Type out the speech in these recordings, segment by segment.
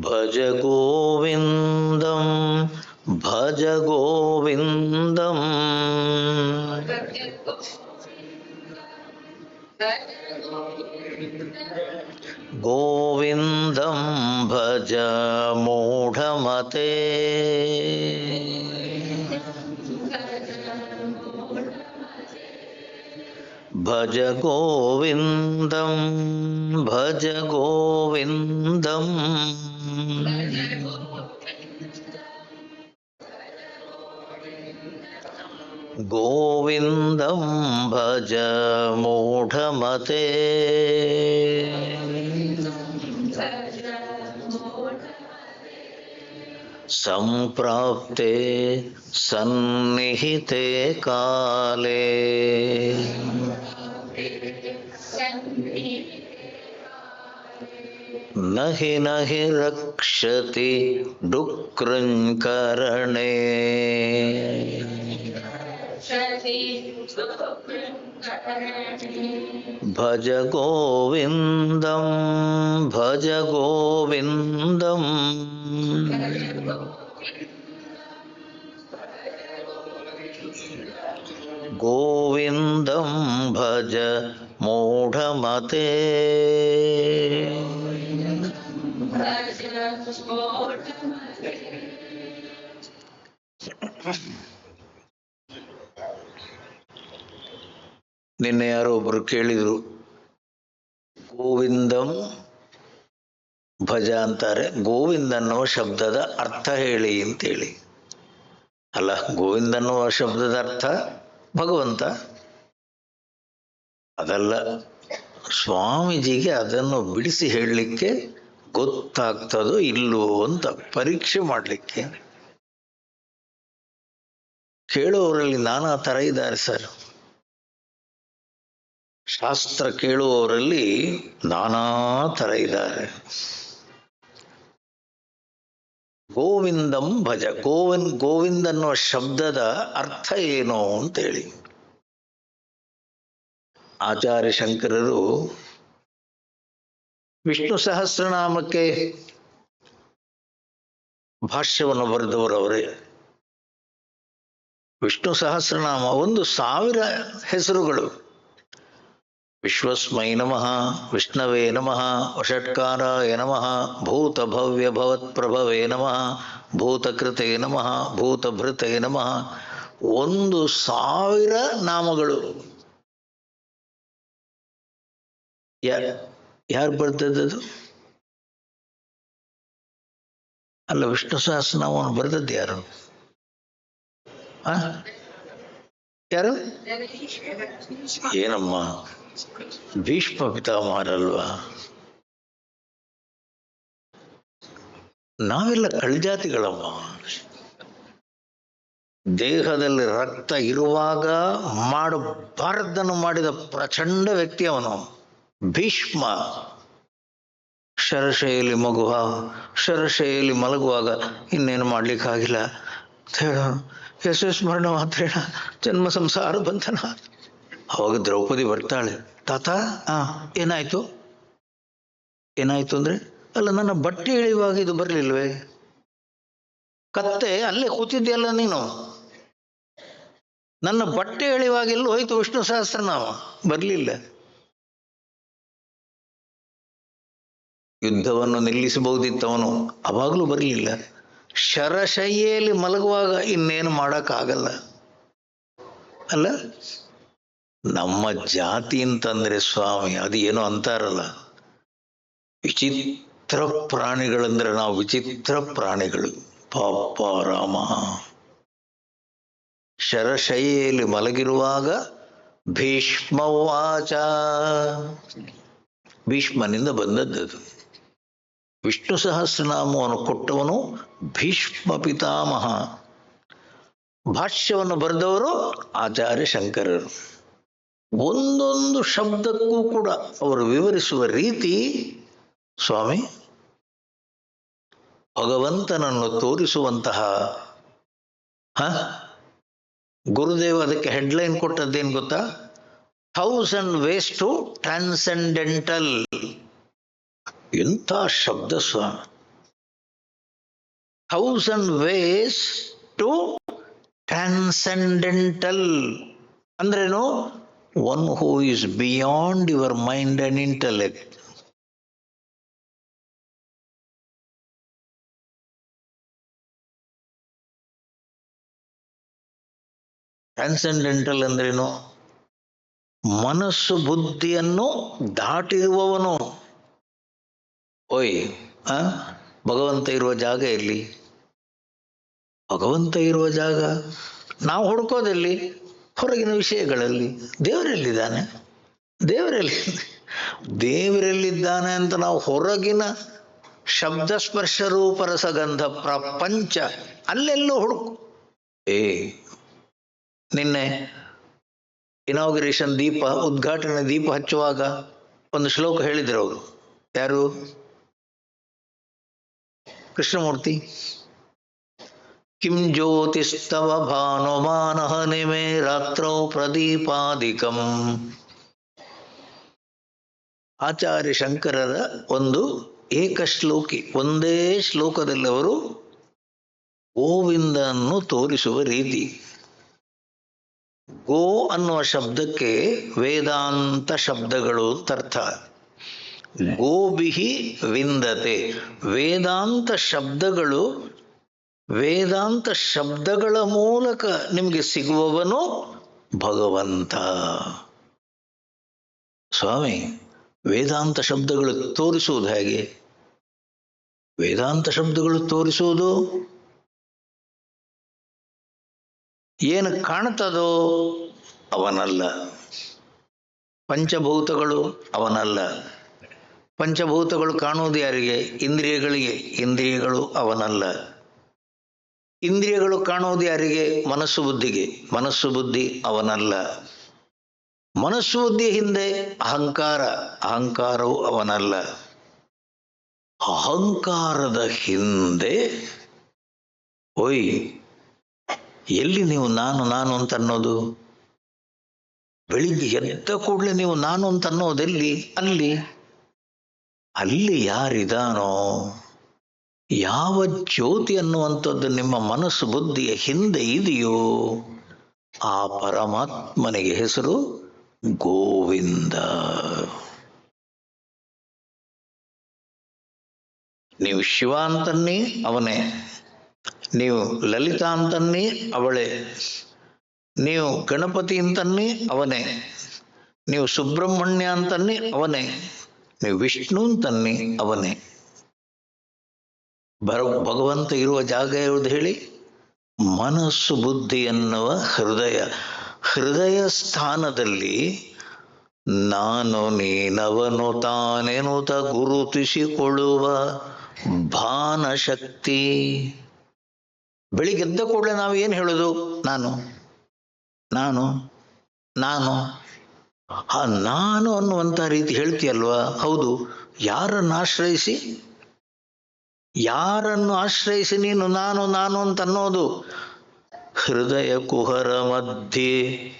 ಭಜ ಗೋವಿಂದಂ ಭಜ ಗೋವಿಂದಂ ಗೋವಿಂದಂ ಭಜ ಮೂಢಮತೆ ಭಜ ಗೋವಿಂದಂ ಭಜ ಗೋವಿಂದಂ ಗೋವಿಂದಂ ಭಜ ಮೂಢಮತೆ ಸಂಪ್ರಾಪ್ತೆ ಸನ್ನಿಹಿತೆ ಕಾಲೇ ನಹಿ ನಹಿ ರಕ್ಷತಿ ಡುಕೃಂಕರಣೆ ಭಜ ಗೋವಿಂದಂ ಭಜ ಗೋವಿಂದಂ ಗೋವಿಂದಂ ಭಜ ಮೂಢಮತೆ ನಿನ್ನೆ ಯಾರೋ ಒಬ್ರು ಕೇಳಿದ್ರು, ಗೋವಿಂದಂ ಭಜ ಅಂತಾರೆ, ಗೋವಿಂದ ಅನ್ನುವ ಶಬ್ದದ ಅರ್ಥ ಹೇಳಿ ಅಂತೇಳಿ. ಅಲ್ಲ, ಗೋವಿಂದ ಅನ್ನುವ ಶಬ್ದದ ಅರ್ಥ ಭಗವಂತ ಅದಲ್ಲ. ಸ್ವಾಮೀಜಿಗೆ ಅದನ್ನು ಬಿಡಿಸಿ ಹೇಳಲಿಕ್ಕೆ ಗೊತ್ತಾಗ್ತದೋ ಇಲ್ಲೋ ಅಂತ ಪರೀಕ್ಷೆ ಮಾಡಲಿಕ್ಕೆ. ಕೇಳುವವರಲ್ಲಿ ನಾನಾ ಥರ ಇದ್ದಾರೆ ಸರ್. ಶಾಸ್ತ್ರ ಕೇಳುವವರಲ್ಲಿ ನಾನಾ ಥರ ಇದ್ದಾರೆ. ಗೋವಿಂದಂ ಭಜ, ಗೋವಿಂದ ಅನ್ನುವ ಶಬ್ದದ ಅರ್ಥ ಏನು ಅಂತೇಳಿ ಆಚಾರ್ಯ ಶಂಕರರು ವಿಷ್ಣು ಸಹಸ್ರನಾಮಕ್ಕೆ ಭಾಷ್ಯವನ್ನು ಬರೆದವರವರೇ. ವಿಷ್ಣು ಸಹಸ್ರನಾಮ 1,000 ಹೆಸರುಗಳು. ವಿಶ್ವಸ್ಮೈ ನಮಃ, ವಿಷ್ಣವೇ ನಮಃ, ವಷಟ್ಕಾರಾಯ ನಮಃ, ಭೂತ ಭವ್ಯ ಭವತ್ಪ್ರಭವೇ ನಮಃ, ಭೂತಕೃತೆ ನಮಃ, ಭೂತಭೃತೆ ನಮಃ. 1,000 ನಾಮಗಳು. ಯಾರು ಬರ್ತದದು? ಅಲ್ಲ, ವಿಷ್ಣು ಸಹಸ್ರನಾಮವನ್ನು ಬರೆದದ್ದು ಯಾರು? ಯಾರು? ಏನಮ್ಮ, ಭೀಷ್ಮ ಪಿತಾಮಹರಲ್ವಾ? ನಾವೆಲ್ಲ ಕಳ್ಜಾತಿಗಳಮ್ಮ. ದೇಹದಲ್ಲಿ ರಕ್ತ ಇರುವಾಗ ಮಾಡಬಾರದನ್ನು ಮಾಡಿದ ಪ್ರಚಂಡ ವ್ಯಕ್ತಿ ಅವನು ಭೀಷ್ಮ. ಶರಶೈಲಿ ಶರಶೈಲಿ ಮಲಗುವಾಗ ಇನ್ನೇನು ಮಾಡ್ಲಿಕ್ಕಾಗಿಲ್ಲ ಹೇಳ, ಯಶಸ್ಮರಣ ಮಾತ್ರೇಣ ಜನ್ಮ ಸಂಸಾರ ಬಂಧನ. ಅವಾಗ ದ್ರೌಪದಿ ಬರ್ತಾಳೆ, ತಾತ ಏನಾಯ್ತು ಅಂದ್ರೆ, ಅಲ್ಲ ನನ್ನ ಬಟ್ಟೆ ಎಳೆಯುವಾಗ ಇದು ಬರ್ಲಿಲ್ವೇ? ಕತ್ತೆ ಅಲ್ಲೇ ಕೂತಿದ್ಯಲ್ಲ ನೀನು, ನನ್ನ ಬಟ್ಟೆ ಎಳೆಯುವಾಗ ಎಲ್ಲೂ ಹೋಯ್ತು ವಿಷ್ಣು ಸಹಸ್ರನಾಮ, ಬರ್ಲಿಲ್ಲ. ಯುದ್ಧವನ್ನು ನಿಲ್ಲಿಸಬಹುದಿತ್ತವನು, ಅವಾಗಲೂ ಬರಲಿಲ್ಲ. ಶರಶಯ್ಯೆಯಲ್ಲಿ ಮಲಗುವಾಗ ಇನ್ನೇನು ಮಾಡೋಕ್ಕಾಗಲ್ಲ ಅಲ್ಲ. ನಮ್ಮ ಜಾತಿ ಅಂತಂದ್ರೆ ಸ್ವಾಮಿ ಅದು ಏನೋ ಅಂತಾರಲ್ಲ, ವಿಚಿತ್ರ ಪ್ರಾಣಿಗಳಂದ್ರೆ ನಾವು ವಿಚಿತ್ರ ಪ್ರಾಣಿಗಳು. ಪಾಪ ರಾಮ ಶರಶಯ್ಯೆಯಲ್ಲಿ ಮಲಗಿರುವಾಗ ಭೀಷ್ಮವಾಚ, ಭೀಷ್ಮನಿಂದ ಬಂದದ್ದು. ವಿಷ್ಣು ಸಹಸ್ರನಾಮವನ್ನು ಕೊಟ್ಟವನು ಭೀಷ್ಮ ಪಿತಾಮಹ. ಭಾಷ್ಯವನ್ನು ಬರೆದವರು ಆಚಾರ್ಯ ಶಂಕರರು. ಒಂದೊಂದು ಶಬ್ದಕ್ಕೂ ಕೂಡ ಅವರು ವಿವರಿಸುವ ರೀತಿ ಸ್ವಾಮಿ ಭಗವಂತನನ್ನು ತೋರಿಸುವಂತಹ. ಗುರುದೇವ್ ಅದಕ್ಕೆ ಹೆಡ್ಲೈನ್ ಕೊಟ್ಟದ್ದೇನು ಗೊತ್ತಾ? 1000 ways to transcendental. ಎಂಥ ಶಬ್ದ ಸ್ವಾಮಿ. 1000 ways to ಟ್ರಾನ್ಸೆಂಡೆಂಟಲ್ ಅಂದ್ರೇನು? One who is beyond your mind and intellect. Transcendental ಅಂದ್ರೇನು? ಮನಸ್ಸು ಬುದ್ಧಿಯನ್ನು ದಾಟಿರುವವನು. ಓಯ್, ಭಗವಂತ ಇರುವ ಜಾಗ ಎಲ್ಲಿ? ಭಗವಂತ ಇರುವ ಜಾಗ ನಾವು ಹುಡ್ಕೋದಲ್ಲಿ ಹೊರಗಿನ ವಿಷಯಗಳಲ್ಲಿ. ದೇವರೆಲ್ಲಿದ್ದಾನೆ? ದೇವರೆಲ್ಲಿದ್ದಾನೆ ಅಂತ ನಾವು ಹೊರಗಿನ ಶಬ್ದ ಸ್ಪರ್ಶ ರೂಪ ರಸಗಂಧ ಪ್ರಪಂಚ ಅಲ್ಲೆಲ್ಲೋ ಹುಡುಕು. ನಿನ್ನೆ ಇನಾಗ್ರೇಷನ್ ದೀಪ, ಉದ್ಘಾಟನೆ ದೀಪ ಹಚ್ಚುವಾಗ ಒಂದು ಶ್ಲೋಕ ಹೇಳಿದ್ರು ಅವರು. ಯಾರು? ಕೃಷ್ಣಮೂರ್ತಿ. ಕಿಂ ಜ್ಯೋತಿಸ್ತವ ಭಾನುಮಾನಹನಿಮೆ ರಾತ್ರೌ ಪ್ರದೀಪಾದಿಕಂ. ಆಚಾರ್ಯ ಶಂಕರರ ಒಂದು ಏಕಶ್ಲೋಕಿ, ಒಂದೇ ಶ್ಲೋಕದಲ್ಲಿ ಅವರು ಗೋವಿಂದನ್ನು ತೋರಿಸುವ ರೀತಿ. ಗೋ ಅನ್ನುವ ಶಬ್ದಕ್ಕೆ ವೇದಾಂತ ಶಬ್ದಗಳು ಅರ್ಥ. ಗೋಭಿಹಿ ವಿಂದತೆ. ವೇದಾಂತ ಶಬ್ದಗಳ ಮೂಲಕ ನಿಮಗೆ ಸಿಗುವವನು ಭಗವಂತ. ಸ್ವಾಮಿ, ವೇದಾಂತ ಶಬ್ದಗಳು ತೋರಿಸುವುದು ಹೇಗೆ? ವೇದಾಂತ ಶಬ್ದಗಳು ತೋರಿಸುವುದು ಏನು ಕಾಣ್ತದೋ ಅವನಲ್ಲ. ಪಂಚಭೂತಗಳು ಅವನಲ್ಲ. ಪಂಚಭೂತಗಳು ಕಾಣುವುದು ಯಾರಿಗೆ? ಇಂದ್ರಿಯಗಳಿಗೆ. ಇಂದ್ರಿಯಗಳು ಅವನಲ್ಲ. ಇಂದ್ರಿಯಗಳು ಕಾಣುವುದು ಯಾರಿಗೆ? ಮನಸ್ಸು ಬುದ್ಧಿಗೆ. ಮನಸ್ಸು ಬುದ್ಧಿ ಅವನಲ್ಲ. ಮನಸ್ಸು ಬುದ್ಧಿಯ ಹಿಂದೆ ಅಹಂಕಾರ. ಅಹಂಕಾರವು ಅವನಲ್ಲ. ಅಹಂಕಾರದ ಹಿಂದೆ ಓಯ್, ಎಲ್ಲಿ ನೀವು ನಾನು ನಾನು ಅಂತ ಅನ್ನೋದು? ಬೆಳಿಗ್ಗೆ ಎದ್ದ ಕೂಡಲೇ ನೀವು ನಾನು ಅಂತ ಅನ್ನೋದೆಲ್ಲಿ? ಅಲ್ಲಿ ಯಾರಿದಾನೋ, ಯಾವ ಜ್ಯೋತಿ ಅನ್ನುವಂಥದ್ದು ನಿಮ್ಮ ಮನಸ್ಸು ಬುದ್ಧಿಯ ಹಿಂದೆ ಇದೆಯೋ ಆ ಪರಮಾತ್ಮನಿಗೆ ಹೆಸರು ಗೋವಿಂದ. ನೀವು ಶಿವ ಅಂತನ್ನಿ ಅವನೇ, ನೀವು ಲಲಿತಾ ಅಂತನ್ನಿ ಅವಳೇ, ನೀವು ಗಣಪತಿ ಅಂತನ್ನಿ ಅವನೇ, ನೀವು ಸುಬ್ರಹ್ಮಣ್ಯ ಅಂತನ್ನಿ ಅವನೇ, ನೀವು ವಿಷ್ಣು ಅಂತನ್ನಿ ಅವನೇ. ಭಗವಂತ ಇರುವ ಜಾಗ ಯಾವುದು ಹೇಳಿ? ಮನಸ್ಸು ಬುದ್ಧಿ ಎನ್ನುವ ಹೃದಯ ಸ್ಥಾನದಲ್ಲಿ ನಾನು ನೀನವನು ತಾನೆನುತ ಗುರುತಿಸಿಕೊಳ್ಳುವ ಭಾನಶಕ್ತಿ. ಬೆಳಿಗ್ಗೆದ್ದ ಕೂಡಲೇ ನಾವು ಏನು ಹೇಳೋದು? ನಾನು ನಾನು ನಾನು ನಾನು ಅನ್ನುವಂಥ ರೀತಿ ಹೇಳ್ತೀಯಲ್ವಾ? ಹೌದು. ಯಾರನ್ನು ಆಶ್ರಯಿಸಿ ನೀನು ನಾನು ನಾನು ಅಂತ ಅನ್ನೋದು? ಹೃದಯ ಕುಹರ ಮಧ್ಯೆ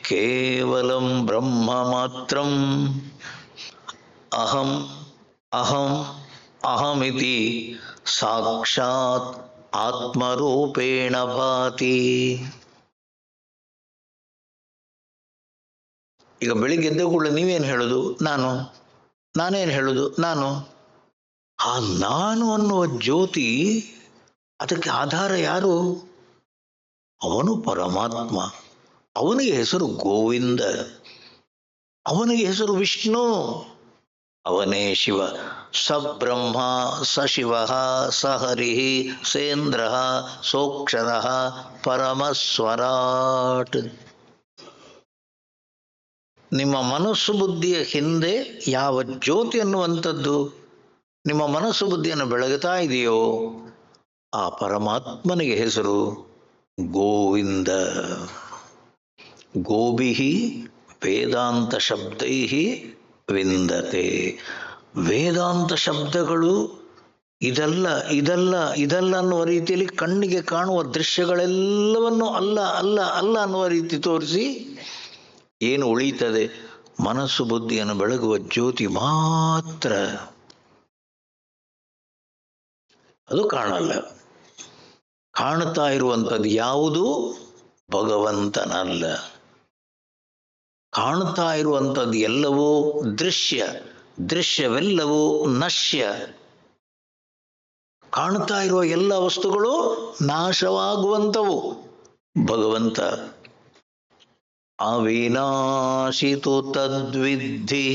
ಕೇವಲಂ ಬ್ರಹ್ಮ ಮಾತ್ರಂ ಅಹಂ ಅಹಂ ಅಹಮಿತಿ ಸಾಕ್ಷಾತ್ ಆತ್ಮರೂಪೇಣ ಭಾತಿ. ಈಗ ಬೆಳಿಗ್ಗೆ ಎದ್ದ ಕೂಡಲೇ ನೀವೇನು ಹೇಳೋದು? ನಾನೇನು ಹೇಳೋದು? ಆ ನಾನು ಅನ್ನುವ ಜ್ಯೋತಿ, ಅದಕ್ಕೆ ಆಧಾರ ಯಾರು? ಅವನು ಪರಮಾತ್ಮ. ಅವನಿಗೆ ಹೆಸರು ಗೋವಿಂದ, ಅವನಿಗೆ ಹೆಸರು ವಿಷ್ಣು, ಅವನೇ ಶಿವ. ಸ ಬ್ರಹ್ಮ ಸ ಶಿವ ಸ ಹರಿ ಸೇಂದ್ರ ಸೋಕ್ಷರ ಪರಮಸ್ವರಾಟ್. ನಿಮ್ಮ ಮನಸ್ಸು ಬುದ್ಧಿಯ ಹಿಂದೆ ಯಾವ ಜ್ಯೋತಿ ಅನ್ನುವಂಥದ್ದು ನಿಮ್ಮ ಮನಸ್ಸು ಬುದ್ಧಿಯನ್ನು ಬೆಳಗುತ್ತಾ ಇದೆಯೋ ಆ ಪರಮಾತ್ಮನಿಗೆ ಹೆಸರು ಗೋವಿಂದ. ಗೋಭಿಹಿ ವೇದಾಂತ ಶಬ್ದೈಹಿ ವಿಂದತೆ. ವೇದಾಂತ ಶಬ್ದಗಳು ಇದಲ್ಲ ಅನ್ನುವ ರೀತಿಯಲ್ಲಿ ಕಣ್ಣಿಗೆ ಕಾಣುವ ದೃಶ್ಯಗಳೆಲ್ಲವನ್ನು ಅಲ್ಲ ಅನ್ನುವ ರೀತಿ ತೋರಿಸಿ ಏನು ಉಳೀತದೆ? ಮನಸ್ಸು ಬುದ್ಧಿಯನ್ನು ಬೆಳಗುವ ಜ್ಯೋತಿ ಮಾತ್ರ. ಅದು ಕಾಣಲ್ಲ. ಕಾಣ್ತಾ ಇರುವಂಥದ್ದು ಯಾವುದು? ಭಗವಂತನಲ್ಲ. ಕಾಣ್ತಾ ಇರುವಂಥದ್ದು ಎಲ್ಲವೂ ದೃಶ್ಯ, ದೃಶ್ಯವೆಲ್ಲವೂ ನಶ್ಯ. ಕಾಣ್ತಾ ಇರುವ ಎಲ್ಲ ವಸ್ತುಗಳು ನಾಶವಾಗುವಂಥವು. ಭಗವಂತ ಅವಿನಾಶಿತು ತದ್ವಿದ್ಧಿ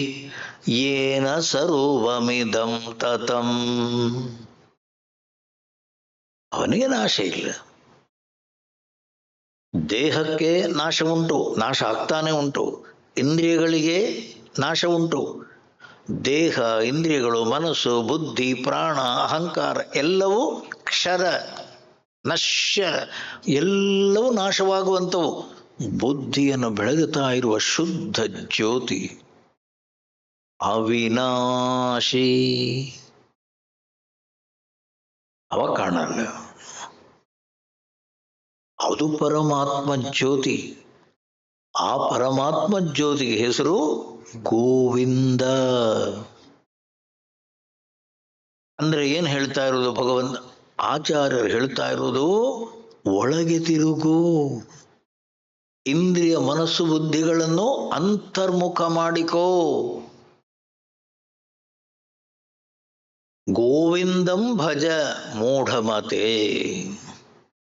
ಯೇನ ಸರ್ವಮಿದಂ ತತಂ. ಅವನಿಗೆ ನಾಶ ಇಲ್ಲ. ದೇಹಕ್ಕೆ ನಾಶ ಉಂಟು, ನಾಶ ಆಗ್ತಾನೆ ಉಂಟು. ಇಂದ್ರಿಯಗಳಿಗೆ ನಾಶ ಉಂಟು. ದೇಹ, ಇಂದ್ರಿಯಗಳು, ಮನಸ್ಸು, ಬುದ್ಧಿ, ಪ್ರಾಣ, ಅಹಂಕಾರ ಎಲ್ಲವೂ ಕ್ಷರ, ನಶ್ಯ, ಎಲ್ಲವೂ ನಾಶವಾಗುವಂಥವು. ಬುದ್ಧಿಯನ್ನು ಬೆಳಗುತ್ತಾ ಇರುವ ಶುದ್ಧ ಜ್ಯೋತಿ ಅವಿನಾಶಿ, ಅವ ಕಾಣಲ್ಲ. ಅದು ಪರಮಾತ್ಮ ಜ್ಯೋತಿ. ಆ ಪರಮಾತ್ಮ ಜ್ಯೋತಿಗೆ ಹೆಸರು ಗೋವಿಂದ. ಅಂದ್ರೆ ಏನ್ ಹೇಳ್ತಾ ಇರೋದು ಭಗವಂತ? ಆಚಾರ್ಯರು ಹೇಳ್ತಾ ಇರೋದು, ಒಳಗೆ ತಿರುಗು, ಇಂದ್ರಿಯ ಮನಸ್ಸು ಬುದ್ಧಿಗಳನ್ನು ಅಂತರ್ಮುಖ ಮಾಡಿಕೋ. ಗೋವಿಂದಂ ಭಜ ಮೂಢಮತೆ.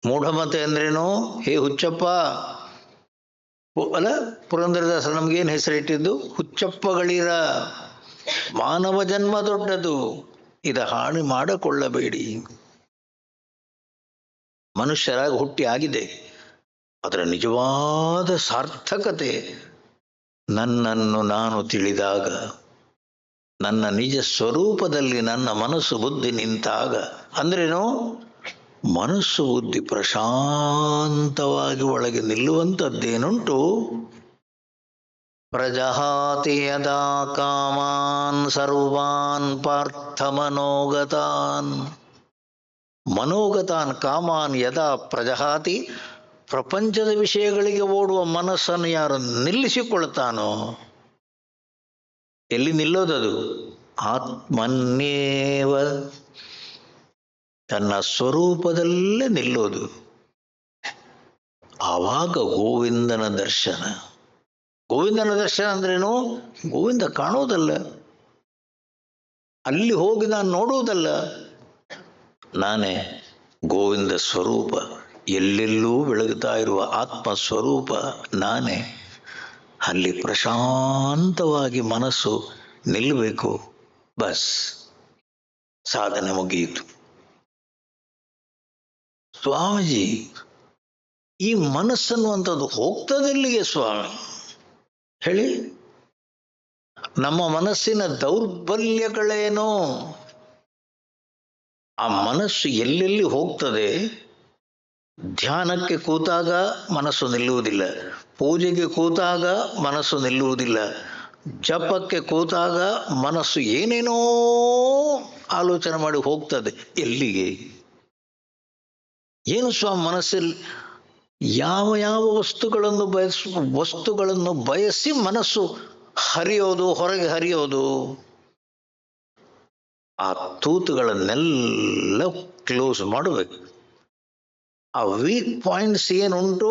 ಮೂಢಮತೆ ಅಂದ್ರೇನು? ಹೇ ಹುಚ್ಚಪ್ಪ, ಅಲ್ಲ ಪುರಂದರದಾಸರು ನಮ್ಗೇನು ಹೆಸರಿಟ್ಟಿದ್ದು? ಹುಚ್ಚಪ್ಪಗಳಿರ, ಮಾನವ ಜನ್ಮ ದೊಡ್ಡದು, ಇದ ಹಾನಿ ಮಾಡಿಕೊಳ್ಳಬೇಡಿ. ಮನುಷ್ಯರಾಗಿ ಹುಟ್ಟಿ ಆಗಿದೆ. ಅದರ ನಿಜವಾದ ಸಾರ್ಥಕತೆ ನನ್ನನ್ನು ನಾನು ತಿಳಿದಾಗ, ನನ್ನ ನಿಜ ಸ್ವರೂಪದಲ್ಲಿ ನನ್ನ ಮನಸ್ಸು ಬುದ್ಧಿ ನಿಂತಾಗ. ಅಂದ್ರೇನು? ಮನಸ್ಸು ಬುದ್ಧಿ ಪ್ರಶಾಂತವಾಗಿ ಒಳಗೆ ನಿಲ್ಲುವಂಥದ್ದೇನುಂಟು, ಪ್ರಜಹಾತಿ ಯದಾ ಕಾಮಾನ್ ಸರ್ವಾನ್ ಪಾರ್ಥ ಮನೋಗತಾನ್. ಮನೋಗತಾನ್ ಕಾಮಾನ್ ಯದಾ ಪ್ರಜಹಾತಿ. ಪ್ರಪಂಚದ ವಿಷಯಗಳಿಗೆ ಓಡುವ ಮನಸ್ಸನ್ನು ಯಾರು ನಿಲ್ಲಿಸಿಕೊಳ್ತಾನೋ, ಎಲ್ಲಿ ನಿಲ್ಲೋದದು? ಆತ್ಮನ್ಯೇವ, ತನ್ನ ಸ್ವರೂಪದಲ್ಲೇ ನಿಲ್ಲೋದು. ಆವಾಗ ಗೋವಿಂದನ ದರ್ಶನ. ಗೋವಿಂದನ ದರ್ಶನ ಅಂದ್ರೇನು? ಗೋವಿಂದ ಕಾಣೋದಲ್ಲ, ಅಲ್ಲಿ ಹೋಗಿ ನಾನು ನೋಡುವುದಲ್ಲ. ನಾನೇ ಗೋವಿಂದ ಸ್ವರೂಪ, ಎಲ್ಲೆಲ್ಲೂ ಬೆಳಗುತ್ತಾ ಇರುವ ಆತ್ಮ ಸ್ವರೂಪ ನಾನೇ. ಅಲ್ಲಿ ಪ್ರಶಾಂತವಾಗಿ ಮನಸ್ಸು ನಿಲ್ಲಬೇಕು. ಬಸ್, ಸಾಧನೆ ಮುಗಿಯಿತು. ಸ್ವಾಮೀಜಿ, ಈ ಮನಸ್ಸನ್ನುವಂಥದ್ದು ಹೋಗ್ತದೆಲ್ಲಿಗೆ ಸ್ವಾಮಿ ಹೇಳಿ? ನಮ್ಮ ಮನಸ್ಸಿನ ದೌರ್ಬಲ್ಯಗಳೇನು? ಆ ಮನಸ್ಸು ಎಲ್ಲೆಲ್ಲಿ ಹೋಗ್ತದೆ? ಧ್ಯಾನಕ್ಕೆ ಕೂತಾಗ ಮನಸ್ಸು ನಿಲ್ಲುವುದಿಲ್ಲ, ಪೂಜೆಗೆ ಕೂತಾಗ ಮನಸ್ಸು ನಿಲ್ಲುವುದಿಲ್ಲ, ಜಪಕ್ಕೆ ಕೂತಾಗ ಮನಸ್ಸು ಏನೇನೋ ಆಲೋಚನೆ ಮಾಡಿ ಹೋಗ್ತದೆ. ಎಲ್ಲಿಗೆ? ಏನು ಸ್ವಾಮಿ ಮನಸ್ಸಲ್ಲಿ? ಯಾವ ಯಾವ ವಸ್ತುಗಳನ್ನು ಬಯಸಿ ಮನಸ್ಸು ಹರಿಯೋದು, ಹೊರಗೆ ಹರಿಯೋದು. ಆ ತೂತುಗಳನ್ನೆಲ್ಲ ಕ್ಲೋಸ್ ಮಾಡಬೇಕು. ಆ ವೀಕ್ ಪಾಯಿಂಟ್ಸ್ ಏನುಂಟು,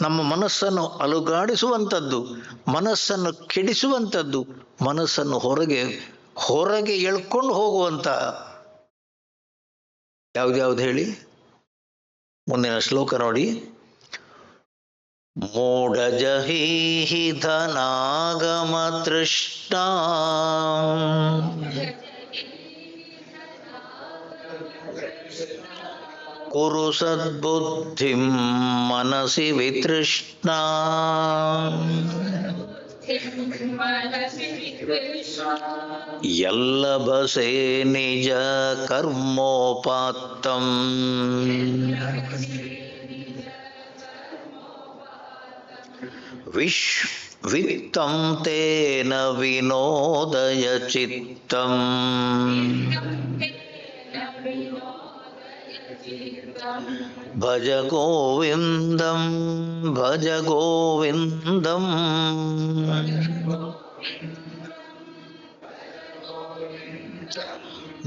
ನಮ್ಮ ಮನಸ್ಸನ್ನು ಅಲುಗಾಡಿಸುವಂಥದ್ದು, ಮನಸ್ಸನ್ನು ಕೆಡಿಸುವಂಥದ್ದು, ಮನಸ್ಸನ್ನು ಹೊರಗೆ ಎಳ್ಕೊಂಡು ಹೋಗುವಂತ ಯಾವ್ದ್ಯಾವ್ದು ಹೇಳಿ? ಮುಂದಿನ ಶ್ಲೋಕ ನೋಡಿ. ಮೂಢಜಹೀಹಿ ಧನಾಗಮ ತೃಷ್ಣಾ ಕುರು ಸದ್ಬುದ್ಧಿಂ ಮನಸಿ ವಿತೃಷ್ಣಾ. ಯಲ್ಲಭಸೆ ನಿಜ ಕರ್ಮೋಪಾತ್ತಂ ವಿತ್ತಂ ತೇನ ವಿನೋದಯ ಚಿತ್ತಂ. ಭಜ ಗೋವಿಂದಂ ಭಜ ಗೋವಿಂದಂ.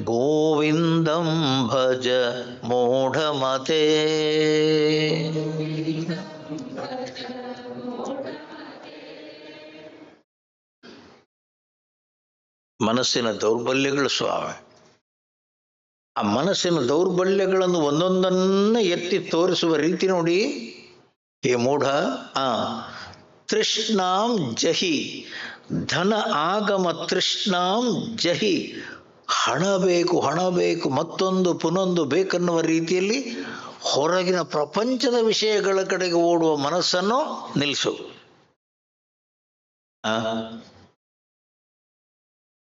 ಗೋವಿಂದಂ ಭಜ ಮೂಢಮತೆ. ಮನಸ್ಸಿನ ದೌರ್ಬಲ್ಯಗಳು ಸ್ವಾಮಿ. ಆ ಮನಸ್ಸಿನ ದೌರ್ಬಲ್ಯಗಳನ್ನು ಒಂದೊಂದನ್ನ ಎತ್ತಿ ತೋರಿಸುವ ರೀತಿ ನೋಡಿ. ಹೇ ಮೂಢ, ತೃಷ್ಣಾಂ ಜಹಿ, ಧನ ಆಗಮ ತೃಷ್ಣಾಂ ಜಹಿ. ಹಣ ಬೇಕು, ಹಣ ಬೇಕು, ಮತ್ತೊಂದು ಪುನೊಂದು ಬೇಕನ್ನುವ ರೀತಿಯಲ್ಲಿ ಹೊರಗಿನ ಪ್ರಪಂಚದ ವಿಷಯಗಳ ಕಡೆಗೆ ಓಡುವ ಮನಸ್ಸನ್ನು ನಿಲ್ಲಿಸು.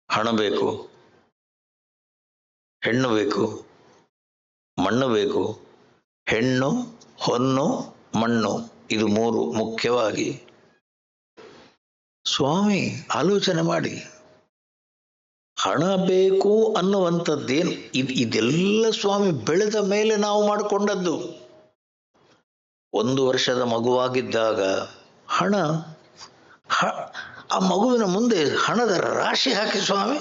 ಹಣ ಬೇಕು, ಹೆಣ್ಣು ಬೇಕು, ಮಣ್ಣು ಬೇಕು. ಹೆಣ್ಣು, ಹೊನ್ನು, ಮಣ್ಣು, ಇದು ಮೂರು ಮುಖ್ಯವಾಗಿ. ಸ್ವಾಮಿ ಆಲೋಚನೆ ಮಾಡಿ. ಹಣ ಬೇಕು ಅನ್ನುವಂಥದ್ದೇನು ಇದೆಲ್ಲ ಸ್ವಾಮಿ ಬೆಳೆದ ಮೇಲೆ ನಾವು ಮಾಡಿಕೊಂಡದ್ದು. 1 ವರ್ಷದ ಮಗುವಾಗಿದ್ದಾಗ ಹಣ, ಆ ಮಗುವಿನ ಮುಂದೆ ಹಣದ ರಾಶಿ ಹಾಕಿ ಸ್ವಾಮಿ,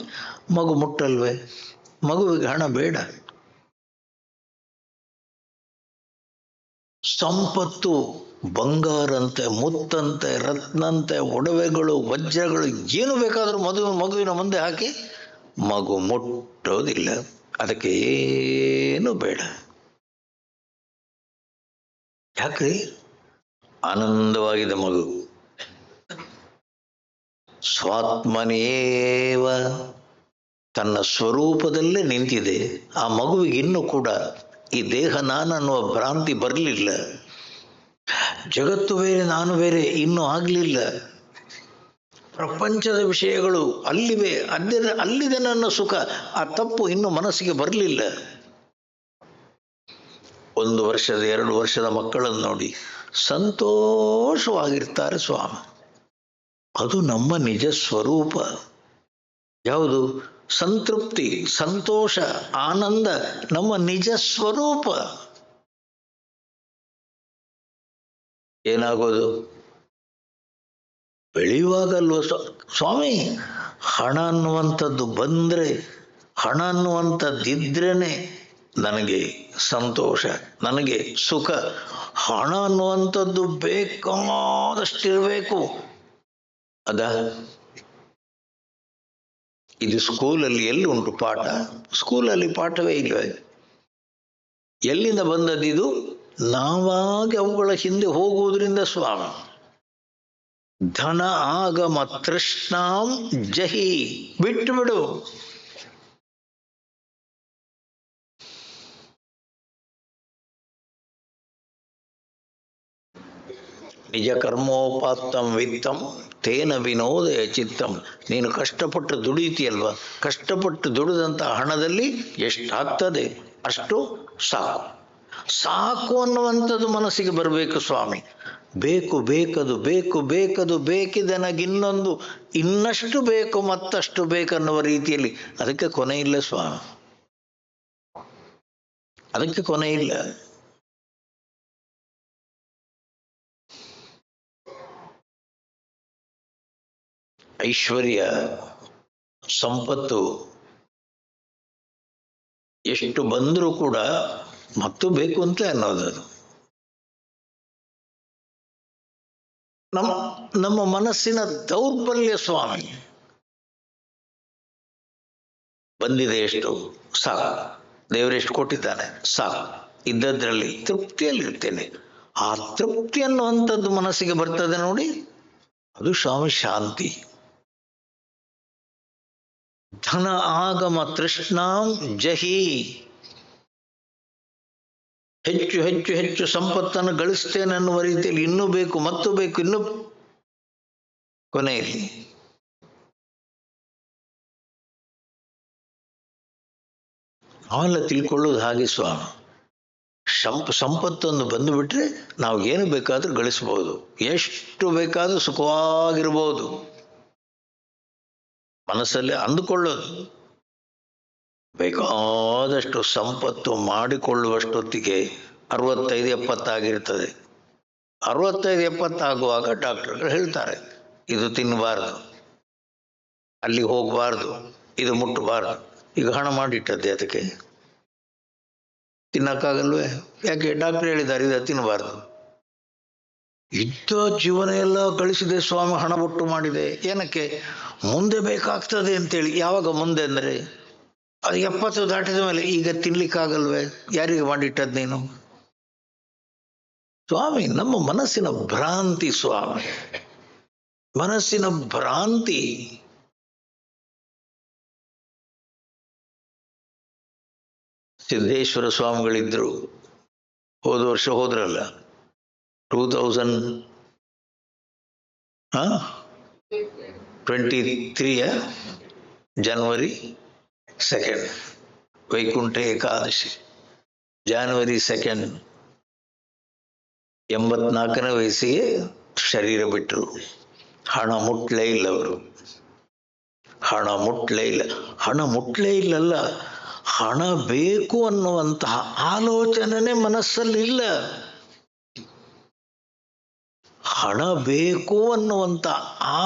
ಮಗು ಮುಟ್ಟಲ್ವೇ? ಮಗುವಿಗೆ ಹಣ ಬೇಡ. ಸಂಪತ್ತು ಬಂಗಾರಂತೆ, ಮುತ್ತಂತೆ, ರತ್ನಂತೆ, ಒಡವೆಗಳು, ವಜ್ರಗಳು, ಏನು ಬೇಕಾದರೂ ಮಗುವಿನ ಮುಂದೆ ಹಾಕಿ ಮಗು ಮುಟ್ಟೋದಿಲ್ಲ. ಅದಕ್ಕೆ ಏನು ಬೇಡ. ಯಾಕ್ರಿ? ಆನಂದವಾಗಿದೆ ಮಗು. ಸ್ವಾತ್ಮನೇವ, ತನ್ನ ಸ್ವರೂಪದಲ್ಲೇ ನಿಂತಿದೆ. ಆ ಮಗುವಿಗೆ ಇನ್ನೂ ಕೂಡ ಈ ದೇಹ ನಾನನ್ನುವ ಭ್ರಾಂತಿ ಬರಲಿಲ್ಲ. ಜಗತ್ತು ಬೇರೆ, ನಾನು ಬೇರೆ ಇನ್ನೂ ಆಗಲಿಲ್ಲ. ಪ್ರಪಂಚದ ವಿಷಯಗಳು ಅಲ್ಲಿವೆ, ಅಲ್ಲಿದೆ ನನ್ನ ಸುಖ. ಆ ತಪ್ಪು ಇನ್ನೂ ಮನಸ್ಸಿಗೆ ಬರಲಿಲ್ಲ. 1 ವರ್ಷದ 2 ವರ್ಷದ ಮಕ್ಕಳನ್ನು ನೋಡಿ ಸಂತೋಷವಾಗಿರ್ತಾರೆ ಸ್ವಾಮಿ. ಅದು ನಮ್ಮ ನಿಜ ಸ್ವರೂಪ. ಯಾವುದು? ಸಂತೃಪ್ತಿ, ಸಂತೋಷ, ಆನಂದ ನಮ್ಮ ನಿಜ ಸ್ವರೂಪ. ಏನಾಗೋದು? ಬೆಳೆಯುವಾಗಲ್ವ ಸ್ವಾಮಿ ಹಣ ಅನ್ನುವಂಥದ್ದು ಬಂದರೆ, ಹಣ ಅನ್ನುವಂಥದ್ದಿದ್ರೇನೆ ನನಗೆ ಸಂತೋಷ, ನನಗೆ ಸುಖ. ಹಣ ಅನ್ನುವಂಥದ್ದು ಬೇಕಾದಷ್ಟಿರಬೇಕು. ಇದು ಸ್ಕೂಲಲ್ಲಿ ಎಲ್ಲಿ ಉಂಟು ಪಾಠ? ಸ್ಕೂಲಲ್ಲಿ ಪಾಠವೇ ಇಲ್ಲವೇ? ಎಲ್ಲಿಂದ ಬಂದದ್ದಿದು? ನಾವಾಗಿ ಅವುಗಳ ಹಿಂದೆ ಹೋಗುವುದರಿಂದ ಸ್ವಾಮಿ. ಧನ ಆಗಮ ತೃಷ್ಣಾಂ ಜಹಿ, ಬಿಟ್ಟು ಬಿಡು. ನಿಜ ಕರ್ಮೋಪಾತ್ತಂ ವಿತ್ತಂ ತೇನ ವಿನೋದಯ ಚಿತ್ತಂ. ನೀನು ಕಷ್ಟಪಟ್ಟು ದುಡಿತೀಯಲ್ವ, ಕಷ್ಟಪಟ್ಟು ದುಡಿದಂಥ ಹಣದಲ್ಲಿ ಎಷ್ಟಾಗ್ತದೆ ಅಷ್ಟು ಸಾಕು. ಸಾಕು ಅನ್ನುವಂಥದ್ದು ಮನಸ್ಸಿಗೆ ಬರಬೇಕು ಸ್ವಾಮಿ. ಬೇಕು, ಬೇಕದು, ಬೇಕು, ಬೇಕದು, ಬೇಕಿದೆನಗಿನ್ನೊಂದು, ಇನ್ನಷ್ಟು ಬೇಕು, ಮತ್ತಷ್ಟು ಬೇಕನ್ನುವ ರೀತಿಯಲ್ಲಿ ಅದಕ್ಕೆ ಕೊನೆ ಇಲ್ಲ ಸ್ವಾಮಿ. ಅದಕ್ಕೆ ಕೊನೆ ಇಲ್ಲ. ಐಶ್ವರ್ಯ, ಸಂಪತ್ತು ಎಷ್ಟು ಬಂದರೂ ಕೂಡ ಮತ್ತು ಬೇಕು ಅಂತ ಅನ್ನೋದು. ನಮ್ಮ ಮನಸ್ಸಿನ ದೌರ್ಬಲ್ಯ ಸ್ವಾಮಿ. ಬಂದಿದೆ ಎಷ್ಟು ಸಾಕು, ದೇವರೆಷ್ಟು ಕೊಟ್ಟಿದ್ದಾನೆ ಸಾಕು, ಇದ್ದದ್ರಲ್ಲಿ ತೃಪ್ತಿಯಲ್ಲಿರ್ತೇನೆ. ಆ ತೃಪ್ತಿ ಅನ್ನುವಂಥದ್ದು ಮನಸ್ಸಿಗೆ ಬರ್ತದೆ ನೋಡಿ, ಅದು ಸ್ವಾಮಿ ಶಾಂತಿ. ಧನ ಆಗಮ ತೃಷ್ಣಾಂ ಜಹಿ. ಹೆಚ್ಚು ಹೆಚ್ಚು ಹೆಚ್ಚು ಸಂಪತ್ತನ್ನು ಗಳಿಸ್ತೇನೆ ಅನ್ನುವ ರೀತಿಯಲ್ಲಿ ಇನ್ನೂ ಬೇಕು, ಮತ್ತು ಬೇಕು, ಇನ್ನೂ ಕೊನೆಯಲ್ಲಿ ಅವೆಲ್ಲ ತಿಳ್ಕೊಳ್ಳೋದು ಹಾಗೆ ಸ್ವಾಮಿ. ಸಂಪತ್ತೊಂದು ಬಂದು ಬಿಟ್ರೆ ನಾವು ಏನು ಬೇಕಾದ್ರೂ ಗಳಿಸಬಹುದು, ಎಷ್ಟು ಬೇಕಾದ್ರೂ ಸುಖವಾಗಿರ್ಬೋದು. ಮನಸ್ಸಲ್ಲಿ ಅಂದುಕೊಳ್ಳೋದು. ಬೇಕಾದಷ್ಟು ಸಂಪತ್ತು ಮಾಡಿಕೊಳ್ಳುವಷ್ಟೊತ್ತಿಗೆ 65-70 ಆಗಿರ್ತದೆ. 65-70 ಆಗುವಾಗ ಡಾಕ್ಟರ್ಗಳು ಹೇಳ್ತಾರೆ, ಇದು ತಿನ್ನಬಾರ್ದು, ಅಲ್ಲಿ ಹೋಗಬಾರ್ದು, ಇದು ಮುಟ್ಟಬಾರ್ದು. ಈಗ ಹಣ ಮಾಡಿಟ್ಟದ್ದೆ ಅದಕ್ಕೆ ತಿನ್ನಕ್ಕಾಗಲ್ವೇ? ಯಾಕೆ? ಡಾಕ್ಟರ್ ಹೇಳಿದ್ದಾರೆ ಇದು ತಿನ್ನಬಾರ್ದು. ಇದ್ದ ಜೀವನ ಎಲ್ಲ ಗಳಿಸಿದೆ ಸ್ವಾಮಿ, ಹಣ ಒಟ್ಟು ಮಾಡಿದೆ. ಏನಕ್ಕೆ? ಮುಂದೆ ಬೇಕಾಗ್ತದೆ ಅಂತೇಳಿ. ಯಾವಾಗ ಮುಂದೆ ಅಂದರೆ ಅದು 70 ದಾಟಿದ ಮೇಲೆ. ಈಗ ತಿನ್ಲಿಕ್ಕಾಗಲ್ವೇ? ಯಾರಿಗೆ ಮಾಡಿಟ್ಟದ್ ನೀನು? ಸ್ವಾಮಿ, ನಮ್ಮ ಮನಸ್ಸಿನ ಭ್ರಾಂತಿ ಸ್ವಾಮಿ, ಮನಸ್ಸಿನ ಭ್ರಾಂತಿ. ಸಿದ್ದೇಶ್ವರ ಸ್ವಾಮಿಗಳಿದ್ರು, ಹೋದ ವರ್ಷ ಹೋದ್ರಲ್ಲ, 2023 January 2nd Vaikuntha Ekadashi. January 2nd 84ನೇ ವಯಸ್ಸಿಗೆ ಶರೀರ ಬಿಟ್ಟರು. ಹಣ ಮುಟ್ಲೇ ಇಲ್ಲ ಅವರು, ಹಣ ಮುಟ್ಲೇ ಇಲ್ಲ. ಹಣ ಮುಟ್ಲೇ ಇಲ್ಲಲ್ಲ, ಹಣ ಬೇಕು ಅನ್ನುವಂತಹ ಆಲೋಚನೆ ಮನಸ್ಸಲ್ಲಿಲ್ಲ. ಹಣ ಬೇಕು ಅನ್ನುವಂಥ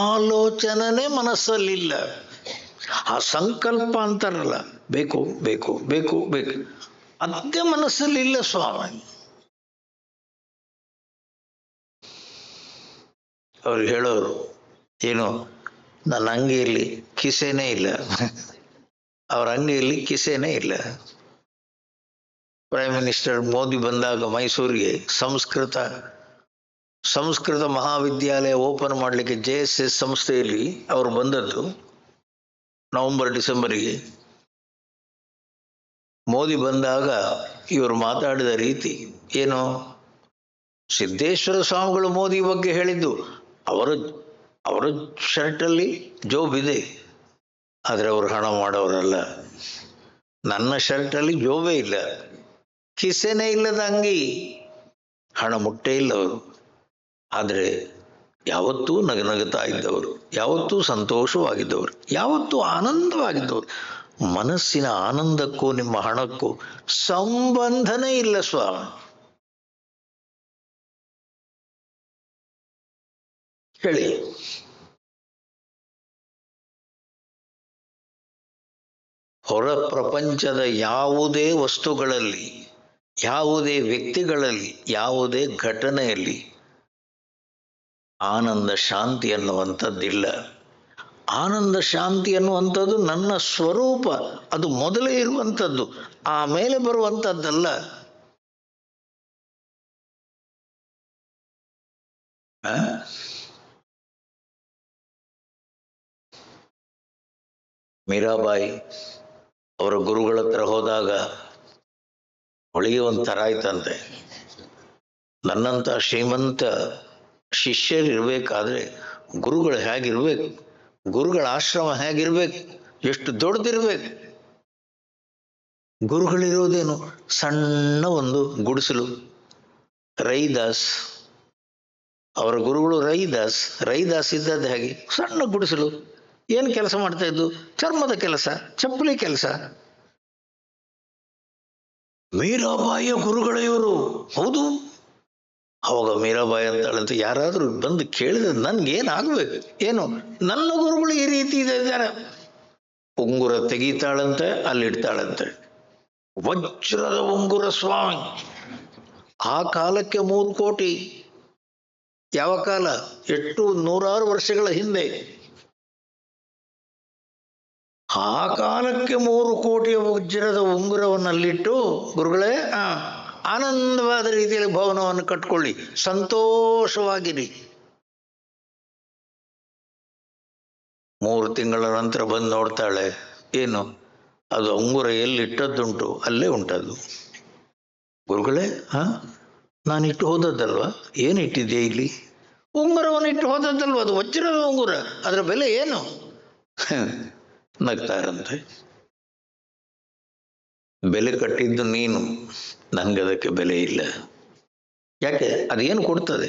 ಆಲೋಚನೆ ಮನಸ್ಸಲ್ಲಿಲ್ಲ. ಆ ಸಂಕಲ್ಪ ಅಂತಾರಲ್ಲ, ಬೇಕು ಬೇಕು ಬೇಕು ಬೇಕು, ಅದೇ ಮನಸ್ಸಲ್ಲಿಲ್ಲ ಸ್ವಾಮಿ. ಅವ್ರು ಹೇಳೋರು ಏನು, ನನ್ನ ಅಂಗಿಯಲ್ಲಿ ಕಿಸೆನೇ ಇಲ್ಲ. ಅವ್ರ ಅಂಗಿಯಲ್ಲಿ ಕಿಸೆನೇ ಇಲ್ಲ. ಪ್ರೈಮ್ ಮಿನಿಸ್ಟರ್ ಮೋದಿ ಬಂದಾಗ ಮೈಸೂರಿಗೆ ಸಂಸ್ಕೃತ ಮಹಾವಿದ್ಯಾಲಯ ಓಪನ್ ಮಾಡಲಿಕ್ಕೆ JSS ಸಂಸ್ಥೆಯಲ್ಲಿ ಅವರು ಬಂದದ್ದು ನವೆಂಬರ್-ಡಿಸೆಂಬರ್ಗೆ. ಮೋದಿ ಬಂದಾಗ ಇವರು ಮಾತಾಡಿದ ರೀತಿ ಏನು, ಸಿದ್ದೇಶ್ವರ ಸ್ವಾಮಿಗಳು ಮೋದಿ ಬಗ್ಗೆ ಹೇಳಿದ್ದು, ಅವರ ಶರ್ಟಲ್ಲಿ ಜೋಬ್ ಇದೆ, ಆದರೆ ಅವರು ಹಣ ಮಾಡೋರಲ್ಲ. ನನ್ನ ಶರ್ಟಲ್ಲಿ ಜೋಬೇ ಇಲ್ಲ, ಕಿಸೆನೇ ಇಲ್ಲದ ಅಂಗಿ, ಹಣ ಮುಟ್ಟೇ ಇಲ್ಲ ಅವರು. ಆದರೆ ಯಾವತ್ತೂ ನಗನಗುತ್ತಾ ಇದ್ದವರು, ಯಾವತ್ತೂ ಸಂತೋಷವಾಗಿದ್ದವರು, ಯಾವತ್ತೂ ಆನಂದವಾಗಿದ್ದವರು. ಮನಸ್ಸಿನ ಆನಂದಕ್ಕೂ ನಿಮ್ಮ ಹಣಕ್ಕೂ ಸಂಬಂಧನೇ ಇಲ್ಲ ಸ್ವಾಮಿ. ಹೇಳಿ, ಹೊರ ಪ್ರಪಂಚದ ಯಾವುದೇ ವಸ್ತುಗಳಲ್ಲಿ, ಯಾವುದೇ ವ್ಯಕ್ತಿಗಳಲ್ಲಿ, ಯಾವುದೇ ಘಟನೆಯಲ್ಲಿ ಆನಂದ ಶಾಂತಿ ಅನ್ನುವಂಥದ್ದಿಲ್ಲ. ಆನಂದ ಶಾಂತಿ ಅನ್ನುವಂಥದ್ದು ನನ್ನ ಸ್ವರೂಪ, ಅದು ಮೊದಲೇ ಇರುವಂಥದ್ದು, ಆಮೇಲೆ ಬರುವಂಥದ್ದಲ್ಲ. ಮೀರಾಬಾಯಿ ಅವರ ಗುರುಗಳ ಹತ್ರ ಹೋದಾಗ ಅವಳಿಗೆ ಒಂಥರ ಆಯ್ತಂತೆ. ನನ್ನಂತ ಶ್ರೀಮಂತ ಶಿಷ್ಯರಿರ್ಬೇಕಾದ್ರೆ ಗುರುಗಳು ಹೇಗಿರ್ಬೇಕು, ಗುರುಗಳ ಆಶ್ರಮ ಹೇಗಿರ್ಬೇಕು, ಎಷ್ಟು ದೊಡ್ಡದಿರ್ಬೇಕು. ಗುರುಗಳಿರೋದೇನು, ಸಣ್ಣ ಒಂದು ಗುಡಿಸಲು. ರೈದಾಸ್, ಅವರ ಗುರುಗಳು ರೈದಾಸ್ ಇದ್ದದ್ದು ಹೇಗೆ, ಸಣ್ಣ ಗುಡಿಸಲು. ಏನು ಕೆಲಸ ಮಾಡ್ತಾ ಇದ್ದು? ಚರ್ಮದ ಕೆಲಸ, ಚಪ್ಪಲಿ ಕೆಲಸ. ಮೀರಾಬಾಯಿಯ ಗುರುಗಳ ಇವರು. ಹೌದು. ಅವಾಗ ಮೀರಾಬಾಯಿ ಅಂತಾಳಂತೆ, ಯಾರಾದ್ರೂ ಬಂದು ಕೇಳಿದ್ರೆ ನನ್ಗೇನಾಗ್ಬೇಕು, ಏನು, ನನ್ನ ಗುರುಗಳು ಈ ರೀತಿ ಇದ್ದಾರೆ. ಉಂಗುರ ತೆಗೀತಾಳಂತೆ, ಅಲ್ಲಿಡ್ತಾಳಂತೆ, ವಜ್ರದ ಉಂಗುರ ಸ್ವಾಮಿ. ಆ ಕಾಲಕ್ಕೆ 3 ಕೋಟಿ. ಯಾವ ಕಾಲ? ಎಷ್ಟು 100 ವರ್ಷಗಳ ಹಿಂದೆ. ಆ ಕಾಲಕ್ಕೆ 3 ಕೋಟಿಯ ವಜ್ರದ ಉಂಗುರವನ್ನಲ್ಲಿಟ್ಟು, ಗುರುಗಳೇ ಆನಂದವಾದ ರೀತಿಯಲ್ಲಿ ಭವನವನ್ನು ಕಟ್ಕೊಳ್ಳಿ, ಸಂತೋಷವಾಗಿರಿ. 3 ತಿಂಗಳ ನಂತರ ಬಂದು ನೋಡ್ತಾಳೆ, ಏನು, ಅದು ಉಂಗುರ ಎಲ್ಲಿಟ್ಟದ್ದುಂಟು ಅಲ್ಲೇ ಉಂಟದು. ಗುರುಗಳೇ, ನಾನಿಟ್ಟು ಹೋದದ್ದಲ್ವಾ? ಏನು ಇಟ್ಟಿದ್ದೆ ಇಲ್ಲಿ? ಉಂಗುರವನ್ನು ಇಟ್ಟು ಹೋದದ್ದಲ್ವ, ಅದು ವಜ್ರದ ಉಂಗುರ, ಅದರ ಬೆಲೆ ಏನು? ನಗ್ತಾರಂತೆ. ಬೆಲೆ ಕಟ್ಟಿದ್ದು ನೀನು, ನನಗದಕ್ಕೆ ಬೆಲೆ ಇಲ್ಲ. ಯಾಕೆ? ಅದೇನು ಕೊಡ್ತದೆ?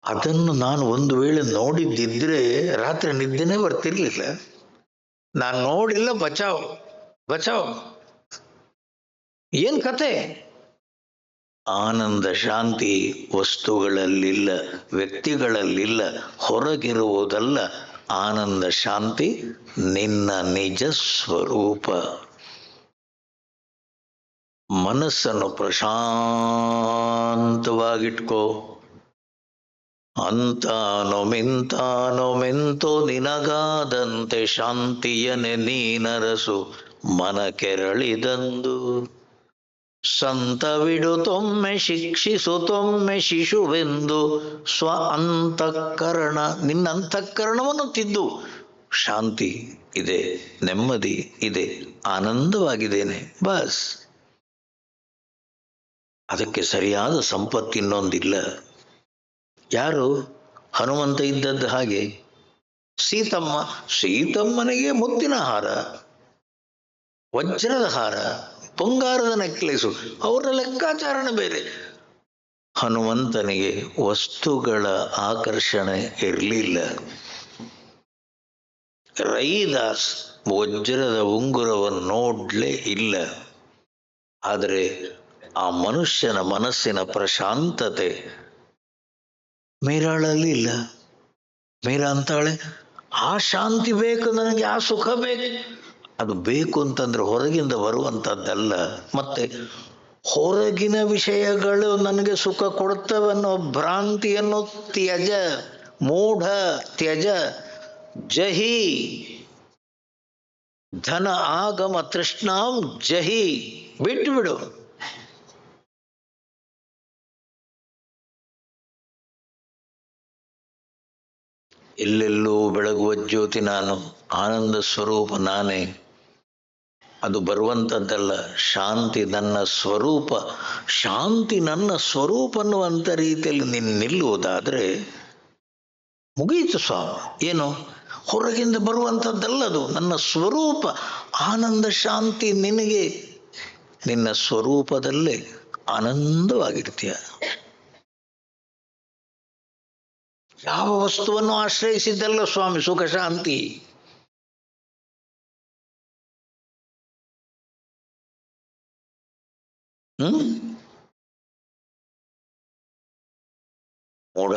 ಅದನ್ನು ನಾನು ಒಂದು ವೇಳೆ ನೋಡಿದ್ದಿದ್ರೆ ರಾತ್ರಿ ನಿದ್ದೆನೇ ಬರ್ತಿರ್ಲಿಲ್ಲ. ನಾನು ನೋಡಿಲ್ಲ, ಬಚಾವ್. ಏನ್ ಕತೆ? ಆನಂದ ಶಾಂತಿ ವಸ್ತುಗಳಲ್ಲಿಲ್ಲ, ವ್ಯಕ್ತಿಗಳಲ್ಲಿಲ್ಲ, ಹೊರಗಿರುವುದಲ್ಲ, ಆನಂದ ಶಾಂತಿ ನಿನ್ನ ನಿಜ ಸ್ವರೂಪ. ಮನಸ್ಸನ್ನು ಪ್ರಶಾಂತವಾಗಿಟ್ಕೋ. ಅಂತಾನೋ ಮಿಂತಾನೋ ಮೆಂತೋ ನಿನಗಾದಂತೆ ಶಾಂತಿಯನೆ ನೀನರಸು ಮನ ಕೆರಳಿದಂದು. ಸಂತವಿಡುತ್ತೊಮ್ಮೆ ಶಿಕ್ಷಿಸುತ್ತೊಮ್ಮೆ ಶಿಶುವೆಂದು ಸ್ವ ಅಂತಃಕರಣ, ನಿನ್ನ ಅಂತಃಕರಣವನ್ನು ತಿದ್ದು. ಶಾಂತಿ ಇದೆ, ನೆಮ್ಮದಿ ಇದೆ, ಆನಂದವಾಗಿದ್ದೇನೆ, ಬಸ್. ಅದಕ್ಕೆ ಸರಿಯಾದ ಸಂಪತ್ತು ಇನ್ನೊಂದಿಲ್ಲ. ಯಾರು? ಹನುಮಂತ ಇದ್ದದ್ದು ಹಾಗೆ. ಸೀತಮ್ಮನಿಗೆ ಮುತ್ತಿನ ಹಾರ, ವಜ್ರದ ಹಾರ, ಬಂಗಾರದ ನೆಕ್ಲೇಸು, ಅವರ ಲೆಕ್ಕಾಚಾರಣ ಬೇರೆ. ಹನುಮಂತನಿಗೆ ವಸ್ತುಗಳ ಆಕರ್ಷಣೆ ಇರಲಿಲ್ಲ. ರೈದಾಸ್ ವಜ್ರದ ಉಂಗುರವನ್ನು ನೋಡ್ಲೇ ಇಲ್ಲ. ಆದರೆ ಆ ಮನುಷ್ಯನ ಮನಸ್ಸಿನ ಪ್ರಶಾಂತತೆ ಮೀರಾಳಲ್ಲಿ ಇಲ್ಲ. ಮೀರಾ ಅಂತಾಳೆ, ಆ ಶಾಂತಿ ಬೇಕು ನನಗೆ, ಆ ಸುಖ ಬೇಕು. ಅದು ಬೇಕು ಅಂತಂದ್ರೆ ಹೊರಗಿಂದ ಬರುವಂಥದ್ದಲ್ಲ. ಮತ್ತೆ ಹೊರಗಿನ ವಿಷಯಗಳು ನನಗೆ ಸುಖ ಕೊಡ್ತವನ್ನೋ ಭ್ರಾಂತಿಯನ್ನು ತ್ಯಜ, ಮೂಢ ತ್ಯಜ. ಜಹಿ ಧನ ಆಗಮ ತೃಷ್ಣಾಂ ಜಹಿ, ಬಿಟ್ಟು ಬಿಡು. ಎಲ್ಲೆಲ್ಲೂ ಬೆಳಗುವ ಜ್ಯೋತಿ ನಾನು, ಆನಂದ ಸ್ವರೂಪ ನಾನೇ. ಅದು ಬರುವಂಥದ್ದಲ್ಲ. ಶಾಂತಿ ನನ್ನ ಸ್ವರೂಪ. ಶಾಂತಿ ನನ್ನ ಸ್ವರೂಪ ಅನ್ನುವಂಥ ರೀತಿಯಲ್ಲಿ ನೀನು ನಿಲ್ಲುವುದಾದ್ರೆ ಮುಗಿಯಿತು ಸ್ವಾಮಿ. ಏನು? ಹೊರಗಿಂದ ಬರುವಂಥದ್ದಲ್ಲದು, ನನ್ನ ಸ್ವರೂಪ. ಆನಂದ ಶಾಂತಿ ನಿನಗೆ. ನಿನ್ನ ಸ್ವರೂಪದಲ್ಲೇ ಆನಂದವಾಗಿರ್ತೀಯ. ಯಾವ ವಸ್ತುವನ್ನು ಆಶ್ರಯಿಸಿದ್ದಲ್ಲ ಸ್ವಾಮಿ ಸುಖ ಶಾಂತಿ. ಮೂಢ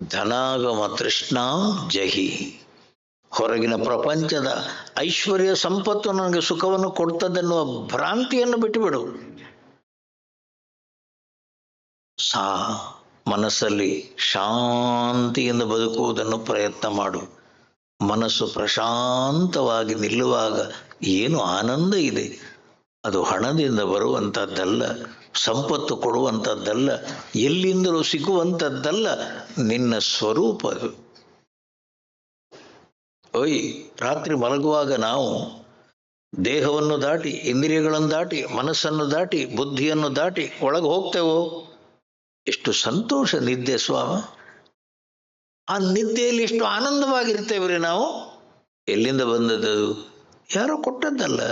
ಧನಾಗಮ ತೃಷ್ಣಾ ಜಹಿ. ಹೊರಗಿನ ಪ್ರಪಂಚದ ಐಶ್ವರ್ಯ ಸಂಪತ್ತು ನನಗೆ ಸುಖವನ್ನು ಕೊಡ್ತದೆನ್ನುವ ಭ್ರಾಂತಿಯನ್ನು ಬಿಟ್ಟುಬಿಡು. ಮನಸ್ಸಲ್ಲಿ ಶಾಂತಿಯಿಂದ ಬದುಕುವುದನ್ನು ಪ್ರಯತ್ನ ಮಾಡು. ಮನಸ್ಸು ಪ್ರಶಾಂತವಾಗಿ ನಿಲ್ಲುವಾಗ ಏನು ಆನಂದ ಇದೆ. ಅದು ಹಣದಿಂದ ಬರುವಂಥದ್ದಲ್ಲ, ಸಂಪತ್ತು ಕೊಡುವಂಥದ್ದಲ್ಲ, ಎಲ್ಲಿಂದಲೂ ಸಿಗುವಂಥದ್ದಲ್ಲ. ನಿನ್ನ ಸ್ವರೂಪ ಅದು. ರಾತ್ರಿ ಮಲಗುವಾಗ ನಾವು ದೇಹವನ್ನು ದಾಟಿ, ಇಂದ್ರಿಯಗಳನ್ನು ದಾಟಿ, ಮನಸ್ಸನ್ನು ದಾಟಿ, ಬುದ್ಧಿಯನ್ನು ದಾಟಿ ಒಳಗೆ ಹೋಗ್ತೇವೋ, ಎಷ್ಟು ಸಂತೋಷ ನಿದ್ದೆ ಸ್ವಾಮಿ. ಆ ನಿದ್ದೆಯಲ್ಲಿ ಎಷ್ಟು ಆನಂದವಾಗಿರ್ತೇವ್ರಿ ನಾವು. ಎಲ್ಲಿಂದ ಬಂದದ್ದು? ಯಾರೋ ಕೊಟ್ಟದ್ದಲ್ಲ.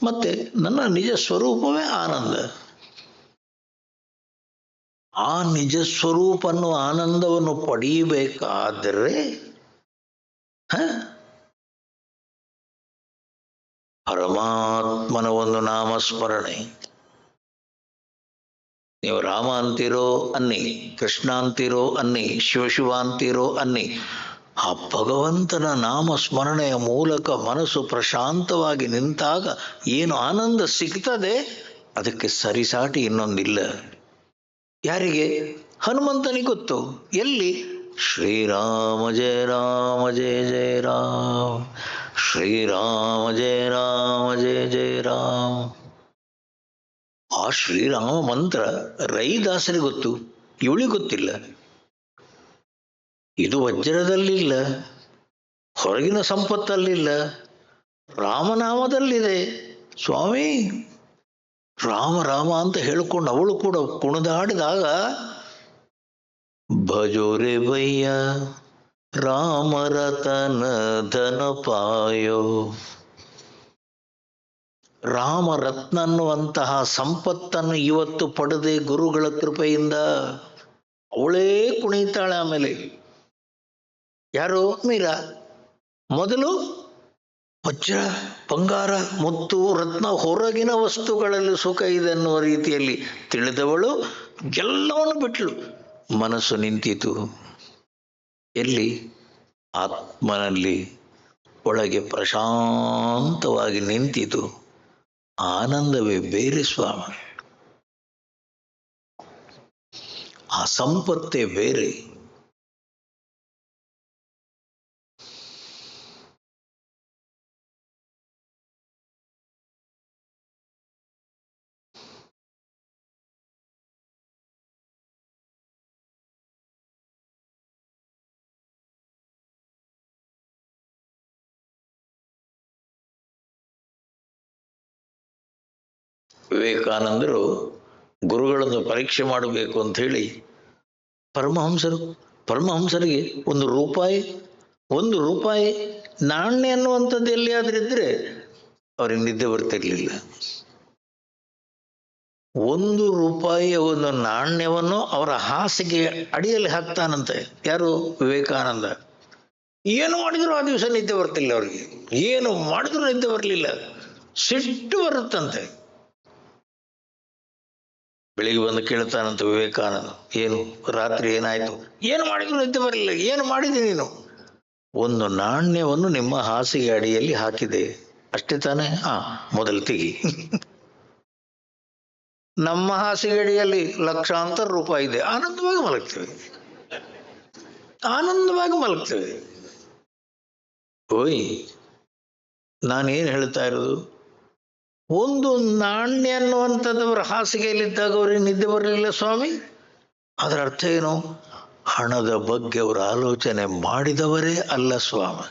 ಮತ್ತೆ ನನ್ನ ನಿಜ ಸ್ವರೂಪವೇ ಆನಂದ. ಆ ನಿಜ ಸ್ವರೂಪ ಅನ್ನುವ ಆನಂದವನ್ನು ಪಡೆಯಬೇಕಾದರೆ ಪರಮಾತ್ಮನ ಒಂದು ನಾಮಸ್ಮರಣೆ. ನೀವು ರಾಮ ಅಂತೀರೋ ಅನ್ನಿ, ಕೃಷ್ಣ ಅಂತೀರೋ ಅನ್ನಿ, ಶಿವ ಅಂತೀರೋ ಅನ್ನಿ, ಆ ಭಗವಂತನ ನಾಮ ಸ್ಮರಣೆಯ ಮೂಲಕ ಮನಸ್ಸು ಪ್ರಶಾಂತವಾಗಿ ನಿಂತಾಗ ಏನು ಆನಂದ ಸಿಗ್ತದೆ, ಅದಕ್ಕೆ ಸರಿಸಾಟಿ ಇನ್ನೊಂದಿಲ್ಲ. ಯಾರಿಗೆ? ಹನುಮಂತನಿಗೆ ಗೊತ್ತು. ಎಲ್ಲಿ? ಶ್ರೀರಾಮ ಜಯ ರಾಮ ಜಯ ಜಯ ರಾಮ, ಶ್ರೀರಾಮ ಜಯ ರಾಮ ಜಯ ಜಯ ರಾಮ. ಆ ಶ್ರೀರಾಮ ಮಂತ್ರ ರೈದಾಸರಿಗೆ ಗೊತ್ತು, ಇವಳಿಗೆ ಗೊತ್ತಿಲ್ಲ. ಇದು ವಜ್ರದಲ್ಲಿಲ್ಲ, ಹೊರಗಿನ ಸಂಪತ್ತಲ್ಲಿಲ್ಲ, ರಾಮನಾಮದಲ್ಲಿದೆ. ಸ್ವಾಮಿ ರಾಮ ರಾಮ ಅಂತ ಹೇಳಿಕೊಂಡು ಅವಳು ಕೂಡ ಕುಣಿದಾಡಿದಾಗ ಭಜೋರೆ ಭಯ್ಯ ರಾಮ ರತನ ಧನ ಪಾಯೋ. ರಾಮರತ್ನ ಅನ್ನುವಂತಹ ಸಂಪತ್ತನ್ನು ಇವತ್ತು ಪಡೆದೆ ಗುರುಗಳ ಕೃಪೆಯಿಂದ. ಅವಳೇ ಕುಣಿತಾಳೆ. ಆಮೇಲೆ ಯಾರು? ಮೀರಾ. ಮೊದಲು ವಜ್ರ, ಬಂಗಾರ, ಮುತ್ತು, ರತ್ನ, ಹೊರಗಿನ ವಸ್ತುಗಳಲ್ಲಿ ಸುಖ ಇದೆ ಅನ್ನುವ ರೀತಿಯಲ್ಲಿ ತಿಳಿದವಳು ಎಲ್ಲವನ್ನು ಬಿಟ್ಲು. ಮನಸ್ಸು ನಿಂತಿತು. ಎಲ್ಲಿ? ಆತ್ಮನಲ್ಲಿ ಒಳಗೆ ಪ್ರಶಾಂತವಾಗಿ ನಿಂತಿತು ಆನಂದವೇ ಬೇರೆ ಸ್ವಾಮಿ. ಆ ಸಂಪತ್ತೇ ಬೇರೆ. ವಿವೇಕಾನಂದರು ಗುರುಗಳನ್ನು ಪರೀಕ್ಷೆ ಮಾಡಬೇಕು ಅಂತ ಹೇಳಿ ಪರಮಹಂಸರಿಗೆ ಒಂದು ರೂಪಾಯಿ ನಾಣ್ಯ ಅನ್ನುವಂಥದ್ದು ಎಲ್ಲಿಯಾದ್ರಿದ್ರೆ ಅವ್ರಿಗೆ ನಿದ್ದೆ ಬರ್ತಿರ್ಲಿಲ್ಲ. 1 ರೂಪಾಯಿಯ ಒಂದು ನಾಣ್ಯವನ್ನು ಅವರ ಹಾಸಿಗೆ ಅಡಿಯಲ್ಲಿ ಹಾಕ್ತಾನಂತೆ ಯಾರು? ವಿವೇಕಾನಂದ. ಏನು ಮಾಡಿದ್ರು ಆ ದಿವಸ ನಿದ್ದೆ ಬರ್ತಿಲ್ಲ ಅವ್ರಿಗೆ, ಏನು ಮಾಡಿದ್ರು ನಿದ್ದೆ ಬರಲಿಲ್ಲ, ಸಿಟ್ಟು ಬರುತ್ತಂತೆ. ಬೆಳಿಗ್ಗೆ ಬಂದು ಕೇಳ್ತಾನಂತ ವಿವೇಕಾನಂದ, ಏನು ರಾತ್ರಿ ಏನಾಯ್ತು? ಏನು ಮಾಡಿದ್ರು ನಿದ್ದೆ ಬರಲಿಲ್ಲ, ಏನು ಮಾಡಿದೆ ನೀನು? ಒಂದು ನಾಣ್ಯವನ್ನು ನಿಮ್ಮ ಹಾಸಿಗೆ ಅಡಿಯಲ್ಲಿ ಹಾಕಿದೆ ಅಷ್ಟೇ ತಾನೇ? ಮೊದಲು ತೆಗಿ. ನಮ್ಮ ಹಾಸಿಗೆ ಅಡಿಯಲ್ಲಿ ಲಕ್ಷಾಂತರ ರೂಪಾಯಿ ಇದೆ, ಆನಂದವಾಗಿ ಮಲಗ್ತೇವೆ. ಓಯ್, ನಾನೇನು ಹೇಳ್ತಾ ಇರೋದು, ಒಂದು ನಾಣ್ಯ ಅನ್ನುವಂಥದ್ದವರ ಹಾಸಿಗೆಯಲ್ಲಿದ್ದಾಗ ಅವರಿಗೆ ನಿದ್ದೆ ಬರಲಿಲ್ಲ ಸ್ವಾಮಿ. ಅದರ ಅರ್ಥ ಏನು? ಹಣದ ಬಗ್ಗೆ ಅವರು ಆಲೋಚನೆ ಮಾಡಿದವರೇ ಅಲ್ಲ ಸ್ವಾಮಿ.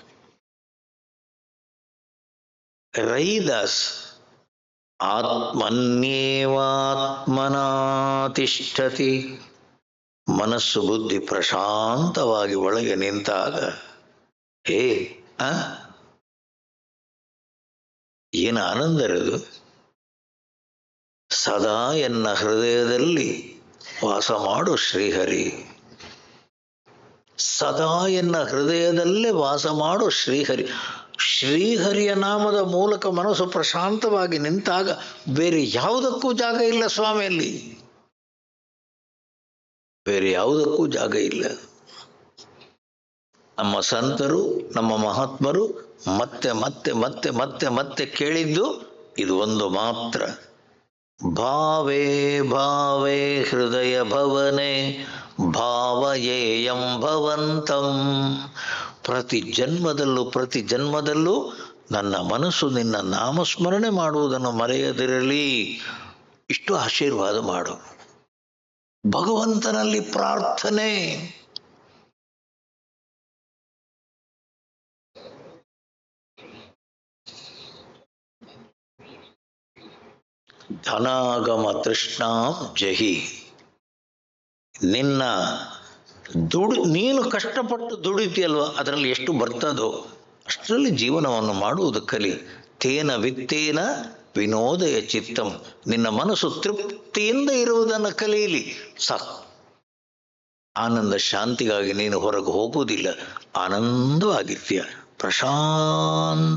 ರೈದಾಸ್ ಆತ್ಮನ್ಯೇವಾತ್ಮನಾ ತಿಷ್ಠತಿ. ಮನಸ್ಸು ಬುದ್ಧಿ ಪ್ರಶಾಂತವಾಗಿ ಒಳಗೆ ನಿಂತಾಗ ಏನು ಆನಂದ ಇರೋದು. ಸದಾ ಎನ್ನ ಹೃದಯದಲ್ಲಿ ವಾಸ ಮಾಡು ಶ್ರೀಹರಿ, ಸದಾ ಎನ್ನ ಹೃದಯದಲ್ಲೇ ವಾಸ ಮಾಡು ಶ್ರೀಹರಿ. ಶ್ರೀಹರಿಯ ನಾಮದ ಮೂಲಕ ಮನಸ್ಸು ಪ್ರಶಾಂತವಾಗಿ ನಿಂತಾಗ ಬೇರೆ ಯಾವುದಕ್ಕೂ ಜಾಗ ಇಲ್ಲ ಸ್ವಾಮಿಯಲ್ಲಿ, ಬೇರೆ ಯಾವುದಕ್ಕೂ ಜಾಗ ಇಲ್ಲ. ನಮ್ಮ ಸಂತರು, ನಮ್ಮ ಮಹಾತ್ಮರು ಮತ್ತೆ ಮತ್ತೆ ಮತ್ತೆ ಮತ್ತೆ ಮತ್ತೆ ಕೇಳಿದ್ದು ಇದು ಒಂದು ಮಾತ್ರ. ಭಾವೇ ಭಾವೇ ಹೃದಯ ಭವನೆ ಭಾವಯೇಯಂ ಭವಂತಂ. ಪ್ರತಿ ಜನ್ಮದಲ್ಲೂ ನನ್ನ ಮನಸ್ಸು ನಿನ್ನ ನಾಮಸ್ಮರಣೆ ಮಾಡುವುದನ್ನು ಮರೆಯದಿರಲಿ. ಇಷ್ಟು ಆಶೀರ್ವಾದ ಮಾಡು. ಭಗವಂತನಲ್ಲಿ ಪ್ರಾರ್ಥನೆ. ಧನಾಗಮ ತೃಷ್ಣಾಂ ಜಹಿ. ನಿನ್ನ ನೀನು ಕಷ್ಟಪಟ್ಟು ದುಡಿತೀಯಲ್ವ, ಅದರಲ್ಲಿ ಎಷ್ಟು ಬರ್ತದೋ ಅಷ್ಟರಲ್ಲಿ ಜೀವನವನ್ನು ಮಾಡುವುದು ಕಲಿ. ತೇನ ವಿತ್ತೇನ ವಿನೋದಯ ಚಿತ್ತಂ. ನಿನ್ನ ಮನಸ್ಸು ತೃಪ್ತಿಯಿಂದ ಇರುವುದನ್ನು ಕಲಿಯಲಿ ಸಾಕು. ಆನಂದ ಶಾಂತಿಗಾಗಿ ನೀನು ಹೊರಗೆ ಹೋಗುವುದಿಲ್ಲ, ಆನಂದವಾಗಿರ್ತೀಯ, ಪ್ರಶಾಂತವಾಗಿರ್ತೀಯ.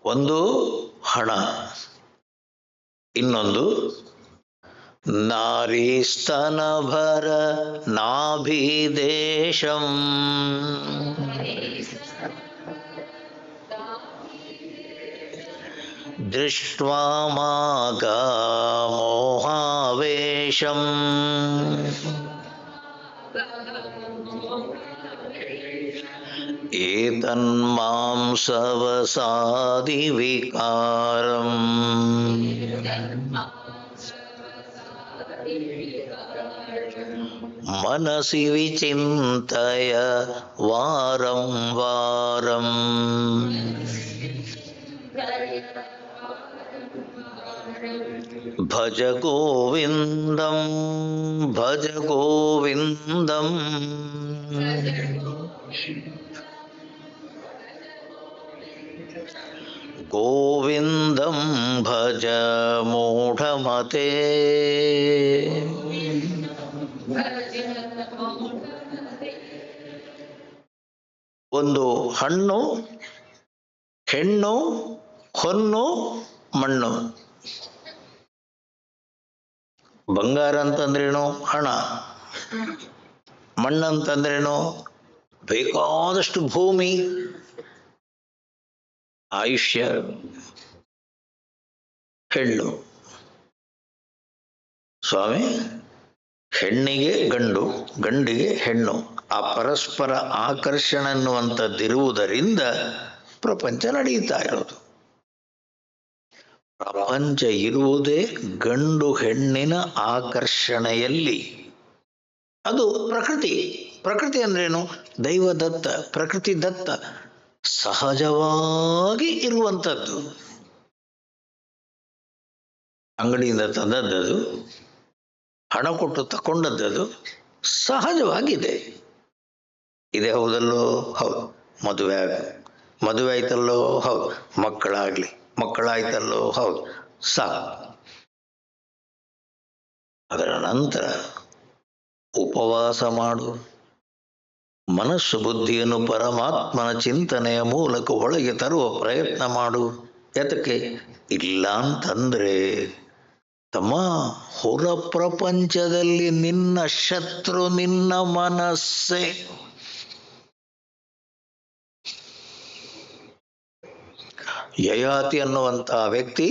ಒಂದು ಹಣ, ಇನ್ನೊಂದು ನಾರೀಸ್ತನಭರ ನಾಭಿದೇಶಂ. ದೃಷ್ಟ್ವಾ ಮಾಗಾ ಮೋಹಾವೇಶಂ. ಏತನ್ಮಾಂಸವಸಾದಿ ವಿಕಾರಂ. ಮನಸಿ ವಿಚಿಂತಯ ವಾರಂ ವಾರಂ. ಭಜ ಗೋವಿಂದಂ ಭಜ ಗೋವಿಂದಂ. ಗೋವಿಂದಂ ಭಜ ಮೂಢಮತೆ. ಒಂದು ಹಣ್ಣು, ಹೆಣ್ಣು, ಹೊನ್ನು, ಮಣ್ಣು. ಬಂಗಾರ ಅಂತಂದ್ರೇನು? ಹಣ. ಮಣ್ಣಂತಂದ್ರೇನು? ಬೇಕಾದಷ್ಟು ಭೂಮಿ, ಆಯುಷ್ಯ. ಹೆಣ್ಣು ಸ್ವಾಮಿ, ಹೆಣ್ಣಿಗೆ ಗಂಡು, ಗಂಡಿಗೆ ಹೆಣ್ಣು, ಆ ಪರಸ್ಪರ ಆಕರ್ಷಣೆ ಅನ್ನುವಂಥದ್ದಿರುವುದರಿಂದ ಪ್ರಪಂಚ ನಡೆಯುತ್ತಾ ಇರೋದು. ಪ್ರಪಂಚ ಇರುವುದೇ ಗಂಡು ಹೆಣ್ಣಿನ ಆಕರ್ಷಣೆಯಲ್ಲಿ. ಅದು ಪ್ರಕೃತಿ. ಪ್ರಕೃತಿ ಅಂದ್ರೇನು? ದೈವದತ್ತ, ಪ್ರಕೃತಿ ದತ್ತ, ಸಹಜವಾಗಿ ಇರುವಂಥದ್ದು. ಅಂಗಡಿಯಿಂದ ತಂದದ್ದು, ಹಣ ಕೊಟ್ಟು ತಕೊಂಡದ್ದು ಸಹಜವಾಗಿದೆ. ಇದೇ ಹೌದಲ್ಲೋ? ಹೌದು. ಮದುವೆ ಆಯ್ತಲ್ಲೋ? ಹೌದು. ಮಕ್ಕಳಾಯ್ತಲ್ಲೋ? ಹೌದು. ಸಾಕು. ಅದರ ನಂತರ ಉಪವಾಸ ಮಾಡು, ಮನಸ್ಸು ಬುದ್ಧಿಯನ್ನು ಪರಮಾತ್ಮನ ಚಿಂತನೆಯ ಮೂಲಕ ಒಳಗೆ ತರುವ ಪ್ರಯತ್ನ ಮಾಡು. ಯಾತಕ್ಕೆ? ಇಲ್ಲ ಅಂತಂದ್ರೆ ತಮ್ಮ ಹೊರ ಪ್ರಪಂಚದಲ್ಲಿ ನಿನ್ನ ಶತ್ರು ನಿನ್ನ ಮನಸ್ಸೇ. ಯಯಾತಿ ಅನ್ನುವಂಥ ವ್ಯಕ್ತಿ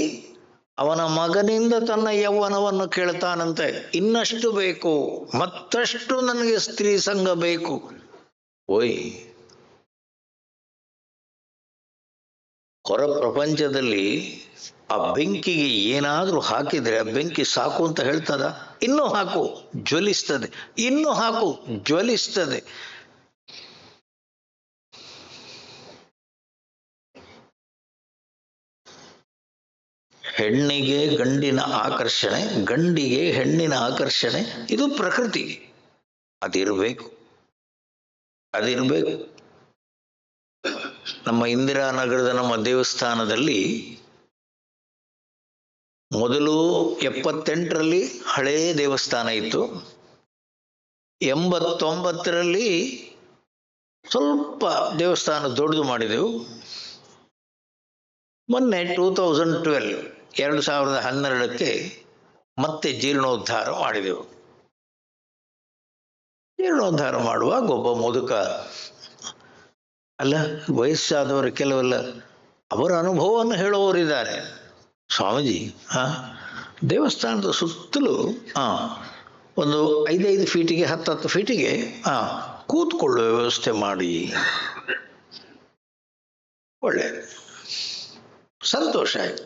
ಅವನ ಮಗನಿಂದ ತನ್ನ ಯೌವನವನ್ನು ಕೇಳ್ತಾನಂತೆ. ಇನ್ನಷ್ಟು ಬೇಕು, ಮತ್ತಷ್ಟು ನನಗೆ ಸ್ತ್ರೀ ಸಂಘ ಬೇಕು. ಓಯ್, ಹೊರ ಪ್ರಪಂಚದಲ್ಲಿ ಆ ಬೆಂಕಿಗೆ ಏನಾದ್ರೂ ಹಾಕಿದ್ರೆ ಆ ಬೆಂಕಿ ಸಾಕು ಅಂತ ಹೇಳ್ತದ? ಇನ್ನೂ ಹಾಕು, ಜ್ವಲಿಸ್ತದೆ. ಇನ್ನೂ ಹಾಕು, ಜ್ವಲಿಸ್ತದೆ. ಹೆಣ್ಣಿಗೆ ಗಂಡಿನ ಆಕರ್ಷಣೆ, ಗಂಡಿಗೆ ಹೆಣ್ಣಿನ ಆಕರ್ಷಣೆ, ಇದು ಪ್ರಕೃತಿ. ಅದಿರಬೇಕು. ನಮ್ಮ ಇಂದಿರಾನಗರದ ನಮ್ಮ ದೇವಸ್ಥಾನದಲ್ಲಿ ಮೊದಲು 78ರಲ್ಲಿ ಹಳೇ ದೇವಸ್ಥಾನ ಇತ್ತು. 89ರಲ್ಲಿ ಸ್ವಲ್ಪ ದೇವಸ್ಥಾನ ದೊಡ್ಡದು ಮಾಡಿದೆವು. ಮೊನ್ನೆ 2012ಕ್ಕೆ ಮತ್ತೆ ಜೀರ್ಣೋದ್ಧಾರ ಮಾಡಿದೆವು. ಜೀರ್ಣೋದ್ಧಾರ ಮಾಡುವಾಗ ಒಬ್ಬ ಮುದುಕ, ಅಲ್ಲ ವಯಸ್ಸಾದವರು ಕೆಲವೆಲ್ಲ ಅವರ ಅನುಭವವನ್ನು ಹೇಳುವವರಿದ್ದಾರೆ. ಸ್ವಾಮೀಜಿ, ದೇವಸ್ಥಾನದ ಸುತ್ತಲೂ ಒಂದು 5 ಫೀಟಿಗೆ 10 ಫೀಟಿಗೆ ಕೂತ್ಕೊಳ್ಳುವ ವ್ಯವಸ್ಥೆ ಮಾಡಿ. ಒಳ್ಳೆ ಸಂತೋಷ ಆಯ್ತು.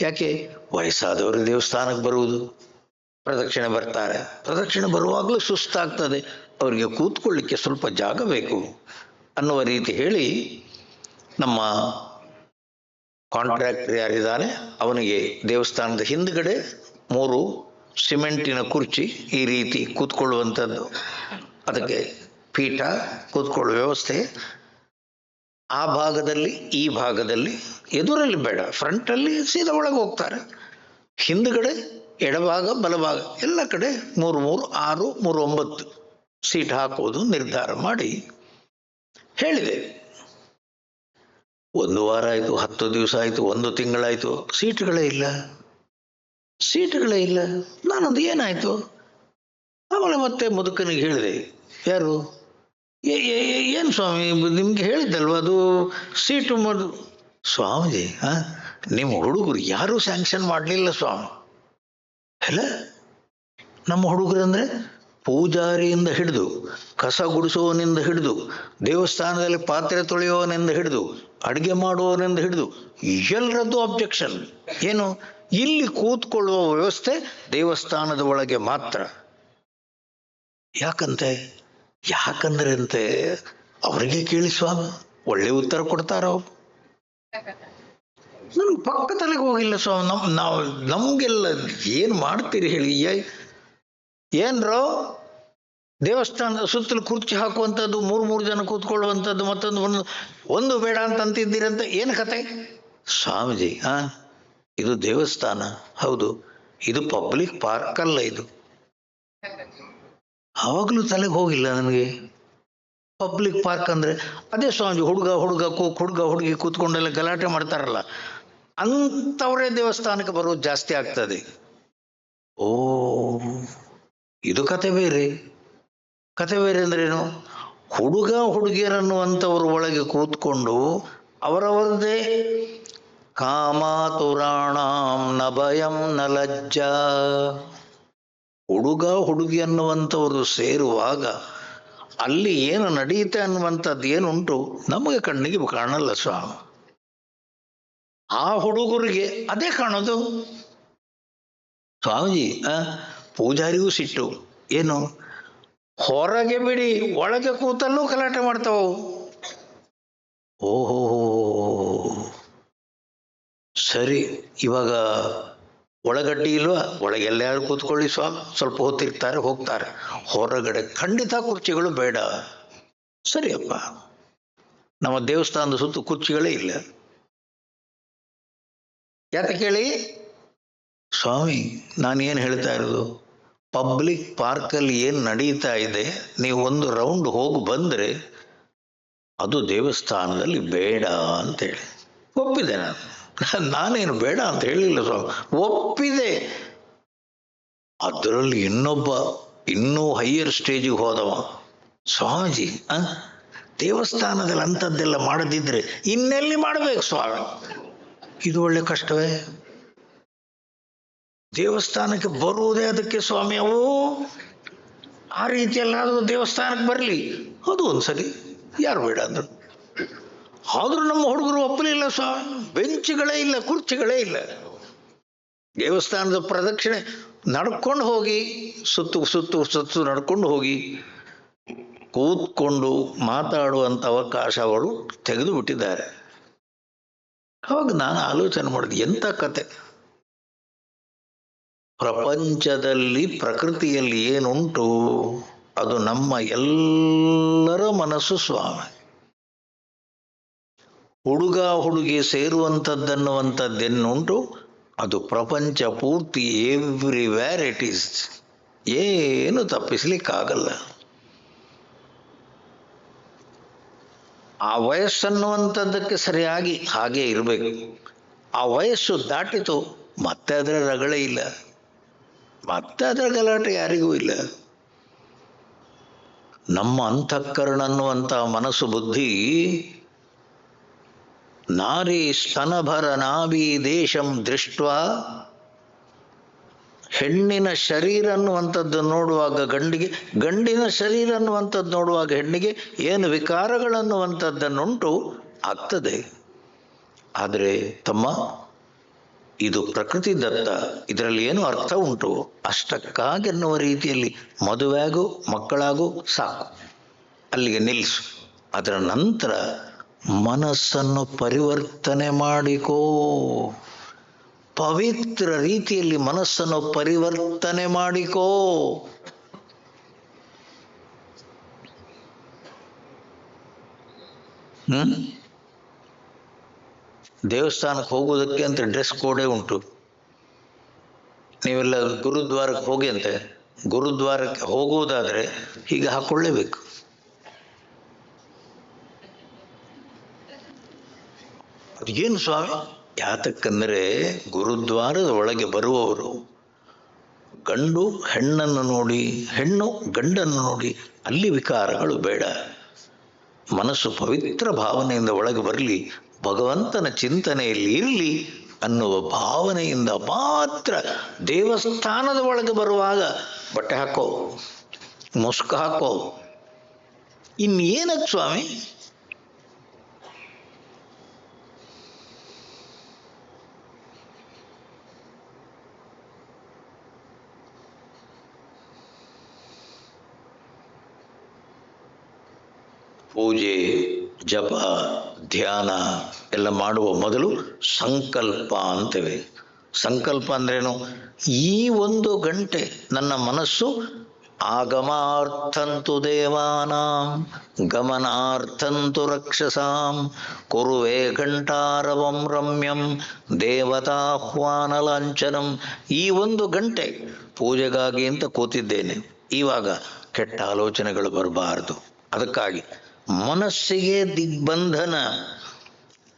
ಯಾಕೆ? ವಯಸ್ಸಾದವರು ದೇವಸ್ಥಾನಕ್ಕೆ ಬರುವುದು, ಪ್ರದಕ್ಷಿಣೆ ಬರ್ತಾರೆ. ಪ್ರದಕ್ಷಿಣೆ ಬರುವಾಗಲೂ ಸುಸ್ತಾಗ್ತದೆ, ಅವರಿಗೆ ಕೂತ್ಕೊಳ್ಳಿಕ್ಕೆ ಸ್ವಲ್ಪ ಜಾಗ ಬೇಕು ಅನ್ನುವ ರೀತಿ ಹೇಳಿ ನಮ್ಮ ಕಾಂಟ್ರಾಕ್ಟರ್ ಯಾರಿದ್ದಾನೆ ಅವನಿಗೆ ದೇವಸ್ಥಾನದ ಹಿಂದ್ಗಡೆ 3 ಸಿಮೆಂಟಿನ ಕುರ್ಚಿ ಈ ರೀತಿ ಕೂತ್ಕೊಳ್ಳುವಂಥದ್ದು, ಅದಕ್ಕೆ ಪೀಠ, ಕೂತ್ಕೊಳ್ಳುವ ವ್ಯವಸ್ಥೆ. ಆ ಭಾಗದಲ್ಲಿ, ಈ ಭಾಗದಲ್ಲಿ, ಎದುರಲ್ಲಿ ಬೇಡ, ಫ್ರಂಟಲ್ಲಿ ಸೀದಾ ಒಳಗೆ ಹೋಗ್ತಾರೆ. ಹಿಂದ್ಗಡೆ ಎಡಭಾಗ ಬಲಭಾಗ ಎಲ್ಲ ಕಡೆ 3 6 3 9 ಸೀಟ್ ಹಾಕುವುದು ನಿರ್ಧಾರ ಮಾಡಿ ಹೇಳಿದೆ. 1 ವಾರ ಆಯಿತು, 10 ದಿವಸ ಆಯಿತು, 1 ತಿಂಗಳಾಯಿತು, ಸೀಟ್ಗಳೇ ಇಲ್ಲ. ನಾನೊಂದು ಏನಾಯಿತು? ಆಮೇಲೆ ಮತ್ತೆ ಮುದುಕನಿಗೆ ಹೇಳಿದೆ. ಯಾರು? ಏನು ಸ್ವಾಮಿ, ನಿಮ್ಗೆ ಹೇಳಿದ್ದಲ್ವ ಅದು ಸೀಟು ಸ್ವಾಮೀಜಿ, ನಿಮ್ಮ ಹುಡುಗರು ಯಾರೂ ಸ್ಯಾಂಕ್ಷನ್ ಮಾಡಲಿಲ್ಲ ಸ್ವಾಮಿ. ಅಲ್ಲ, ನಮ್ಮ ಹುಡುಗರಂದ್ರೆ ಪೂಜಾರಿಯಿಂದ ಹಿಡಿದು, ಕಸ ಗುಡಿಸುವವನಿಂದ ಹಿಡಿದು, ದೇವಸ್ಥಾನದಲ್ಲಿ ಪಾತ್ರೆ ತೊಳೆಯುವವನಿಂದ ಹಿಡಿದು, ಅಡುಗೆ ಮಾಡುವವನಿಂದ ಹಿಡಿದು ಎಲ್ಲರದ್ದು ಅಬ್ಜೆಕ್ಷನ್. ಏನು? ಇಲ್ಲಿ ಕೂತ್ಕೊಳ್ಳುವ ವ್ಯವಸ್ಥೆ ದೇವಸ್ಥಾನದ ಒಳಗೆ ಮಾತ್ರ. ಯಾಕಂದ್ರೆ ಅಂತೆ ಅವರಿಗೆ ಕೇಳಿ ಸ್ವಾಮಿ, ಒಳ್ಳೆ ಉತ್ತರ ಕೊಡ್ತಾರ ಅವ್ರು. ನನ್ಗೆ ಪಕ್ಕ ತಲೆಗೆ ಹೋಗಿಲ್ಲ ಸ್ವಾಮಿ. ನಮ್ಗೆಲ್ಲ ಏನ್ ಮಾಡ್ತೀರಿ ಹೇಳಿ? ಏನ್ರೋ ದೇವಸ್ಥಾನದ ಸುತ್ತಲೂ ಕುರ್ಚಿ ಹಾಕುವಂಥದ್ದು, 3 ಜನ ಕೂತ್ಕೊಳ್ಳುವಂಥದ್ದು, ಮತ್ತೊಂದು ಒಂದು ಬೇಡ ಅಂತ ಅಂತಿದ್ದೀರಂತ ಏನು ಕತೆ? ಸ್ವಾಮೀಜಿ, ಇದು ದೇವಸ್ಥಾನ ಹೌದು, ಇದು ಪಬ್ಲಿಕ್ ಪಾರ್ಕ್ ಅಲ್ಲ. ಇದು ಆವಾಗಲೂ ತಲೆಗೆ ಹೋಗಿಲ್ಲ ನನಗೆ. ಪಬ್ಲಿಕ್ ಪಾರ್ಕ್ ಅಂದ್ರೆ ಅದೇ ಸ್ವಾಮೀಜಿ, ಹುಡುಗ ಹುಡುಗಿ ಕೂತ್ಕೊಂಡೆಲ್ಲ ಗಲಾಟೆ ಮಾಡ್ತಾರಲ್ಲ, ಅಂಥವರೇ ದೇವಸ್ಥಾನಕ್ಕೆ ಬರೋದು ಜಾಸ್ತಿ ಆಗ್ತದೆ. ಓ, ಇದು ಕತೆ ಬೇರೆ. ಕತೆ ಬೇರೆ ಅಂದ್ರೇನು? ಹುಡುಗ ಹುಡುಗಿಯರನ್ನುವಂಥವ್ರ ಒಳಗೆ ಕೂತ್ಕೊಂಡು ಅವರವರದೇ ಕಾಮಾತುರಾಣಾಂ ನ ಭಯಂ ನ ಲಜ್ಜಾ. ಹುಡುಗ ಹುಡುಗಿ ಅನ್ನುವಂಥವ್ರು ಸೇರುವಾಗ ಅಲ್ಲಿ ಏನು ನಡೆಯುತ್ತೆ ಅನ್ನುವಂಥದ್ದು ಏನುಂಟು ನಮಗೆ ಕಣ್ಣಿಗೆ ಕಾಣಲ್ಲ ಸ್ವಾಮಿ. ಆ ಹುಡುಗರಿಗೆ ಅದೇ ಕಾಣೋದು. ಸ್ವಾಮೀಜಿ ಪೂಜಾರಿಗೂ ಸಿಟ್ಟು. ಏನು? ಹೊರಗೆ ಬಿಡಿ, ಒಳಗೆ ಕೂತಲ್ಲೂ ಗಲಾಟೆ ಮಾಡ್ತಾವ. ಓಹೋ ಸರಿ, ಇವಾಗ ಒಳಗಡ್ಡಿ ಇಲ್ವಾ? ಒಳಗೆ ಎಲ್ಲಾರು ಕೂತ್ಕೊಳ್ಳಿ ಸ್ವಾಮಿ, ಸ್ವಲ್ಪ ಹೊತ್ತಿರ್ತಾರೆ ಹೋಗ್ತಾರೆ. ಹೊರಗಡೆ ಖಂಡಿತ ಕುರ್ಚಿಗಳು ಬೇಡ. ಸರಿಯಪ್ಪ, ನಮ್ಮ ದೇವಸ್ಥಾನದ ಸುತ್ತ ಕುರ್ಚಿಗಳೇ ಇಲ್ಲ. ಯಾಕೆ ಕೇಳಿ ಸ್ವಾಮಿ, ನಾನೇನು ಹೇಳ್ತಾ ಇರೋದು, ಪಬ್ಲಿಕ್ ಪಾರ್ಕಲ್ಲಿ ಏನು ನಡೀತಾ ಇದೆ ನೀವು ಒಂದು ರೌಂಡ್ ಹೋಗಿ ಬಂದರೆ ಅದು ದೇವಸ್ಥಾನದಲ್ಲಿ ಬೇಡ ಅಂತೇಳಿ ಒಪ್ಪಿದೆ. ನಾನೇನು ಬೇಡ ಅಂತ ಹೇಳಿಲ್ಲ ಸ್ವಾಮಿ, ಒಪ್ಪಿದೆ. ಅದರಲ್ಲಿ ಇನ್ನೂ ಹೈಯರ್ ಸ್ಟೇಜಿಗೆ ಹೋದವ ಸ್ವಾಮೀಜಿ, ದೇವಸ್ಥಾನದಲ್ಲಿ ಅಂಥದ್ದೆಲ್ಲ ಮಾಡದಿದ್ರೆ ಇನ್ನೆಲ್ಲಿ ಮಾಡಬೇಕು ಸ್ವಾಮಿ? ಇದು ಒಳ್ಳೆ ಕಷ್ಟವೇ? ದೇವಸ್ಥಾನಕ್ಕೆ ಬರುವುದೇ ಅದಕ್ಕೆ ಸ್ವಾಮಿ. ಅವು ಆ ರೀತಿಯಲ್ಲಾದರೂ ದೇವಸ್ಥಾನಕ್ಕೆ ಬರಲಿ, ಅದು ಒಂದ್ಸರಿ ಯಾರು ಬೇಡ ಅಂದರು. ಆದರೂ ನಮ್ಮ ಹುಡುಗರು ಒಪ್ಪಲಿಲ್ಲ ಸ್ವಾಮಿ. ಬೆಂಚುಗಳೇ ಇಲ್ಲ, ಕುರ್ಚಿಗಳೇ ಇಲ್ಲ. ದೇವಸ್ಥಾನದ ಪ್ರದಕ್ಷಿಣೆ ನಡ್ಕೊಂಡು ಹೋಗಿ ಸುತ್ತು ನಡ್ಕೊಂಡು ಹೋಗಿ ಕೂತ್ಕೊಂಡು ಮಾತಾಡುವಂಥ ಅವಕಾಶಗಳು ತೆಗೆದು ಬಿಟ್ಟಿದ್ದಾರೆ. ಅವಾಗ ನಾನು ಆಲೋಚನೆ ಮಾಡಿದೆ, ಎಂಥ ಕತೆ. ಪ್ರಪಂಚದಲ್ಲಿ ಪ್ರಕೃತಿಯಲ್ಲಿ ಏನುಂಟು ಅದು ನಮ್ಮ ಎಲ್ಲರ ಮನಸ್ಸು ಸ್ವಾಮಿ. ಹುಡುಗ ಹುಡುಗಿ ಸೇರುವಂಥದ್ದನ್ನುವಂಥದ್ದೇನುಂಟು ಅದು ಪ್ರಪಂಚ ಪೂರ್ತಿ ಎವ್ರಿವೇರ್ ಇಟ್ ಈಸ್. ಏನು ತಪ್ಪಿಸ್ಲಿಕ್ಕಾಗಲ್ಲ. ಆ ವಯಸ್ಸನ್ನುವಂಥದ್ದಕ್ಕೆ ಸರಿಯಾಗಿ ಹಾಗೆ ಇರಬೇಕು. ಆ ವಯಸ್ಸು ದಾಟಿತು, ಮತ್ತೆ ಅದರ ರಗಳೆ ಇಲ್ಲ, ಮತ್ತೆ ಅದರ ಗಲಾಟೆ ಯಾರಿಗೂ ಇಲ್ಲ. ನಮ್ಮ ಅಂತಃಕರಣ ಅನ್ನುವಂಥ ಮನಸ್ಸು ಬುದ್ಧಿ ನಾರಿ ಸ್ತನಭರ ನಾಭಿ ದೇಶಂ ದೃಷ್ಟ್ವಾ, ಹೆಣ್ಣಿನ ಶರೀರ ಅನ್ನುವಂಥದ್ದು ನೋಡುವಾಗ ಗಂಡಿಗೆ, ಗಂಡಿನ ಶರೀರ ಅನ್ನುವಂಥದ್ದು ನೋಡುವಾಗ ಹೆಣ್ಣಿಗೆ ಏನು ವಿಕಾರಗಳನ್ನುವಂಥದ್ದನ್ನುಂಟು ಆಗ್ತದೆ. ಆದರೆ ತಮ್ಮ, ಇದು ಪ್ರಕೃತಿ ದತ್ತ, ಇದರಲ್ಲಿ ಏನು ಅರ್ಥ ಉಂಟು? ಅಷ್ಟಕ್ಕಾಗೆನ್ನುವ ರೀತಿಯಲ್ಲಿ ಮದುವೆಯಾಗು, ಮಕ್ಕಳಾಗು, ಸಾಕು, ಅಲ್ಲಿಗೆ ನಿಲ್ಲಿಸು. ಅದರ ನಂತರ ಮನಸ್ಸನ್ನು ಪರಿವರ್ತನೆ ಮಾಡಿಕೋ. ಪವಿತ್ರ ರೀತಿಯಲ್ಲಿ ಮನಸ್ಸನ್ನು ಪರಿವರ್ತನೆ ಮಾಡಿಕೋ. ದೇವಸ್ಥಾನಕ್ಕೆ ಹೋಗುವುದಕ್ಕೆ ಅಂತ ಡ್ರೆಸ್ ಕೋಡೇ ಉಂಟು. ನೀವೆಲ್ಲ ಗುರುದ್ವಾರಕ್ಕೆ ಹೋಗಿ ಅಂತೆ, ಗುರುದ್ವಾರಕ್ಕೆ ಹೋಗುವುದಾದರೆ ಹೀಗೆ ಹಾಕೊಳ್ಳೇಬೇಕು. ಏನು ಸ್ವಾಮಿ? ಯಾತಕ್ಕಂದರೆ ಗುರುದ್ವಾರದ ಒಳಗೆ ಬರುವವರು ಗಂಡು ಹೆಣ್ಣನ್ನು ನೋಡಿ, ಹೆಣ್ಣು ಗಂಡನ್ನು ನೋಡಿ ಅಲ್ಲಿ ವಿಕಾರಗಳು ಬೇಡ. ಮನಸ್ಸು ಪವಿತ್ರ ಭಾವನೆಯಿಂದ ಒಳಗೆ ಬರಲಿ, ಭಗವಂತನ ಚಿಂತನೆಯಲ್ಲಿ ಇರಲಿ ಅನ್ನುವ ಭಾವನೆಯಿಂದ ಮಾತ್ರ ದೇವಸ್ಥಾನದ ಒಳಗೆ ಬರುವಾಗ ಬಟ್ಟೆ ಹಾಕೋ, ಮುಸ್ಕು ಹಾಕೋ. ಇನ್ನೇನಕ್ಕೆ ಸ್ವಾಮಿ? ಪೂಜೆ, ಜಪ, ಧ್ಯಾನ ಎಲ್ಲ ಮಾಡುವ ಮೊದಲು ಸಂಕಲ್ಪ ಅಂತೇವೆ. ಸಂಕಲ್ಪ ಅಂದ್ರೇನು? ಈ 1 ಗಂಟೆ ನನ್ನ ಮನಸ್ಸು ಆಗಮಾರ್ಥಂತು ದೇವಾನಾಂ ಗಮನಾರ್ಥಂತು ರಕ್ಷಸಾಂ ಕುರುವೆ ಘಂಟಾರವಂ ರಮ್ಯಂ ದೇವತಾಹ್ವಾನ ಲಾಂಛನಂ. ಈ 1 ಗಂಟೆ ಪೂಜೆಗಾಗಿ ಅಂತ ಕೂತಿದ್ದೇನೆ. ಇವಾಗ ಕೆಟ್ಟ ಆಲೋಚನೆಗಳು ಬರಬಾರದು. ಅದಕ್ಕಾಗಿ ಮನಸ್ಸಿಗೆ ದಿಗ್ಬಂಧನ,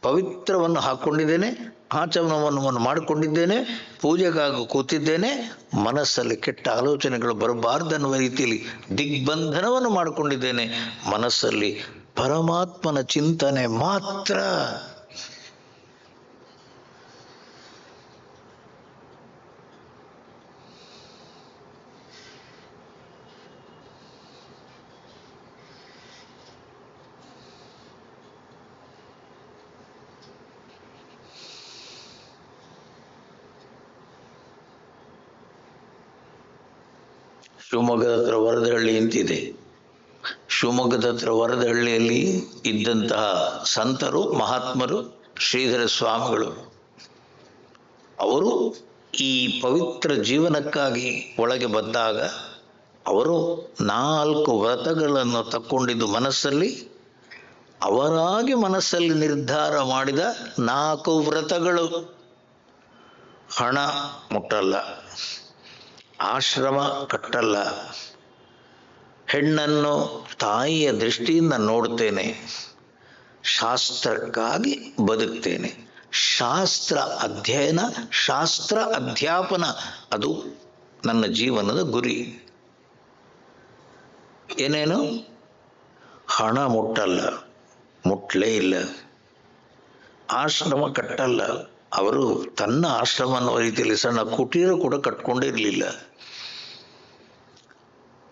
ಪವಿತ್ರವನ್ನು ಹಾಕ್ಕೊಂಡಿದ್ದೇನೆ, ಆಚಮನವನ್ನು ಮಾಡಿಕೊಂಡಿದ್ದೇನೆ, ಪೂಜೆಗಾಗಿ ಕೂತಿದ್ದೇನೆ, ಮನಸ್ಸಲ್ಲಿ ಕೆಟ್ಟ ಆಲೋಚನೆಗಳು ಬರಬಾರ್ದನ್ನುವ ರೀತಿಯಲ್ಲಿ ದಿಗ್ಬಂಧನವನ್ನು ಮಾಡಿಕೊಂಡಿದ್ದೇನೆ, ಮನಸ್ಸಲ್ಲಿ ಪರಮಾತ್ಮನ ಚಿಂತನೆ ಮಾತ್ರ. ಶಿವಮೊಗ್ಗದ ಹತ್ರ ವರದಹಳ್ಳಿ ಅಂತಿದೆ. ಶಿವಮೊಗ್ಗದ ಹತ್ರ ವರದಹಳ್ಳಿಯಲ್ಲಿ ಇದ್ದಂತಹ ಸಂತರು, ಮಹಾತ್ಮರು, ಶ್ರೀಧರ ಸ್ವಾಮಿಗಳು, ಅವರು ಈ ಪವಿತ್ರ ಜೀವನಕ್ಕಾಗಿ ಒಳಗೆ ಬಂದಾಗ ಅವರು 4 ವ್ರತಗಳನ್ನು ತಕ್ಕೊಂಡಿದ್ದು ಮನಸ್ಸಲ್ಲಿ, ಅವರಾಗಿ ಮನಸ್ಸಲ್ಲಿ ನಿರ್ಧಾರ ಮಾಡಿದ 4 ವ್ರತಗಳು. ಹಣ ಮುಟ್ಟಲ್ಲ, ಆಶ್ರಮ ಕಟ್ಟಲ್ಲ, ಹೆಣ್ಣನ್ನು ತಾಯಿಯ ದೃಷ್ಟಿಯಿಂದ ನೋಡ್ತೇನೆ, ಶಾಸ್ತ್ರಕ್ಕಾಗಿ ಬದುಕ್ತೇನೆ, ಶಾಸ್ತ್ರ ಅಧ್ಯಯನ, ಶಾಸ್ತ್ರ ಅಧ್ಯಾಪನ, ಅದು ನನ್ನ ಜೀವನದ ಗುರಿ. ಏನೇನು? ಹಣ ಮುಟ್ಟಲ್ಲ, ಮುಟ್ಲೇ ಇಲ್ಲ. ಆಶ್ರಮ ಕಟ್ಟಲ್ಲ, ಅವರು ತನ್ನ ಆಶ್ರಮ ಅನ್ನೋ ರೀತಿಯಲ್ಲಿ ಸಣ್ಣ ಕುಟೀರ ಕೂಡ ಕಟ್ಕೊಂಡಿರಲಿಲ್ಲ.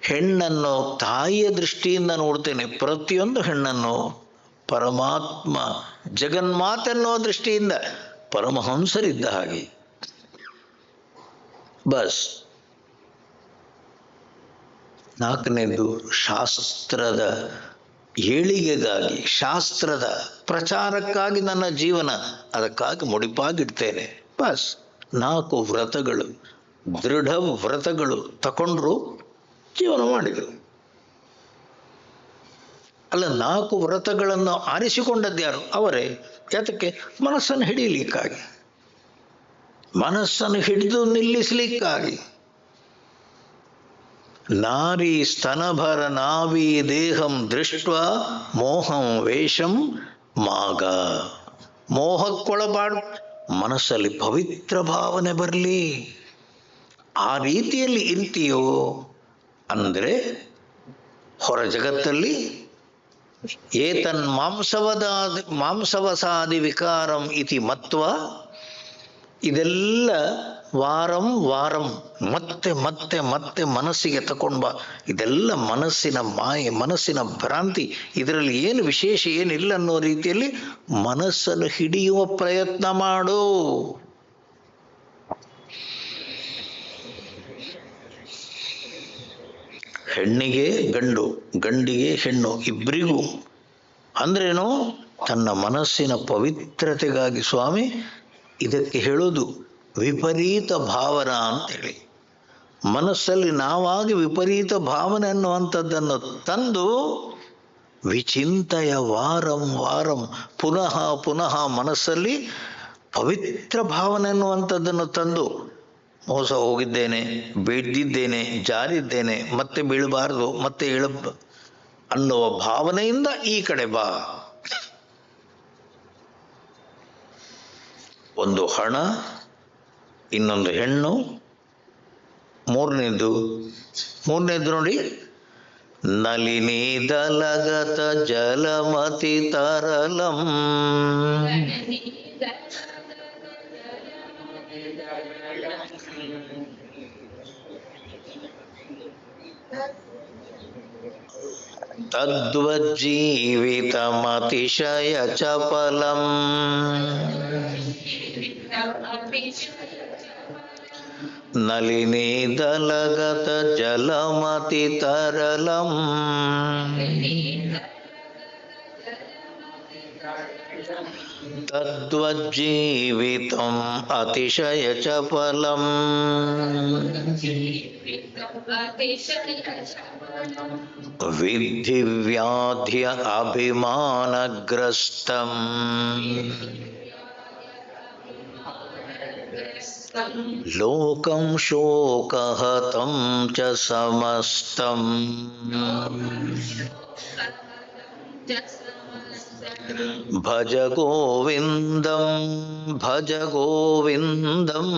ಹೆಣ್ಣನ್ನು ತಾಯಿಯ ದೃಷ್ಟಿಯಿಂದ ನೋಡ್ತೇನೆ, ಪ್ರತಿಯೊಂದು ಹೆಣ್ಣನ್ನು ಪರಮಾತ್ಮ ಜಗನ್ಮಾತೆನ್ನೋ ದೃಷ್ಟಿಯಿಂದ, ಪರಮಹಂಸರಿದ್ದ ಹಾಗೆ. ಬಸ್ 4ನೇದು ಶಾಸ್ತ್ರದ ಏಳಿಗೆಗಾಗಿ, ಶಾಸ್ತ್ರದ ಪ್ರಚಾರಕ್ಕಾಗಿ ನನ್ನ ಜೀವನ, ಅದಕ್ಕಾಗಿ ಮುಡಿಪಾಗಿಡ್ತೇನೆ. ಬಸ್ 4 ವ್ರತಗಳು, ದೃಢ ವ್ರತಗಳು ತಗೊಂಡ್ರು, ಜೀವನ ಮಾಡಿದರು. ಅಲ್ಲ, 4 ವ್ರತಗಳನ್ನು ಆರಿಸಿಕೊಂಡದ್ಯಾರು? ಅವರೇ. ಯಾತಕ್ಕೆ? ಮನಸ್ಸನ್ನು ಹಿಡಿಯಲಿಕ್ಕಾಗಿ, ಮನಸ್ಸನ್ನು ಹಿಡಿದು ನಿಲ್ಲಿಸಲಿಕ್ಕಾಗಿ. ನಾರಿ ಸ್ತನಭರ ನಾವಿ ದೇಹಂ ದೃಷ್ಟ ಮೋಹಂ ವೇಷಂ ಮಾಗ. ಮೋಹಕ್ಕೊಳಬಾರ್ದು, ಮನಸ್ಸಲ್ಲಿ ಪವಿತ್ರ ಭಾವನೆ ಬರಲಿ. ಆ ರೀತಿಯಲ್ಲಿ ಇರ್ತೀಯೋ ಅಂದರೆ ಹೊರ ಜಗತ್ತಲ್ಲಿ ಏತನ್ ಮಾಂಸವಸಾದಿ ವಿಕಾರಂ ಇತಿ ಮತ್ವ, ಇದೆಲ್ಲ ವಾರಂ ವಾರಂ ಮತ್ತೆ ಮತ್ತೆ ಮತ್ತೆ ಮನಸ್ಸಿಗೆ ತಗೊಂಡ್ಬ. ಇದೆಲ್ಲ ಮನಸ್ಸಿನ ಮಾಯೆ, ಮನಸ್ಸಿನ ಭ್ರಾಂತಿ. ಇದರಲ್ಲಿ ಏನು ವಿಶೇಷ ಏನಿಲ್ಲ ಅನ್ನೋ ರೀತಿಯಲ್ಲಿ ಮನಸ್ಸನ್ನು ಹಿಡಿಯುವ ಪ್ರಯತ್ನ ಮಾಡು. ಹೆಣ್ಣಿಗೆ ಗಂಡು, ಗಂಡಿಗೆ ಹೆಣ್ಣು, ಇಬ್ಬರಿಗೂ ಅಂದ್ರೇನು? ತನ್ನ ಮನಸ್ಸಿನ ಪವಿತ್ರತೆಗಾಗಿ. ಸ್ವಾಮಿ ಇದಕ್ಕೆ ಹೇಳೋದು ವಿಪರೀತ ಭಾವನಾ ಅಂತೇಳಿ. ಮನಸ್ಸಲ್ಲಿ ನಾವಾಗಿ ವಿಪರೀತ ಭಾವನೆ ಅನ್ನುವಂಥದ್ದನ್ನು ತಂದು ವಿಚಿಂತಯ ವಾರಂ ವಾರಂ, ಪುನಃ ಪುನಃ ಮನಸ್ಸಲ್ಲಿ ಪವಿತ್ರ ಭಾವನೆ ಅನ್ನುವಂಥದ್ದನ್ನು ತಂದು, ಮೋಸ ಹೋಗಿದ್ದೇನೆ, ಬಿದ್ದಿದ್ದೇನೆ, ಜಾರಿದ್ದೇನೆ, ಮತ್ತೆ ಬೀಳಬಾರದು, ಮತ್ತೆ ಅನ್ನುವ ಭಾವನೆಯಿಂದ ಈ ಕಡೆ ಬಾ. ಒಂದು ಹಣ, ಇನ್ನೊಂದು ಹೆಣ್ಣು, ಮೂರನೇದು ನೋಡಿ, ನಲಿನಿ ದಲಗತ ಜಲಮತಿ ತರಲಂ. ತದ್ವಜ್ಜೀವಿತಮತಿಶಯ ಚಪಲಂ. ನಲಿನಿ ದಲಗತ ಜಲಮತಿ ತರಲಂ. ತದ್ವಜ್ಜೀವಿತಂ ಅತಿಶಯ ಚಪಲಂ. ವಿದ್ಧಿ ವ್ಯಾಧ್ಯ ಅಭಿಮಾನಗ್ರಸ್ತಂ. ಲೋಕಂ ಶೋಕಹತಂ ಚ ಸಮಸ್ತಂ. ಭಜ ಗೋವಿಂದಂ ಭಜ ಗೋವಿಂದಂ.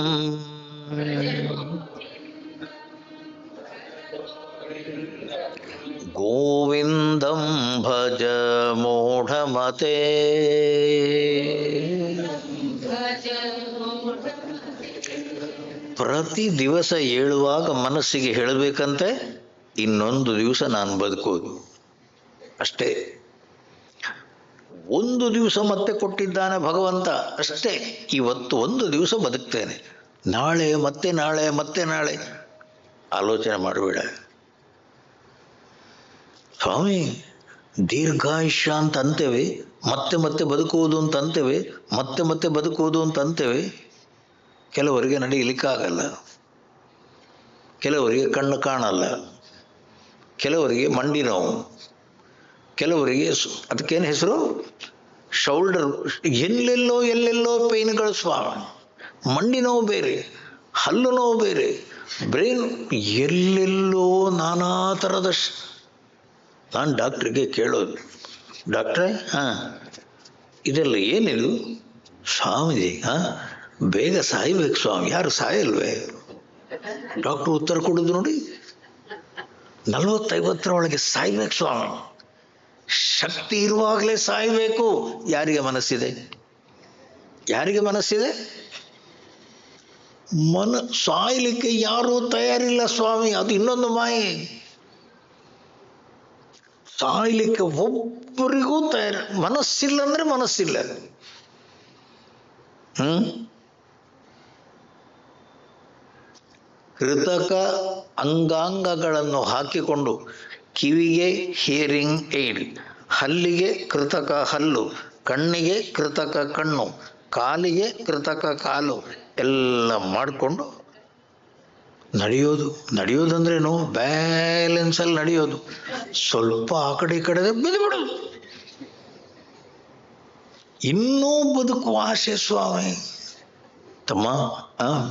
ಗೋವಿಂದಂ ಭಜ ಮೂಢಮತೆ. ಪ್ರತಿ ದಿವಸ ಹೇಳುವಾಗ ಮನಸ್ಸಿಗೆ ಹೇಳಬೇಕಂತೆ, ಇನ್ನೊಂದು ದಿವಸ ನಾನು ಬದುಕೋದು ಅಷ್ಟೇ. ಒಂದು ದಿವಸ ಮತ್ತೆ ಕೊಟ್ಟಿದ್ದಾನೆ ಭಗವಂತ ಅಷ್ಟೇ. ಇವತ್ತು ಒಂದು ದಿವಸ ಬದುಕ್ತೇನೆ, ನಾಳೆ ಮತ್ತೆ ನಾಳೆ ಮತ್ತೆ ನಾಳೆ ಆಲೋಚನೆ ಮಾಡಬೇಡ. ಸ್ವಾಮಿ ದೀರ್ಘಾಯುಷ್ಯ ಅಂತ ಅಂತೇವೆ, ಮತ್ತೆ ಮತ್ತೆ ಬದುಕುವುದು ಅಂತ ಅಂತೇವೆ, ಮತ್ತೆ ಮತ್ತೆ ಬದುಕುವುದು ಅಂತ ಅಂತೇವೆ. ಕೆಲವರಿಗೆ ನಡೆಯಲಿಕ್ಕಾಗಲ್ಲ, ಕೆಲವರಿಗೆ ಕಣ್ಣು ಕಾಣಲ್ಲ, ಕೆಲವರಿಗೆ ಮಂಡಿ ನೋವು, ಕೆಲವರಿಗೆ ಅದಕ್ಕೇನು ಹೆಸರು ಶೋಲ್ಡರ್, ಎಲ್ಲೆಲ್ಲೋ ಪೇನ್ಗಳು ಸ್ವಾಮಿ. ಮಂಡಿ ನೋವು ಬೇರೆ, ಹಲ್ಲು ನೋವು ಬೇರೆ, ಬ್ರೈನ್ ಎಲ್ಲೆಲ್ಲೋ ನಾನಾ ಥರದ. ನಾನು ಡಾಕ್ಟ್ರಿಗೆ ಕೇಳೋದು, ಡಾಕ್ಟ್ರೇ ಇದೆಲ್ಲ ಏನಿದು? ಸ್ವಾಮೀಜಿ ಬೇಗ ಸಾಯ್ಬೇಕು ಸ್ವಾಮಿ. ಯಾರು ಸಾಯಲ್ವೇ? ಡಾಕ್ಟ್ರು ಉತ್ತರ ಕೊಡೋದು ನೋಡಿ, 40-50 ಒಳಗೆ ಸಾಯ್ಬೇಕು ಸ್ವಾಮಿ, ಶಕ್ತಿ ಇರುವಾಗಲೇ ಸಾಯ್ಬೇಕು. ಯಾರಿಗೆ ಮನಸ್ಸಿದೆ? ಯಾರಿಗೆ ಮನಸ್ಸಿದೆ? ಸಾಯ್ಲಿಕ್ಕೆ ಯಾರೂ ತಯಾರಿಲ್ಲ ಸ್ವಾಮಿ. ಅದು ಇನ್ನೊಂದು ಮಾಯೆ. ಸಾಯ್ಲಿಕ್ಕೆ ಒಬ್ಬರಿಗೂ ಮನಸ್ಸಿಲ್ಲ ಅಂದ್ರೆ ಮನಸ್ಸಿಲ್ಲ. ಕೃತಕ ಅಂಗಾಂಗಗಳನ್ನು ಹಾಕಿಕೊಂಡು, ಕಿವಿಗೆ ಹಿಯರಿಂಗ್ ಏಡ್, ಹಲ್ಲಿಗೆ ಕೃತಕ ಹಲ್ಲು, ಕಣ್ಣಿಗೆ ಕೃತಕ ಕಣ್ಣು, ಕಾಲಿಗೆ ಕೃತಕ ಕಾಲು ಎಲ್ಲ ಮಾಡಿಕೊಂಡು ನಡೆಯೋದಂದ್ರೇನು? ಬ್ಯಾಲೆನ್ಸಲ್ಲಿ ನಡೆಯೋದು. ಸ್ವಲ್ಪ ಆ ಕಡೆ ಈ ಕಡೆ ಬಿದ್ದುಬಿಡೋದು. ಇನ್ನೂ ಬದುಕುವ ಆಸೆ ಸ್ವಾಮಿ. ತಮ್ಮ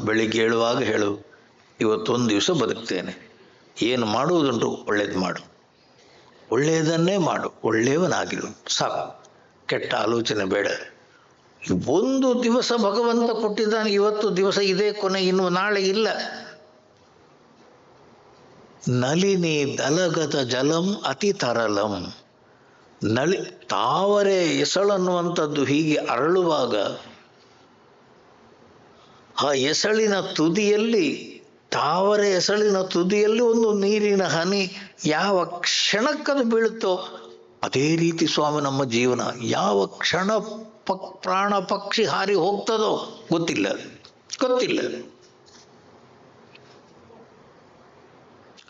ಬೆಳಿಗ್ಗೆ ಹೇಳುವಾಗ ಹೇಳು, ಇವತ್ತೊಂದು ದಿವಸ ಬದುಕ್ತೇನೆ, ಏನು ಮಾಡುವುದುಂಟು ಒಳ್ಳೇದು ಮಾಡು, ಒಳ್ಳೆಯದನ್ನೇ ಮಾಡು, ಒಳ್ಳೆಯವನಾಗಿರು ಸಾಕು, ಕೆಟ್ಟ ಆಲೋಚನೆ ಬೇಡ. ಒಂದು ದಿವಸ ಭಗವಂತ ಕೊಟ್ಟಿದ್ದಾನೆ, ಇವತ್ತು ದಿವಸ ಇದೇ ಕೊನೆ, ಇನ್ನು ನಾಳೆ ಇಲ್ಲ. ನಳಿನಿ ದಲಗತ ಜಲಂ ಅತಿ ತರಲಂ. ತಾವರೆ ಎಸಳನ್ನುವಂಥದ್ದು ಹೀಗೆ ಅರಳುವಾಗ ಆ ಎಸಳಿನ ತುದಿಯಲ್ಲಿ, ತಾವರೆ ಎಸಳಿನ ತುದಿಯಲ್ಲಿ ಒಂದು ನೀರಿನ ಹನಿ ಯಾವ ಕ್ಷಣಕ್ಕದು ಬೀಳುತ್ತೋ ಅದೇ ರೀತಿ ಸ್ವಾಮಿ ನಮ್ಮ ಜೀವನ. ಯಾವ ಕ್ಷಣ ಪ್ರಾಣ ಪಕ್ಷಿ ಹಾರಿ ಹೋಗ್ತದೋ ಗೊತ್ತಿಲ್ಲ.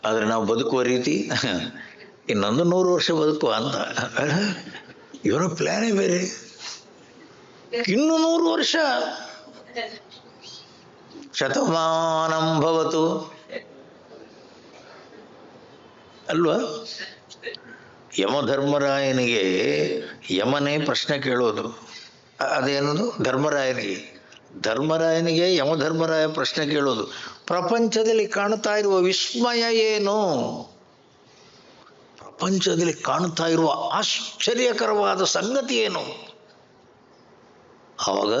ಆದರೆ ನಾವು ಬದುಕುವ ರೀತಿ ಇನ್ನೊಂದು 100 ವರ್ಷ ಬದುಕುವ ಅಂತ ಇವರ ಪ್ಲಾನೇ ಬೇರೆ. ಇನ್ನು 100 ವರ್ಷ, ಶತಮಾನಂ ಭವತು ಅಲ್ವಾ? ಯಮಧರ್ಮರಾಯನಿಗೆ ಯಮನೇ ಪ್ರಶ್ನೆ ಕೇಳೋದು. ಅದೇನದು? ಧರ್ಮರಾಯನಿಗೆ ಯಮಧರ್ಮರಾಯ ಪ್ರಶ್ನೆ ಕೇಳೋದು, ಪ್ರಪಂಚದಲ್ಲಿ ಕಾಣ್ತಾ ಇರುವ ವಿಸ್ಮಯ ಏನು? ಪ್ರಪಂಚದಲ್ಲಿ ಕಾಣ್ತಾ ಇರುವ ಆಶ್ಚರ್ಯಕರವಾದ ಸಂಗತಿ ಏನು? ಆವಾಗ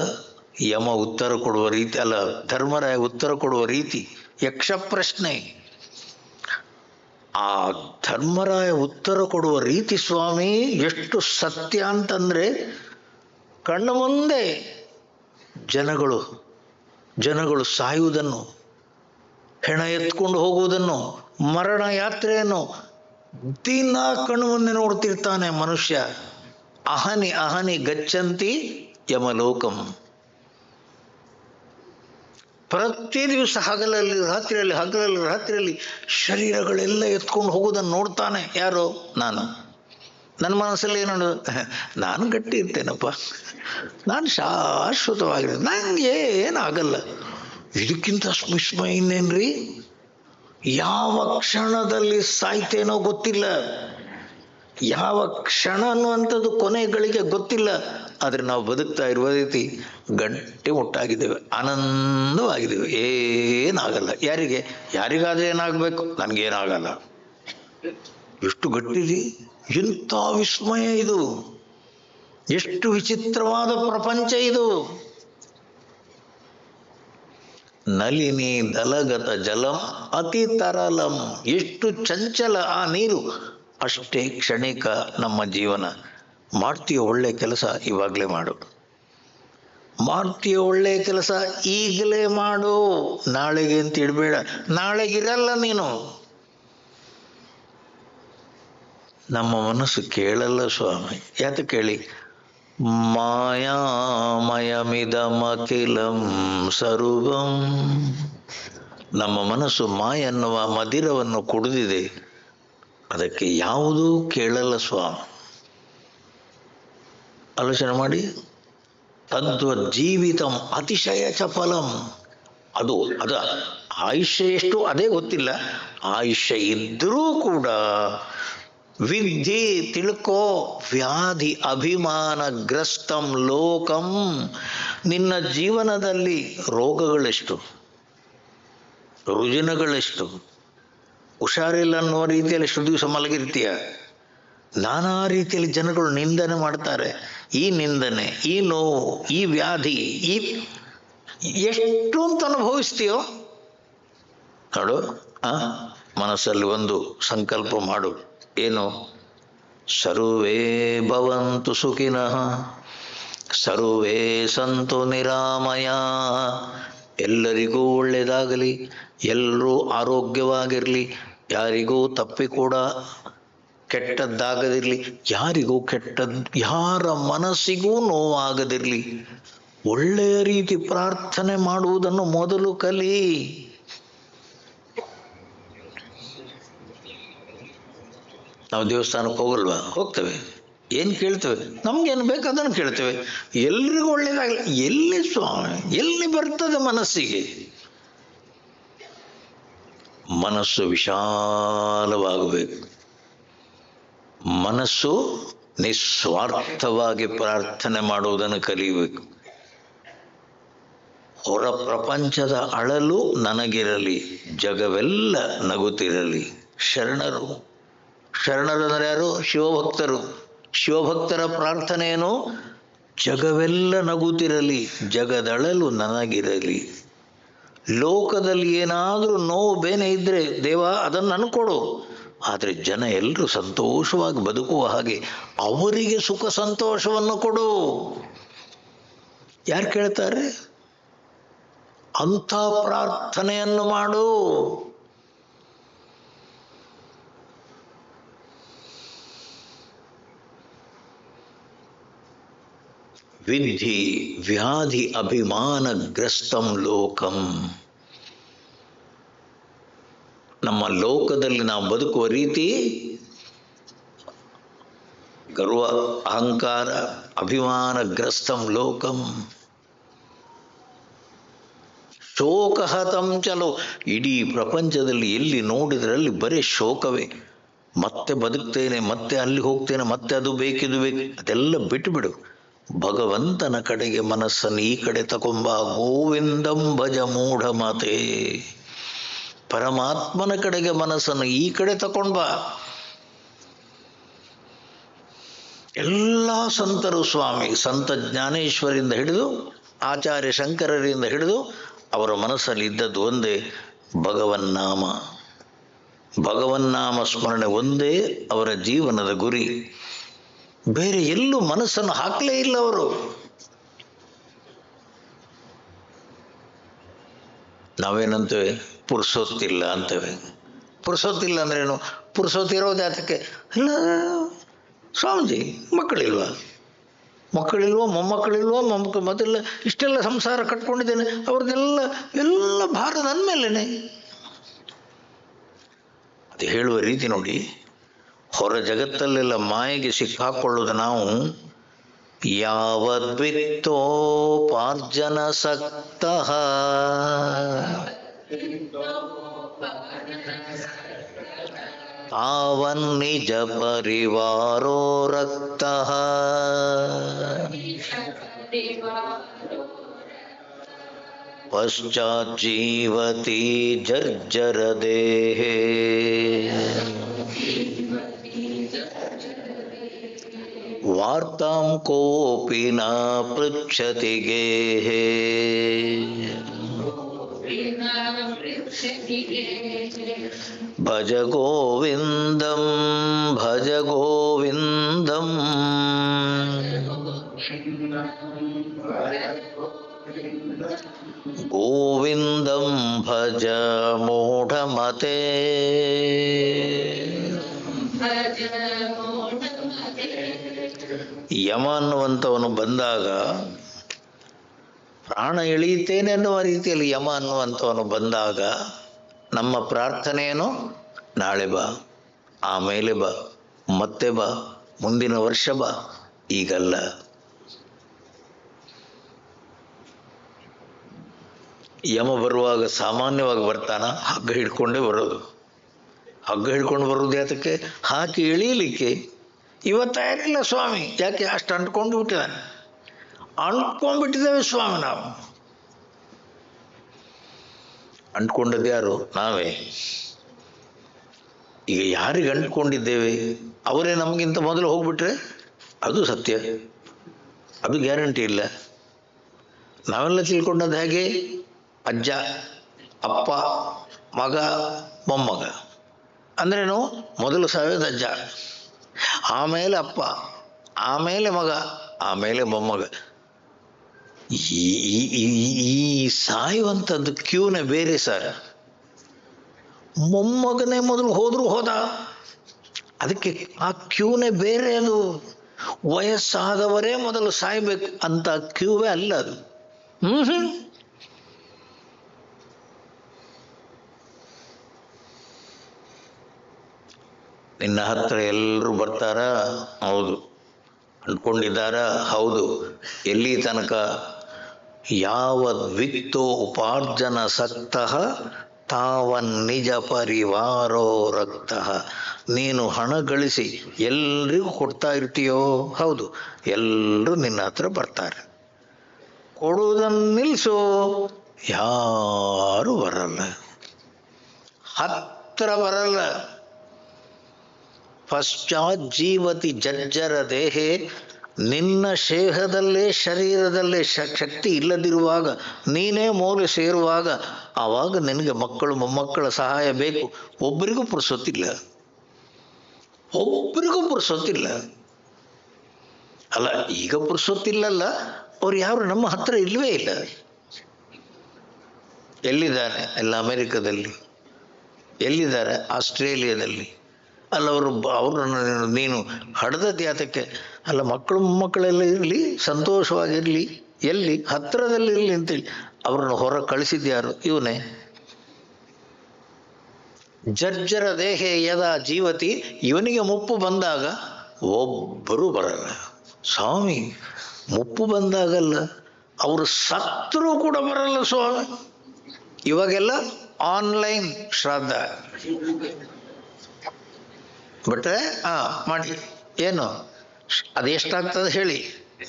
ಯಮ ಉತ್ತರ ಕೊಡುವ ರೀತಿ, ಅಲ್ಲ ಧರ್ಮರಾಯ ಉತ್ತರ ಕೊಡುವ ರೀತಿ ಯಕ್ಷ ಪ್ರಶ್ನೆ. ಆ ಧರ್ಮರಾಯ ಉತ್ತರ ಕೊಡುವ ರೀತಿ ಸ್ವಾಮಿ ಎಷ್ಟು ಸತ್ಯ ಅಂತಂದ್ರೆ, ಕಣ್ಣ ಮುಂದೆ ಜನಗಳು ಸಾಯುವುದನ್ನು, ಹೆಣ ಎತ್ಕೊಂಡು ಹೋಗುವುದನ್ನು, ಮರಣ ಯಾತ್ರೆಯನ್ನು ದಿನ ಕಣ್ಣು ಮುಂದೆ ನೋಡ್ತಿರ್ತಾನೆ ಮನುಷ್ಯ. ಅಹನಿ ಗಚ್ಚಂತಿ ಯಮಲೋಕಂ. ಪ್ರತಿ ದಿವಸ ಹಗಲಲ್ಲಿ ರಾತ್ರಿಯಲ್ಲಿ ಶರೀರಗಳೆಲ್ಲ ಎತ್ಕೊಂಡು ಹೋಗೋದನ್ನು ನೋಡ್ತಾನೆ. ಯಾರು? ನಾನು. ನನ್ನ ಮನಸ್ಸಲ್ಲಿ ಏನು? ನಾನು ಗಟ್ಟಿ ಇರ್ತೇನಪ್ಪ, ನಾನು ಶಾಶ್ವತವಾಗಿರ್ತೇನೆ, ನನಗೆ ಏನಾಗಲ್ಲ. ಇದಕ್ಕಿಂತ ವಿಸ್ಮಯ ಇನ್ನೇನ್ರಿ? ಯಾವ ಕ್ಷಣದಲ್ಲಿ ಸಾಯ್ತೇನೋ ಗೊತ್ತಿಲ್ಲ, ಯಾವ ಕ್ಷಣ ಅನ್ನುವಂಥದ್ದು ಕೊನೆಗಳಿಗೆ ಗೊತ್ತಿಲ್ಲ. ಆದರೆ ನಾವು ಬದುಕ್ತಾ ಇರುವ ರೀತಿ ಗಂಟೆ ಮುಟ್ಟಾಗಿದ್ದೇವೆ, ಆನಂದವಾಗಿದ್ದೇವೆ, ಏನಾಗಲ್ಲ. ಯಾರಿಗಾದ್ರೆ ಏನಾಗಬೇಕು? ನನಗೇನಾಗಲ್ಲ. ಎಷ್ಟು ಗಟ್ಟಿದೆ, ಎಂಥ ವಿಸ್ಮಯ ಇದು! ಎಷ್ಟು ವಿಚಿತ್ರವಾದ ಪ್ರಪಂಚ ಇದು. ನಲಿನಿ ದಲಗತ ಜಲಂ ಅತಿ ತರಲಂ. ಎಷ್ಟು ಚಂಚಲ ಆ ನೀರು, ಅಷ್ಟೇ ಕ್ಷಣಿಕ ನಮ್ಮ ಜೀವನ. ಮಾಡ್ತೀಯ ಒಳ್ಳೆ ಕೆಲಸ, ಇವಾಗಲೇ ಮಾಡು. ಮಾಡ್ತೀಯ ಒಳ್ಳೆ ಕೆಲಸ, ಈಗಲೇ ಮಾಡು. ನಾಳೆಗೆ ಅಂತ ಇಡಬೇಡ, ನಾಳೆಗಿರಲ್ಲ ನೀನು. ನಮ್ಮ ಮನಸ್ಸು ಕೇಳಲ್ಲ ಸ್ವಾಮಿ. ಯಾತ ಕೇಳಿ? ಮಾಯಾಮಯಮಿದಮಖಿಲಂ ಸರ್ವಂ. ನಮ್ಮ ಮನಸ್ಸು ಮಾಯ ಎನ್ನುವ ಮದಿರವನ್ನು ಕುಡಿದಿದೆ, ಅದಕ್ಕೆ ಯಾವುದೂ ಕೇಳಲ್ಲ ಸ್ವಾಮಿ. ಆಲೋಚನೆ ಮಾಡಿ. ತದ್ವತ್ ಜೀವಿತಂ ಅತಿಶಯ ಚಪಲಂ. ಅದು ಆಯುಷ್ಯ ಎಷ್ಟು ಅದೇ ಗೊತ್ತಿಲ್ಲ. ಆಯುಷ್ಯ ಇದ್ದರೂ ಕೂಡ ವಿದ್ಯೆ ತಿಳ್ಕೋ, ವ್ಯಾಧಿ ಅಭಿಮಾನಗ್ರಸ್ತಂ ಲೋಕಂ. ನಿನ್ನ ಜೀವನದಲ್ಲಿ ರೋಗಗಳೆಷ್ಟು, ರುಜಿನಗಳೆಷ್ಟು, ಹುಷಾರಿಲ್ಲ ಅನ್ನುವ ರೀತಿಯಲ್ಲಿ ಎಷ್ಟು ದಿವಸ ಮಲಗಿರ್ತೀಯ. ನಾನಾ ರೀತಿಯಲ್ಲಿ ಜನಗಳು ನಿಂದನೆ ಮಾಡ್ತಾರೆ. ಈ ನಿಂದನೆ, ಈ ನೋವು, ಈ ವ್ಯಾಧಿ, ಈ ಎಷ್ಟು ಅಂತ ಅನುಭವಿಸ್ತೀಯೋ ನೋಡು. ಮನಸ್ಸಲ್ಲಿ ಒಂದು ಸಂಕಲ್ಪ ಮಾಡು. ಏನು? ಸರ್ವೇ ಭವಂತು ಸುಖಿನಃ, ಸರ್ವೇ ಸಂತು ನಿರಾಮಯ. ಎಲ್ಲರಿಗೂ ಒಳ್ಳೆಯದಾಗಲಿ, ಎಲ್ಲರೂ ಆರೋಗ್ಯವಾಗಿರಲಿ, ಯಾರಿಗೂ ತಪ್ಪಿ ಕೂಡ ಕೆಟ್ಟದ್ದಾಗದಿರಲಿ, ಯಾರಿಗೂ ಯಾರ ಮನಸ್ಸಿಗೂ ನೋವಾಗದಿರಲಿ. ಒಳ್ಳೆಯ ರೀತಿ ಪ್ರಾರ್ಥನೆ ಮಾಡುವುದನ್ನು ಮೊದಲು ಕಲಿ. ನಾವು ದೇವಸ್ಥಾನಕ್ಕೆ ಹೋಗಲ್ವಾ? ಹೋಗ್ತೇವೆ. ಏನು ಕೇಳ್ತೇವೆ? ನಮ್ಗೇನು ಬೇಕು ಅದನ್ನು ಕೇಳ್ತೇವೆ. ಎಲ್ರಿಗೂ ಒಳ್ಳೇದಾಗಲಿ. ಎಲ್ಲಿ ಸ್ವಾಮಿ, ಎಲ್ಲಿ ಬರ್ತದೆ ಮನಸ್ಸಿಗೆ? ಮನಸ್ಸು ವಿಶಾಲವಾಗಬೇಕು. ಮನಸ್ಸು ನಿಸ್ವಾರ್ಥವಾಗಿ ಪ್ರಾರ್ಥನೆ ಮಾಡುವುದನ್ನು ಕಲಿಯಬೇಕು. ಹೊರ ಪ್ರಪಂಚದ ಅಳಲು ನನಗಿರಲಿ, ಜಗವೆಲ್ಲ ನಗುತ್ತಿರಲಿ. ಶರಣರು ಅಂದರೆ ಯಾರು? ಶಿವಭಕ್ತರು. ಶಿವಭಕ್ತರ ಪ್ರಾರ್ಥನೆ ಏನು? ಜಗವೆಲ್ಲ ನಗುತ್ತಿರಲಿ, ಜಗದಳಲು ನನಗಿರಲಿ. ಲೋಕದಲ್ಲಿ ಏನಾದರೂ ನೋವು ಬೇನೆ ಇದ್ರೆ ದೇವ ಅದನ್ನು ಅನ್ಕೊಡು, ಆದರೆ ಜನ ಎಲ್ಲರೂ ಸಂತೋಷವಾಗಿ ಬದುಕುವ ಹಾಗೆ ಅವರಿಗೆ ಸುಖ ಸಂತೋಷವನ್ನು ಕೊಡು. ಯಾರು ಕೇಳ್ತಾರೆ? ಅಂಥ ಪ್ರಾರ್ಥನೆಯನ್ನು ಮಾಡು. ವಿಧಿ ವ್ಯಾಧಿ ಅಭಿಮಾನಗ್ರಸ್ತಂ ಲೋಕಂ. ನಮ್ಮ ಲೋಕದಲ್ಲಿ ನಾವು ಬದುಕುವ ರೀತಿ ಗರ್ವ, ಅಹಂಕಾರ, ಅಭಿಮಾನಗ್ರಸ್ತಂ ಲೋಕಂ. ಶೋಕಹತಂ ಚಲೋ. ಇಡೀ ಪ್ರಪಂಚದಲ್ಲಿ ಎಲ್ಲಿ ನೋಡಿದ್ರಲ್ಲಿ ಬರೀ ಶೋಕವೇ. ಮತ್ತೆ ಬದುಕ್ತೇನೆ, ಮತ್ತೆ ಅಲ್ಲಿ ಹೋಗ್ತೇನೆ, ಮತ್ತೆ ಅದು ಬೇಕಿದು ಬೇಕು, ಅದೆಲ್ಲ ಬಿಟ್ಟುಬಿಡು. ಭಗವಂತನ ಕಡೆಗೆ ಮನಸ್ಸನ್ನು ಈ ಕಡೆ ತಗೊಂಬ. ಗೋವಿಂದಂ ಭಜ ಮೂಢ ಮಾತೆ. ಪರಮಾತ್ಮನ ಕಡೆಗೆ ಮನಸ್ಸನ್ನು ಈ ಕಡೆ ತಗೊಂಡ್ಬ. ಎಲ್ಲ ಸಂತರು ಸ್ವಾಮಿ, ಸಂತ ಜ್ಞಾನೇಶ್ವರಿಂದ ಹಿಡಿದು ಆಚಾರ್ಯ ಶಂಕರರಿಂದ ಹಿಡಿದು ಅವರ ಮನಸ್ಸಲ್ಲಿ ಇದ್ದದ್ದು ಒಂದೇ, ಭಗವನ್ನಾಮ. ಭಗವನ್ನಾಮ ಸ್ಮರಣೆ ಒಂದೇ ಅವರ ಜೀವನದ ಗುರಿ. ಬೇರೆ ಎಲ್ಲೂ ಮನಸ್ಸನ್ನು ಹಾಕಲೇ ಇಲ್ಲ ಅವರು. ನಾವೇನಂತೇವೆ? ಪುರುಸೊತ್ತಿಲ್ಲ ಅಂತೇವೆ. ಪುರುಸೊತ್ತಿಲ್ಲ ಅಂದ್ರೇನು? ಪುರುಸೊತ್ತಿರೋದು ಯಾತಕ್ಕೆ? ಇಲ್ಲ ಸ್ವಾಮೀಜಿ, ಮಕ್ಕಳಿಲ್ವಾ, ಮೊಮ್ಮಕ್ಕಳಿಲ್ವಾ, ಮೊದಲ ಇಷ್ಟೆಲ್ಲ ಸಂಸಾರ ಕಟ್ಕೊಂಡಿದ್ದೇನೆ, ಅವ್ರದ್ದೆಲ್ಲ ಭಾರ ನನ್ನ ಮೇಲೇನೆ. ಅದು ಹೇಳುವ ರೀತಿ ನೋಡಿ. ಹೊರ ಜಗತ್ತಲ್ಲೆಲ್ಲ ಮಾಯೆಗೆ ಸಿಕ್ಕಾಕೊಳ್ಳೋದು ನಾವು. ಯಾವದ್ವಿತ್ತೋಪಾರ್ಜನ ಸಕ್ತಃ ತಾವನ್ನಿಜ ಪರಿವಾರೋ ರಕ್ತಃ ಪಶ್ಚಾಜ್ಜೀವತಿ ಜರ್ಜರ ದೇಹೇ. ವಾರ್ತಾಂ ಕೋಪಿ ನ ಪೃಚ್ಛತಿ ಗೇಹೇ ಭಜ ಗೋವಿಂದಂ ಭಜ ಗೋವಿಂದಂ ಗೋವಿಂದಂ ಭಜ ಮೂಢಮತೆ. ಯಮ ಅನ್ನುವಂಥವನು ಬಂದಾಗ ಪ್ರಾಣ ಎಳೆಯುತ್ತೇನೆ ಅನ್ನುವ ರೀತಿಯಲ್ಲಿ ಯಮ ಅನ್ನುವಂಥವನು ಬಂದಾಗ ನಮ್ಮ ಪ್ರಾರ್ಥನೆಯೇನು? ನಾಳೆ ಬಾ, ಆಮೇಲೆ ಬಾ, ಮತ್ತೆ ಬಾ, ಮುಂದಿನ ವರ್ಷ ಬಾ, ಈಗಲ್ಲ. ಯಮ ಬರುವಾಗ ಸಾಮಾನ್ಯವಾಗಿ ಬರ್ತಾನ, ಹಗ್ಗ ಹಿಡ್ಕೊಂಡೇ ಬರೋದು. ಹಗ್ಗ ಹಿಡ್ಕೊಂಡು ಬರೋದು ಯಾತಕ್ಕೆ? ಹಾಕಿ ಎಳೀಲಿಕ್ಕೆ. ಇವತ್ತಾಗಿಲ್ಲ ಸ್ವಾಮಿ, ಯಾಕೆ? ಅಷ್ಟು ಅಂಟ್ಕೊಂಡು ಬಿಟ್ಟಿದ್ದಾನೆ. ಅಂಟ್ಕೊಂಡ್ಬಿಟ್ಟಿದ್ದೇವೆ ಸ್ವಾಮಿ ನಾವು. ಅಂಟ್ಕೊಂಡದ್ದು ಯಾರು? ನಾವೇ. ಈಗ ಯಾರಿಗೆ ಅಂಟ್ಕೊಂಡಿದ್ದೇವೆ ಅವರೇ ನಮಗಿಂತ ಮೊದಲು ಹೋಗ್ಬಿಟ್ರೆ ಅದು ಸತ್ಯ, ಅದು ಗ್ಯಾರಂಟಿ ಇಲ್ಲ. ನಾವೆಲ್ಲ ತಿಳ್ಕೊಂಡದ್ದು ಹೇಗೆ? ಅಜ್ಜ, ಅಪ್ಪ, ಮಗ, ಮೊಮ್ಮಗ ಅಂದ್ರೇನು? ಮೊದಲು ಸಾಯೋದು ಅಜ್ಜ, ಆಮೇಲೆ ಅಪ್ಪ, ಆಮೇಲೆ ಮಗ, ಆಮೇಲೆ ಮೊಮ್ಮಗ. ಈ ಸಾಯುವಂಥದ್ದು ಕ್ಯೂನೇ ಬೇರೆ ಸರ್. ಮೊಮ್ಮಗನೇ ಮೊದಲು ಹೋದ್ರು ಹೋದ, ಅದಕ್ಕೆ ಆ ಕ್ಯೂನೇ ಬೇರೆ. ಅದು ವಯಸ್ಸಾದವರೇ ಮೊದಲು ಸಾಯ್ಬೇಕು ಅಂತ ಕ್ಯೂವೇ ಅಲ್ಲ ಅದು. ನಿನ್ನ ಹತ್ರ ಎಲ್ಲರೂ ಬರ್ತಾರ? ಹೌದು. ಅಂದ್ಕೊಂಡಿದ್ದಾರ? ಹೌದು. ಎಲ್ಲಿ ತನಕ? ಯಾವದ್ ವಿತ್ತೋ ಉಪಾರ್ಜನ ಸಕ್ತಃ ತಾವನ್ ನಿಜ ಪರಿವಾರೋ ರಕ್ತಃ. ನೀನು ಹಣ ಗಳಿಸಿ ಎಲ್ರಿಗೂ ಕೊಡ್ತಾ ಇರ್ತೀಯೋ? ಹೌದು. ಎಲ್ಲರೂ ನಿನ್ನ ಹತ್ರ ಬರ್ತಾರೆ. ಕೊಡುವುದನ್ನು ನಿಲ್ಲಿಸೋ, ಯಾರು ಬರಲ್ಲ, ಹತ್ರ ಬರಲ್ಲ. ಪಶ್ಚಾಜ್ಜೀವತಿ ಜರ್ಜರ ದೇಹೇ. ನಿನ್ನ ಶೇಹದಲ್ಲೇ ಶರೀರದಲ್ಲೇ ಶಕ್ತಿ ಇಲ್ಲದಿರುವಾಗ, ನೀನೇ ಮೂಲೆ ಸೇರುವಾಗ, ಆವಾಗ ನಿನಗೆ ಮಕ್ಕಳು ಮೊಮ್ಮಕ್ಕಳ ಸಹಾಯ ಬೇಕು. ಒಬ್ಬರಿಗೂ ಪುರ್ಸೊತ್ತಿಲ್ಲ, ಒಬ್ಬರಿಗೂ ಪುರ್ಸೊತ್ತಿಲ್ಲ. ಅಲ್ಲ, ಈಗ ಪುರ್ಸೊತ್ತಿಲ್ಲಲ್ಲ, ಅವ್ರು ಯಾರು ನಮ್ಮ ಹತ್ರ ಇಲ್ಲವೇ ಇಲ್ಲ. ಎಲ್ಲಿದ್ದಾರೆ? ಎಲ್ಲ ಅಮೆರಿಕದಲ್ಲಿ. ಎಲ್ಲಿದ್ದಾರೆ? ಆಸ್ಟ್ರೇಲಿಯಾದಲ್ಲಿ. ಅಲ್ಲ, ಅವ್ರನ್ನ ನೀನು ಹಡ್ದದ್ದು ಯಾತಕ್ಕೆ? ಅಲ್ಲ, ಮಕ್ಕಳು ಮೊಮ್ಮಕ್ಕಳೆಲ್ಲ ಇರಲಿ, ಸಂತೋಷವಾಗಿರಲಿ, ಎಲ್ಲಿ? ಹತ್ತಿರದಲ್ಲಿರಲಿ ಅಂತೇಳಿ ಅವ್ರನ್ನ ಹೊರ ಕಳಿಸಿದ್ಯಾರು? ಇವನೇ. ಜರ್ಜರ ದೇಹೇ ಯದಾ ಜೀವತಿ. ಇವನಿಗೆ ಮುಪ್ಪು ಬಂದಾಗ ಒಬ್ಬರು ಬರಲ್ಲ ಸ್ವಾಮಿ. ಮುಪ್ಪು ಬಂದಾಗಲ್ಲ, ಅವರು ಸತ್ತರೂ ಕೂಡ ಬರಲ್ಲ ಸ್ವಾಮಿ. ಇವಾಗೆಲ್ಲ ಆನ್ಲೈನ್ ಶ್ರಾದ್ದ ಬಿಟ್ರೆ ಮಾಡಿ. ಏನು ಅದು ಎಷ್ಟಾಗ್ತದೆ ಹೇಳಿ,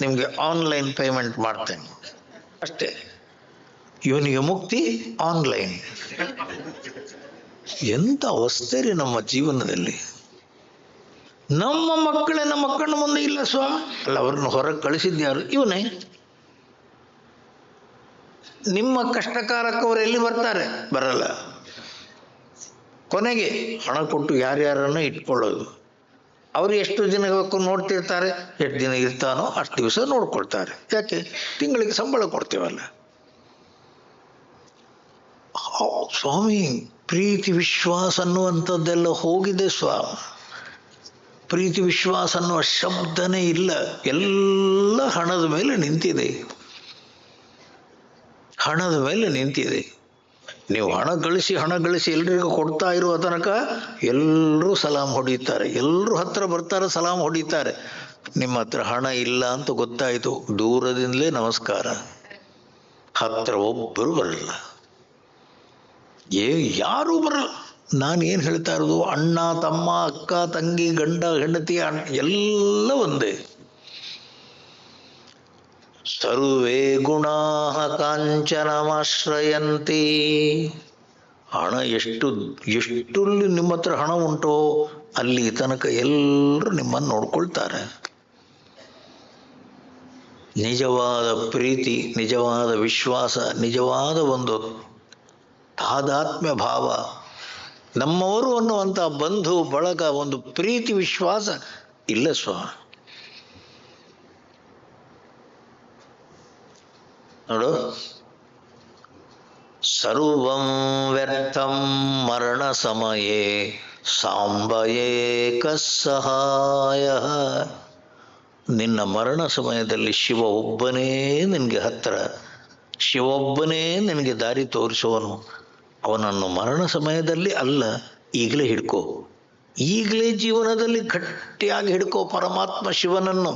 ನಿಮಗೆ ಆನ್ಲೈನ್ ಪೇಮೆಂಟ್ ಮಾಡ್ತೇನೆ ಅಷ್ಟೇ. ಇವನಿಗೆ ಮುಕ್ತಿ ಆನ್ಲೈನ್. ಎಂಥ ಅವಸ್ಥೆ ರೀ ನಮ್ಮ ಜೀವನದಲ್ಲಿ. ನಮ್ಮ ಮಕ್ಕಳೇ ನಮ್ಮ ಕಣ್ಣು ಮುಂದೆ ಇಲ್ಲ ಸ್ವಾಮಿ. ಅಲ್ಲ, ಅವ್ರನ್ನ ಹೊರಗೆ ಕಳಿಸಿದ್ಯಾರು? ಇವನೇ. ನಿಮ್ಮ ಕಷ್ಟಕಾಲಕ್ಕವರು ಎಲ್ಲಿ ಬರ್ತಾರೆ? ಬರಲ್ಲ. ಕೊನೆಗೆ ಹಣ ಕೊಟ್ಟು ಯಾರ್ಯಾರನ್ನ ಇಟ್ಕೊಳ್ಳೋದು. ಅವರು ಎಷ್ಟು ದಿನ ನೋಡ್ತಿರ್ತಾರೆ, ಎಷ್ಟು ದಿನ ಇರ್ತಾನೋ ಅಷ್ಟು ದಿವಸ ನೋಡ್ಕೊಳ್ತಾರೆ. ಯಾಕೆ? ತಿಂಗಳಿಗೆ ಸಂಬಳ ಕೊಡ್ತೇವಲ್ಲ ಸ್ವಾಮಿ. ಪ್ರೀತಿ ವಿಶ್ವಾಸ ಅನ್ನುವಂಥದ್ದೆಲ್ಲ ಹೋಗಿದೆ ಸ್ವಾಮಿ. ಪ್ರೀತಿ ವಿಶ್ವಾಸ ಅನ್ನುವ ಶಬ್ದನೇ ಇಲ್ಲ. ಎಲ್ಲ ಹಣದ ಮೇಲೆ ನಿಂತಿದೆ, ಹಣದ ಮೇಲೆ ನಿಂತಿದೆ. ನೀವು ಹಣ ಗಳಿಸಿ ಎಲ್ರಿಗೂ ಕೊಡ್ತಾ ಇರುವ ತನಕ ಎಲ್ಲರೂ ಸಲಾಂ ಹೊಡೀತಾರೆ, ಎಲ್ಲರೂ ಹತ್ರ ಬರ್ತಾರೆ, ಸಲಾಂ ಹೊಡೀತಾರೆ. ನಿಮ್ಮ ಹತ್ರ ಹಣ ಇಲ್ಲ ಅಂತ ಗೊತ್ತಾಯಿತು, ದೂರದಿಂದಲೇ ನಮಸ್ಕಾರ. ಹತ್ರ ಒಬ್ಬರು ಬರಲ್ಲ, ಯಾರೂ ಬರಲ್ಲ. ನಾನೇನು ಹೇಳ್ತಾ ಇರೋದು, ಅಣ್ಣ ತಮ್ಮ ಅಕ್ಕ ತಂಗಿ ಗಂಡ ಹೆಂಡತಿ ಎಲ್ಲ ಒಂದೇ. ಸರ್ವೇ ಗುಣಾಃ ಕಾಂಚನಮಾಶ್ರಯಂತಿ. ಹಣ ಎಷ್ಟಲ್ಲಿ ನಿಮ್ಮ ಹತ್ರ ಹಣ ಉಂಟೋ ಅಲ್ಲಿ ತನಕ ಎಲ್ಲರೂ ನಿಮ್ಮನ್ನು ನೋಡ್ಕೊಳ್ತಾರೆ. ನಿಜವಾದ ಪ್ರೀತಿ, ನಿಜವಾದ ವಿಶ್ವಾಸ, ನಿಜವಾದ ಒಂದು ತಾದಾತ್ಮ್ಯ ಭಾವ, ನಮ್ಮವರು ಅನ್ನುವಂಥ ಬಂಧು ಬಳಗ, ಒಂದು ಪ್ರೀತಿ ವಿಶ್ವಾಸ ಇಲ್ಲ ಸ್ವಾಮಿ. ನೋಡು, ಸರ್ವಂ ವ್ಯರ್ಥಂ ಮರಣ ಸಮಯೇ ಸಾಂಬಯೇಕ ಸಹಾಯ. ನಿನ್ನ ಮರಣ ಸಮಯದಲ್ಲಿ ಶಿವ ಒಬ್ಬನೇ ನಿನಗೆ ಹತ್ತಿರ, ಶಿವ ಒಬ್ಬನೇ ನಿನಗೆ ದಾರಿ ತೋರಿಸುವನು. ಅವನನ್ನು ಮರಣ ಸಮಯದಲ್ಲಿ ಅಲ್ಲ, ಈಗಲೇ ಹಿಡ್ಕೋ, ಈಗಲೇ ಜೀವನದಲ್ಲಿ ಗಟ್ಟಿಯಾಗಿ ಹಿಡ್ಕೋ ಪರಮಾತ್ಮ ಶಿವನನ್ನು.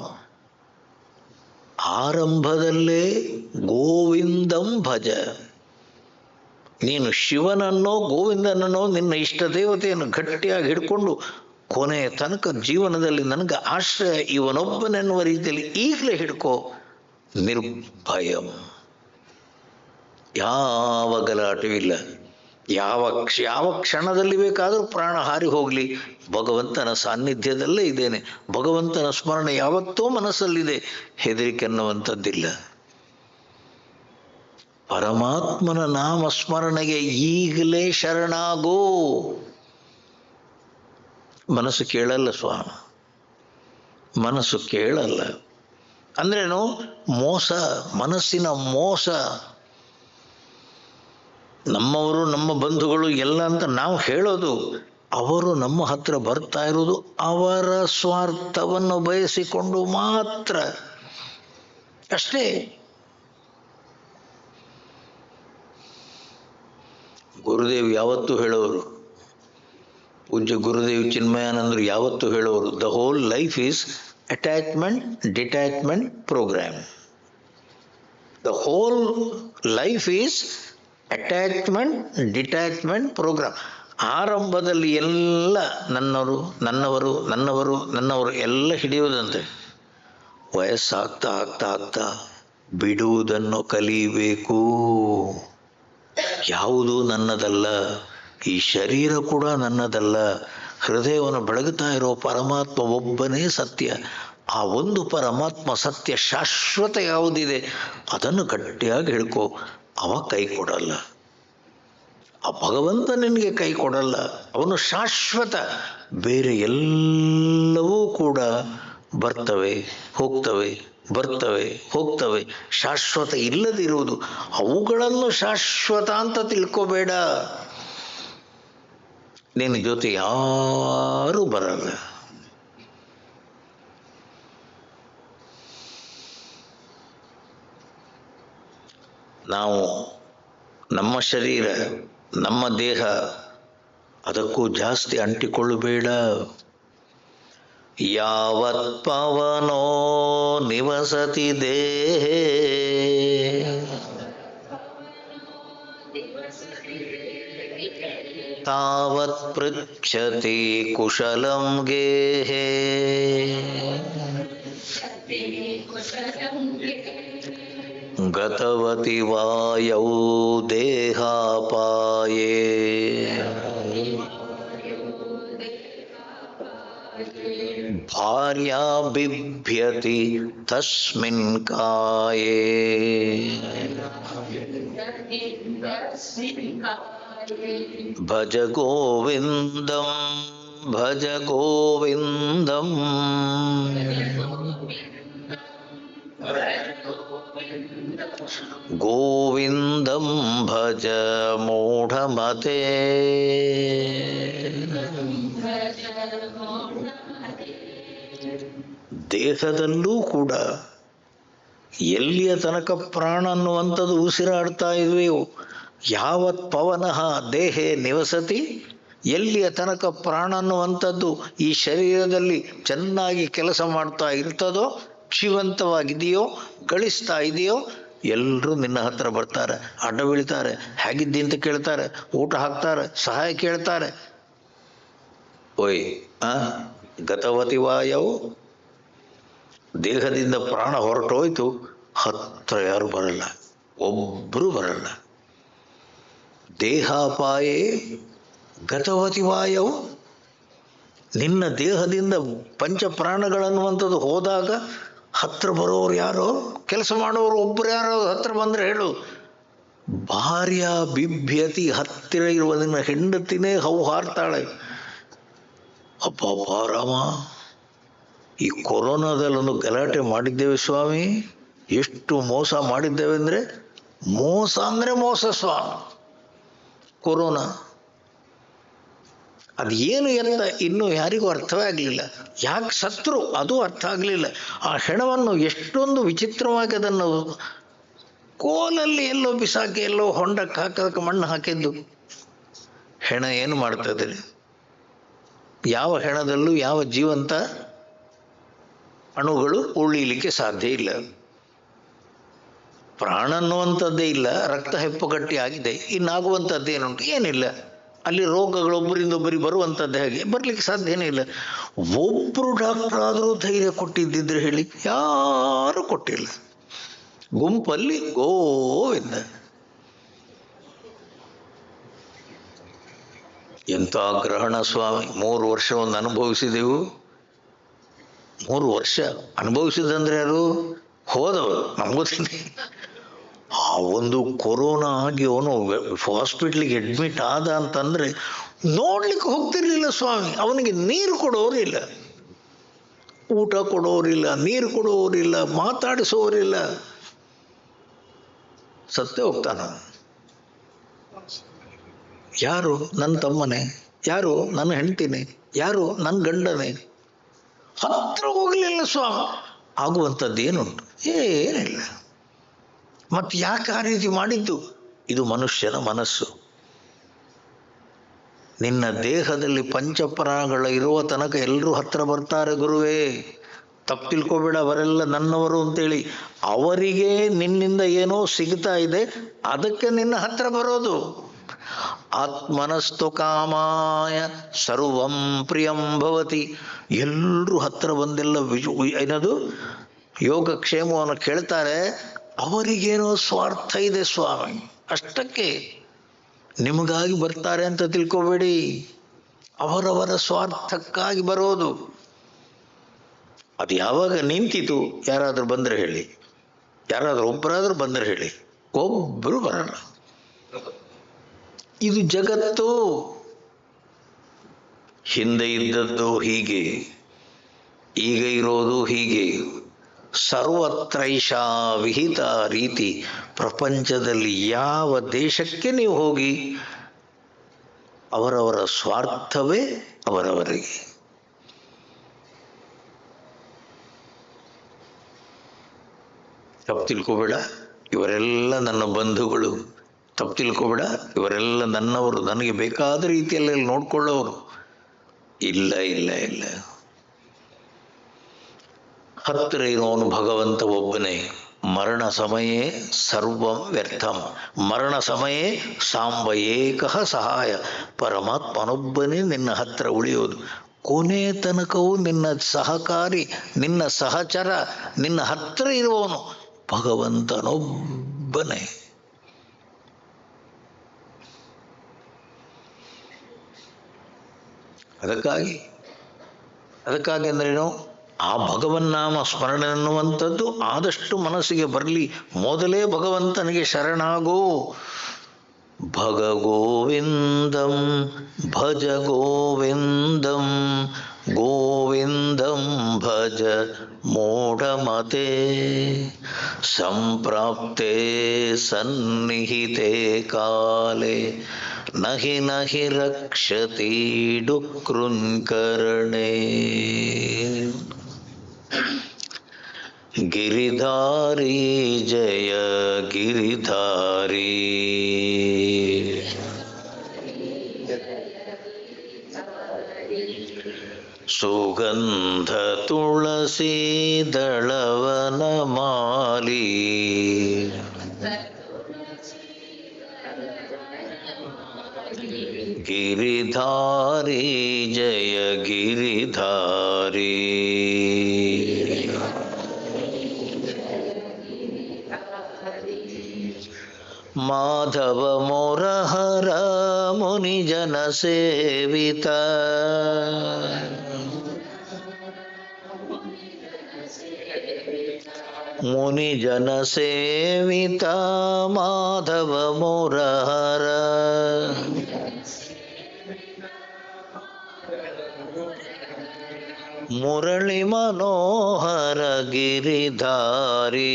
ಆರಂಭದಲ್ಲೇ ಗೋವಿಂದಂ ಭಜ. ನೀನು ಶಿವನನ್ನೋ ಗೋವಿಂದನನ್ನೋ ನಿನ್ನ ಇಷ್ಟ ದೇವತೆಯನ್ನು ಗಟ್ಟಿಯಾಗಿ ಹಿಡ್ಕೊಂಡು ಕೊನೆಯ ತನಕ ಜೀವನದಲ್ಲಿ ನನಗೆ ಆಶ್ರಯ ಇವನೊಬ್ಬನೆನ್ನುವ ರೀತಿಯಲ್ಲಿ ಈಗಲೇ ಹಿಡ್ಕೋ. ನಿರ್ಭಯಂ, ಯಾವ ಗಲಾಟೆಯಿಲ್ಲ. ಯಾವ ಕ್ಷಣದಲ್ಲಿ ಬೇಕಾದರೂ ಪ್ರಾಣ ಹಾರಿ ಹೋಗಲಿ, ಭಗವಂತನ ಸಾನ್ನಿಧ್ಯದಲ್ಲೇ ಇದ್ದೇನೆ, ಭಗವಂತನ ಸ್ಮರಣೆ ಯಾವತ್ತೂ ಮನಸ್ಸಲ್ಲಿದೆ, ಹೆದರಿಕೆ ಅನ್ನುವಂಥದ್ದಿಲ್ಲ. ಪರಮಾತ್ಮನ ನಾಮಸ್ಮರಣೆಗೆ ಈಗಲೇ ಶರಣಾಗೋ. ಮನಸ್ಸು ಕೇಳಲ್ಲ ಸ್ವಾಮಿ, ಮನಸ್ಸು ಕೇಳಲ್ಲ. ಅಂದ್ರೇನು? ಮೋಸ, ಮನಸ್ಸಿನ ಮೋಸ. ನಮ್ಮವರು, ನಮ್ಮ ಬಂಧುಗಳು ಎಲ್ಲ ಅಂತ ನಾವು ಹೇಳೋದು, ಅವರು ನಮ್ಮ ಹತ್ರ ಬರ್ತಾ ಇರೋದು ಅವರ ಸ್ವಾರ್ಥವನ್ನು ಬಯಸಿಕೊಂಡು ಮಾತ್ರ ಅಷ್ಟೇ. ಗುರುದೇವ್ ಯಾವತ್ತೂ ಹೇಳೋರು, ಪೂಜ್ಯ ಗುರುದೇವ್ ಚಿನ್ಮಯಾನಂದರು ಯಾವತ್ತೂ ಹೇಳೋರು, the whole life is attachment detachment programme. The whole life is attachment detachment programme. ಆರಂಭದಲ್ಲಿ ಎಲ್ಲ ನನ್ನವರು ನನ್ನವರು ನನ್ನವರು ನನ್ನವರು ಎಲ್ಲ ಹಿಡಿಯುವುದಂತೆ. ವಯಸ್ಸಾಗ್ತಾ ಆಗ್ತಾ ಆಗ್ತಾ ಬಿಡುವುದನ್ನು ಕಲಿಬೇಕು. ಯಾವುದೂ ನನ್ನದಲ್ಲ, ಈ ಶರೀರ ಕೂಡ ನನ್ನದಲ್ಲ, ಹೃದಯವನ್ನು ಬೆಳಗುತ್ತಾ ಇರೋ ಪರಮಾತ್ಮ ಒಬ್ಬನೇ ಸತ್ಯ. ಆ ಒಂದು ಪರಮಾತ್ಮ ಸತ್ಯ ಶಾಶ್ವತ ಯಾವುದಿದೆ ಅದನ್ನು ಗಟ್ಟಿಯಾಗಿ ಹಿಡ್ಕೋ. ಅವ ಕೈ ಕೊಡಲ್ಲ, ಆ ಭಗವಂತ ನಿನಗೆ ಕೈ ಕೊಡಲ್ಲ, ಅವನು ಶಾಶ್ವತ. ಬೇರೆ ಎಲ್ಲವೂ ಕೂಡ ಬರ್ತವೆ ಹೋಗ್ತವೆ, ಬರ್ತವೆ ಹೋಗ್ತವೆ, ಶಾಶ್ವತ ಇಲ್ಲದಿರುವುದು. ಅವುಗಳನ್ನು ಶಾಶ್ವತ ಅಂತ ತಿಳ್ಕೋಬೇಡ. ನಿನ್ನ ಜೊತೆ ಯಾರೂ ಬರಲ್ಲ. ನಾವು ನಮ್ಮ ಶರೀರ, ನಮ್ಮ ದೇಹ, ಅದಕ್ಕೂ ಜಾಸ್ತಿ ಅಂಟಿಕೊಳ್ಳಬೇಡ. ಯಾವತ್ ಪವನೋ ನಿವಸತಿ ದೇಹೇ ತಾವತ್ ಪೃಚ್ಛತಿ ಕುಶಲಂ ಗೇಹೇ. ಗತವತಿ ವಾಯೌ ದೇಹಾಪಾಯೇ ಭಾರ್ಯಾ ಬಿಭ್ಯತಿ ತಸ್ಮಿನ್ ಕಾಯೇ. ಭಜ ಗೋವಿಂದಂ ಭಜ ಗೋವಿಂದಂ ಗೋವಿಂದಂ ಭಜ ಮೂಢಮತೆ. ದೇಹದಲ್ಲೂ ಕೂಡ ಎಲ್ಲಿಯ ತನಕ ಪ್ರಾಣ ಅನ್ನುವಂಥದ್ದು ಉಸಿರಾಡ್ತಾ ಇವೆಯೋ, ಯಾವತ್ ಪವನಃ ದೇಹೇ ನಿವಸತಿ, ಎಲ್ಲಿಯ ತನಕ ಪ್ರಾಣ ಅನ್ನುವಂಥದ್ದು ಈ ಶರೀರದಲ್ಲಿ ಚೆನ್ನಾಗಿ ಕೆಲಸ ಮಾಡ್ತಾ ಇರ್ತದೋ, ಜೀವಂತವಾಗಿದೆಯೋ, ಗಳಿಸ್ತಾ ಇದೆಯೋ, ಎಲ್ಲರೂ ನಿನ್ನ ಹತ್ರ ಬರ್ತಾರೆ, ಅಡ್ಡ ಬೀಳ್ತಾರೆ, ಹೇಗಿದ್ದಿ ಅಂತ ಕೇಳ್ತಾರೆ, ಊಟ ಹಾಕ್ತಾರೆ, ಸಹಾಯ ಕೇಳ್ತಾರೆ. ಓಯ್ ಗತವತಿ ವಾಯವು, ದೇಹದಿಂದ ಪ್ರಾಣ ಹೊರಟೋಯ್ತು, ಹತ್ರ ಯಾರು ಬರಲ್ಲ, ಒಬ್ಬರು ಬರಲ್ಲ. ದೇಹಾಪಾಯೇ ಗತವತಿ ವಾಯವು, ನಿನ್ನ ದೇಹದಿಂದ ಪಂಚ ಪ್ರಾಣಗಳನ್ನುವಂಥದ್ದು ಹೋದಾಗ ಹತ್ರ ಬರೋರು ಯಾರೋ, ಕೆಲಸ ಮಾಡೋರು ಒಬ್ಬರು ಯಾರೋ ಹತ್ರ ಬಂದರೆ ಹೇಳು, ಭಾರ್ಯ ಬಿಭ್ಯತಿ, ಹತ್ತಿರ ಇರುವುದನ್ನ ಹೆಂಡತಿನೇ ಹಾರ್ತಾಳೆ. ಅಪ್ಪ ರಾಮ, ಈ ಕೊರೋನಾದಲ್ಲೊಂದು ಗಲಾಟೆ ಮಾಡಿದ್ದೇವೆ ಸ್ವಾಮಿ, ಎಷ್ಟು ಮೋಸ ಮಾಡಿದ್ದೇವೆ ಅಂದರೆ ಮೋಸ ಸ್ವಾಮಿ. ಕೊರೋನಾ ಅದು ಏನು ಅಂತ ಇನ್ನೂ ಯಾರಿಗೂ ಅರ್ಥವೇ ಆಗಲಿಲ್ಲ. ಯಾಕೆ ಸತ್ರು ಅದು ಅರ್ಥ ಆಗಲಿಲ್ಲ. ಆ ಹೆಣವನ್ನು ಎಷ್ಟೊಂದು ವಿಚಿತ್ರವಾಗಿ ಅದನ್ನು ಕೋಲಲ್ಲಿ ಎಲ್ಲೋ ಬಿಸಾಕಿ, ಎಲ್ಲೋ ಹೊಂಡಕ್ಕೆ ಹಾಕೋದಕ್ಕೆ ಮಣ್ಣು ಹಾಕಿದ್ದು. ಹೆಣ ಏನು ಮಾಡ್ತದೆ? ಯಾವ ಹೆಣದಲ್ಲೂ ಯಾವ ಜೀವಂತ ಅಣುಗಳು ಉಳಿಲಿಕ್ಕೆ ಸಾಧ್ಯ ಇಲ್ಲ. ಪ್ರಾಣ ಅನ್ನುವಂಥದ್ದೇ ಇಲ್ಲ, ರಕ್ತ ಹೆಪ್ಪುಗಟ್ಟಿ ಆಗಿದೆ, ಇನ್ನಾಗುವಂಥದ್ದೇನುಂಟು? ಏನಿಲ್ಲ. ಅಲ್ಲಿ ರೋಗಗಳು ಒಬ್ಬರಿಂದೊಬ್ಬರಿಗೆ ಬರುವಂಥದ್ದೇ, ಹಾಗೆ ಬರಲಿಕ್ಕೆ ಸಾಧ್ಯನೇ ಇಲ್ಲ. ಒಬ್ಬರು ಡಾಕ್ಟರ್ ಆದರೂ ಧೈರ್ಯ ಕೊಟ್ಟಿದ್ದಿದ್ರೆ ಹೇಳಿ, ಯಾರೂ ಕೊಟ್ಟಿಲ್ಲ. ಗುಂಪಲ್ಲಿ ಗೋವಿಂದ. ಎಂಥ ಗ್ರಹಣ ಸ್ವಾಮಿ. 3 ವರ್ಷವನ್ನು ಅನುಭವಿಸಿದೆವು. 3 ವರ್ಷ ಅನುಭವಿಸಿದಂದ್ರೆ ಯಾರು? ಹೋದವರು. ನಮಗೊತ್ತಿದೆ. ಆ ಒಂದು ಕೊರೋನಾ ಆಗಿ ಅವನು ಹಾಸ್ಪಿಟ್ಲಿಗೆ ಅಡ್ಮಿಟ್ ಆದ ಅಂತಂದ್ರೆ ನೋಡ್ಲಿಕ್ಕೆ ಹೋಗ್ತಿರ್ಲಿಲ್ಲ ಸ್ವಾಮಿ. ಅವನಿಗೆ ನೀರು ಕೊಡೋರಿಲ್ಲ, ಊಟ ಕೊಡೋರಿಲ್ಲ, ನೀರು ಕೊಡೋರಿಲ್ಲ, ಮಾತಾಡಿಸೋರಿಲ್ಲ. ಸತ್ತೇ ಹೋಗ್ತಾನ. ಯಾರು? ನನ್ನ ತಮ್ಮನೇ, ಯಾರು? ನನ್ನ ಹೆಂಡ್ತಿನೇ, ಯಾರು? ನನ್ನ ಗಂಡನೇ. ಹತ್ರ ಹೋಗ್ಲಿಲ್ಲ ಸ್ವಾಮಿ. ಆಗುವಂಥದ್ದೇನುಂಟು? ಏನಿಲ್ಲ. ಮತ್ತೆ ಯಾಕೆ ಆ ರೀತಿ ಮಾಡಿದ್ದು? ಇದು ಮನುಷ್ಯನ ಮನಸ್ಸು. ನಿನ್ನ ದೇಹದಲ್ಲಿ ಪಂಚಪ್ರಾಣಗಳ ಇರುವ ತನಕ ಎಲ್ಲರೂ ಹತ್ರ ಬರ್ತಾರೆ ಗುರುವೇ, ತಪ್ಪು ತಿಳ್ಕೊಬೇಡ, ಅವರೆಲ್ಲ ನನ್ನವರು ಅಂತೇಳಿ. ಅವರಿಗೆ ನಿನ್ನಿಂದ ಏನೋ ಸಿಗ್ತಾ ಇದೆ, ಅದಕ್ಕೆ ನಿನ್ನ ಹತ್ರ ಬರೋದು. ಆತ್ಮನಸ್ತು ಕಾಮಾಯ ಸರ್ವಂ ಪ್ರಿಯಂ ಭವತಿ. ಎಲ್ಲರೂ ಹತ್ರ ಬಂದೆಲ್ಲ ಏನದು ಯೋಗಕ್ಷೇಮವನ್ನು ಕೇಳ್ತಾರೆ. ಅವರಿಗೇನೋ ಸ್ವಾರ್ಥ ಇದೆ ಸ್ವಾಮಿ, ಅಷ್ಟಕ್ಕೆ. ನಿಮಗಾಗಿ ಬರ್ತಾರೆ ಅಂತ ತಿಳ್ಕೊಬೇಡಿ, ಅವರವರ ಸ್ವಾರ್ಥಕ್ಕಾಗಿ ಬರೋದು. ಅದು ಯಾವಾಗ ನಿಂತಿತು? ಯಾರಾದರೂ ಬಂದರೆ ಹೇಳಿ, ಯಾರಾದರೂ ಒಬ್ಬರಾದರೂ ಬಂದರೆ ಹೇಳಿ. ಒಬ್ಬರು ಬರಲ್ಲ. ಇದು ಜಗತ್ತು. ಹಿಂದೆ ಇದ್ದದ್ದು ಹೀಗೆ, ಈಗ ಇರೋದು ಹೀಗೆ. ಸರ್ವತ್ರೈಷಾ ವಿಹಿತ ರೀತಿ. ಪ್ರಪಂಚದಲ್ಲಿ ಯಾವ ದೇಶಕ್ಕೆ ನೀವು ಹೋಗಿ, ಅವರವರ ಸ್ವಾರ್ಥವೇ ಅವರವರಿಗೆ. ತಪ್ಪು ತಿಳ್ಕೊಬೇಡ, ಇವರೆಲ್ಲ ನನ್ನ ಬಂಧುಗಳು. ತಪ್ಪು ತಿಳ್ಕೊಬೇಡ, ಇವರೆಲ್ಲ ನನ್ನವರು, ನನಗೆ ಬೇಕಾದ ರೀತಿಯಲ್ಲಿ ನೋಡ್ಕೊಳ್ಳೋರು. ಇಲ್ಲ ಇಲ್ಲ ಇಲ್ಲ. ಹತ್ತಿರ ಇರೋನು ಭಗವಂತ ಒಬ್ಬನೇ. ಮರಣ ಸಮಯೇ ಸರ್ವಂ ವ್ಯರ್ಥಂ. ಮರಣ ಸಮಯೇ ಸಾಂಬ ಏಕಃ ಸಹಾಯ. ಪರಮಾತ್ಮನೊಬ್ಬನೇ ನಿನ್ನ ಹತ್ರ ಉಳಿಯೋದು. ಕೊನೆ ತನಕವೂ ನಿನ್ನ ಸಹಕಾರಿ, ನಿನ್ನ ಸಹಚರ, ನಿನ್ನ ಹತ್ರ ಇರುವವನು ಭಗವಂತನೊಬ್ಬನೇ. ಅದಕ್ಕಾಗಿ ಅಂದ್ರೇನು? ಆ ಭಗವನ್ನಾಮ ಸ್ಮರಣೆ ಅನ್ನುವಂಥದ್ದು ಆದಷ್ಟು ಮನಸ್ಸಿಗೆ ಬರಲಿ. ಮೊದಲೇ ಭಗವಂತನಿಗೆ ಶರಣಾಗೋ. ಭಗ ಗೋವಿಂದಂ ಭಜ ಗೋವಿಂದಂ ಗೋವಿಂದಂ ಭಜ ಮೂಢಮತೆ ಸಂಪ್ರಾಪ್ತೆ ಸನ್ನಿಹಿತೆ ಕಾಲೇ ನಹಿ ನಹಿ ರಕ್ಷತಿ ಡುಕೃಂಕರಣೆ. ಗಿರಿಧಾರಿ ಜಯ ಗಿರಿಧಾರಿ. ಸುಗಂಧ ತುಳಸಿ ದಳವನ ಮಾಲಿ. ಗಿರಿಧಾರಿ ಜಯ ಗಿರಿಧಾರಿ. ಮಾಧವ ಮೊರಹರ ಮುನಿಜನ ಸೇವಿತ. ಮುನಿ ಜನ ಸೇವಿತ ಮಾಧವ ಮುರಹರ ಮುರಳಿ ಮನೋಹರ ಗಿರಿಧಾರಿ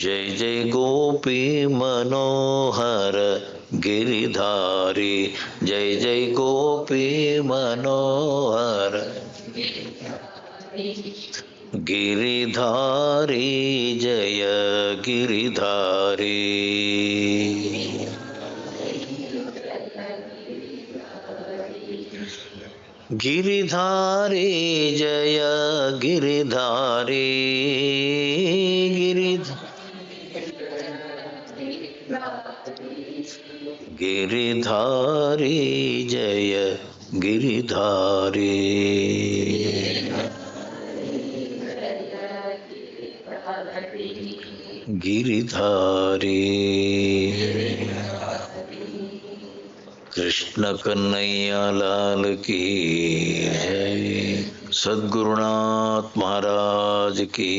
जय जय गोपी मनोहर गिरिधारी जय जय गोपी मनोहर गिरिधारी जय गिरिधारी गिरिधारी जय गिरिधारी गिरिधारी जय गिरिधारी गिरिधारी कृष्ण कन्हैया लाल की जय। सद्गुरुनाथ महाराज की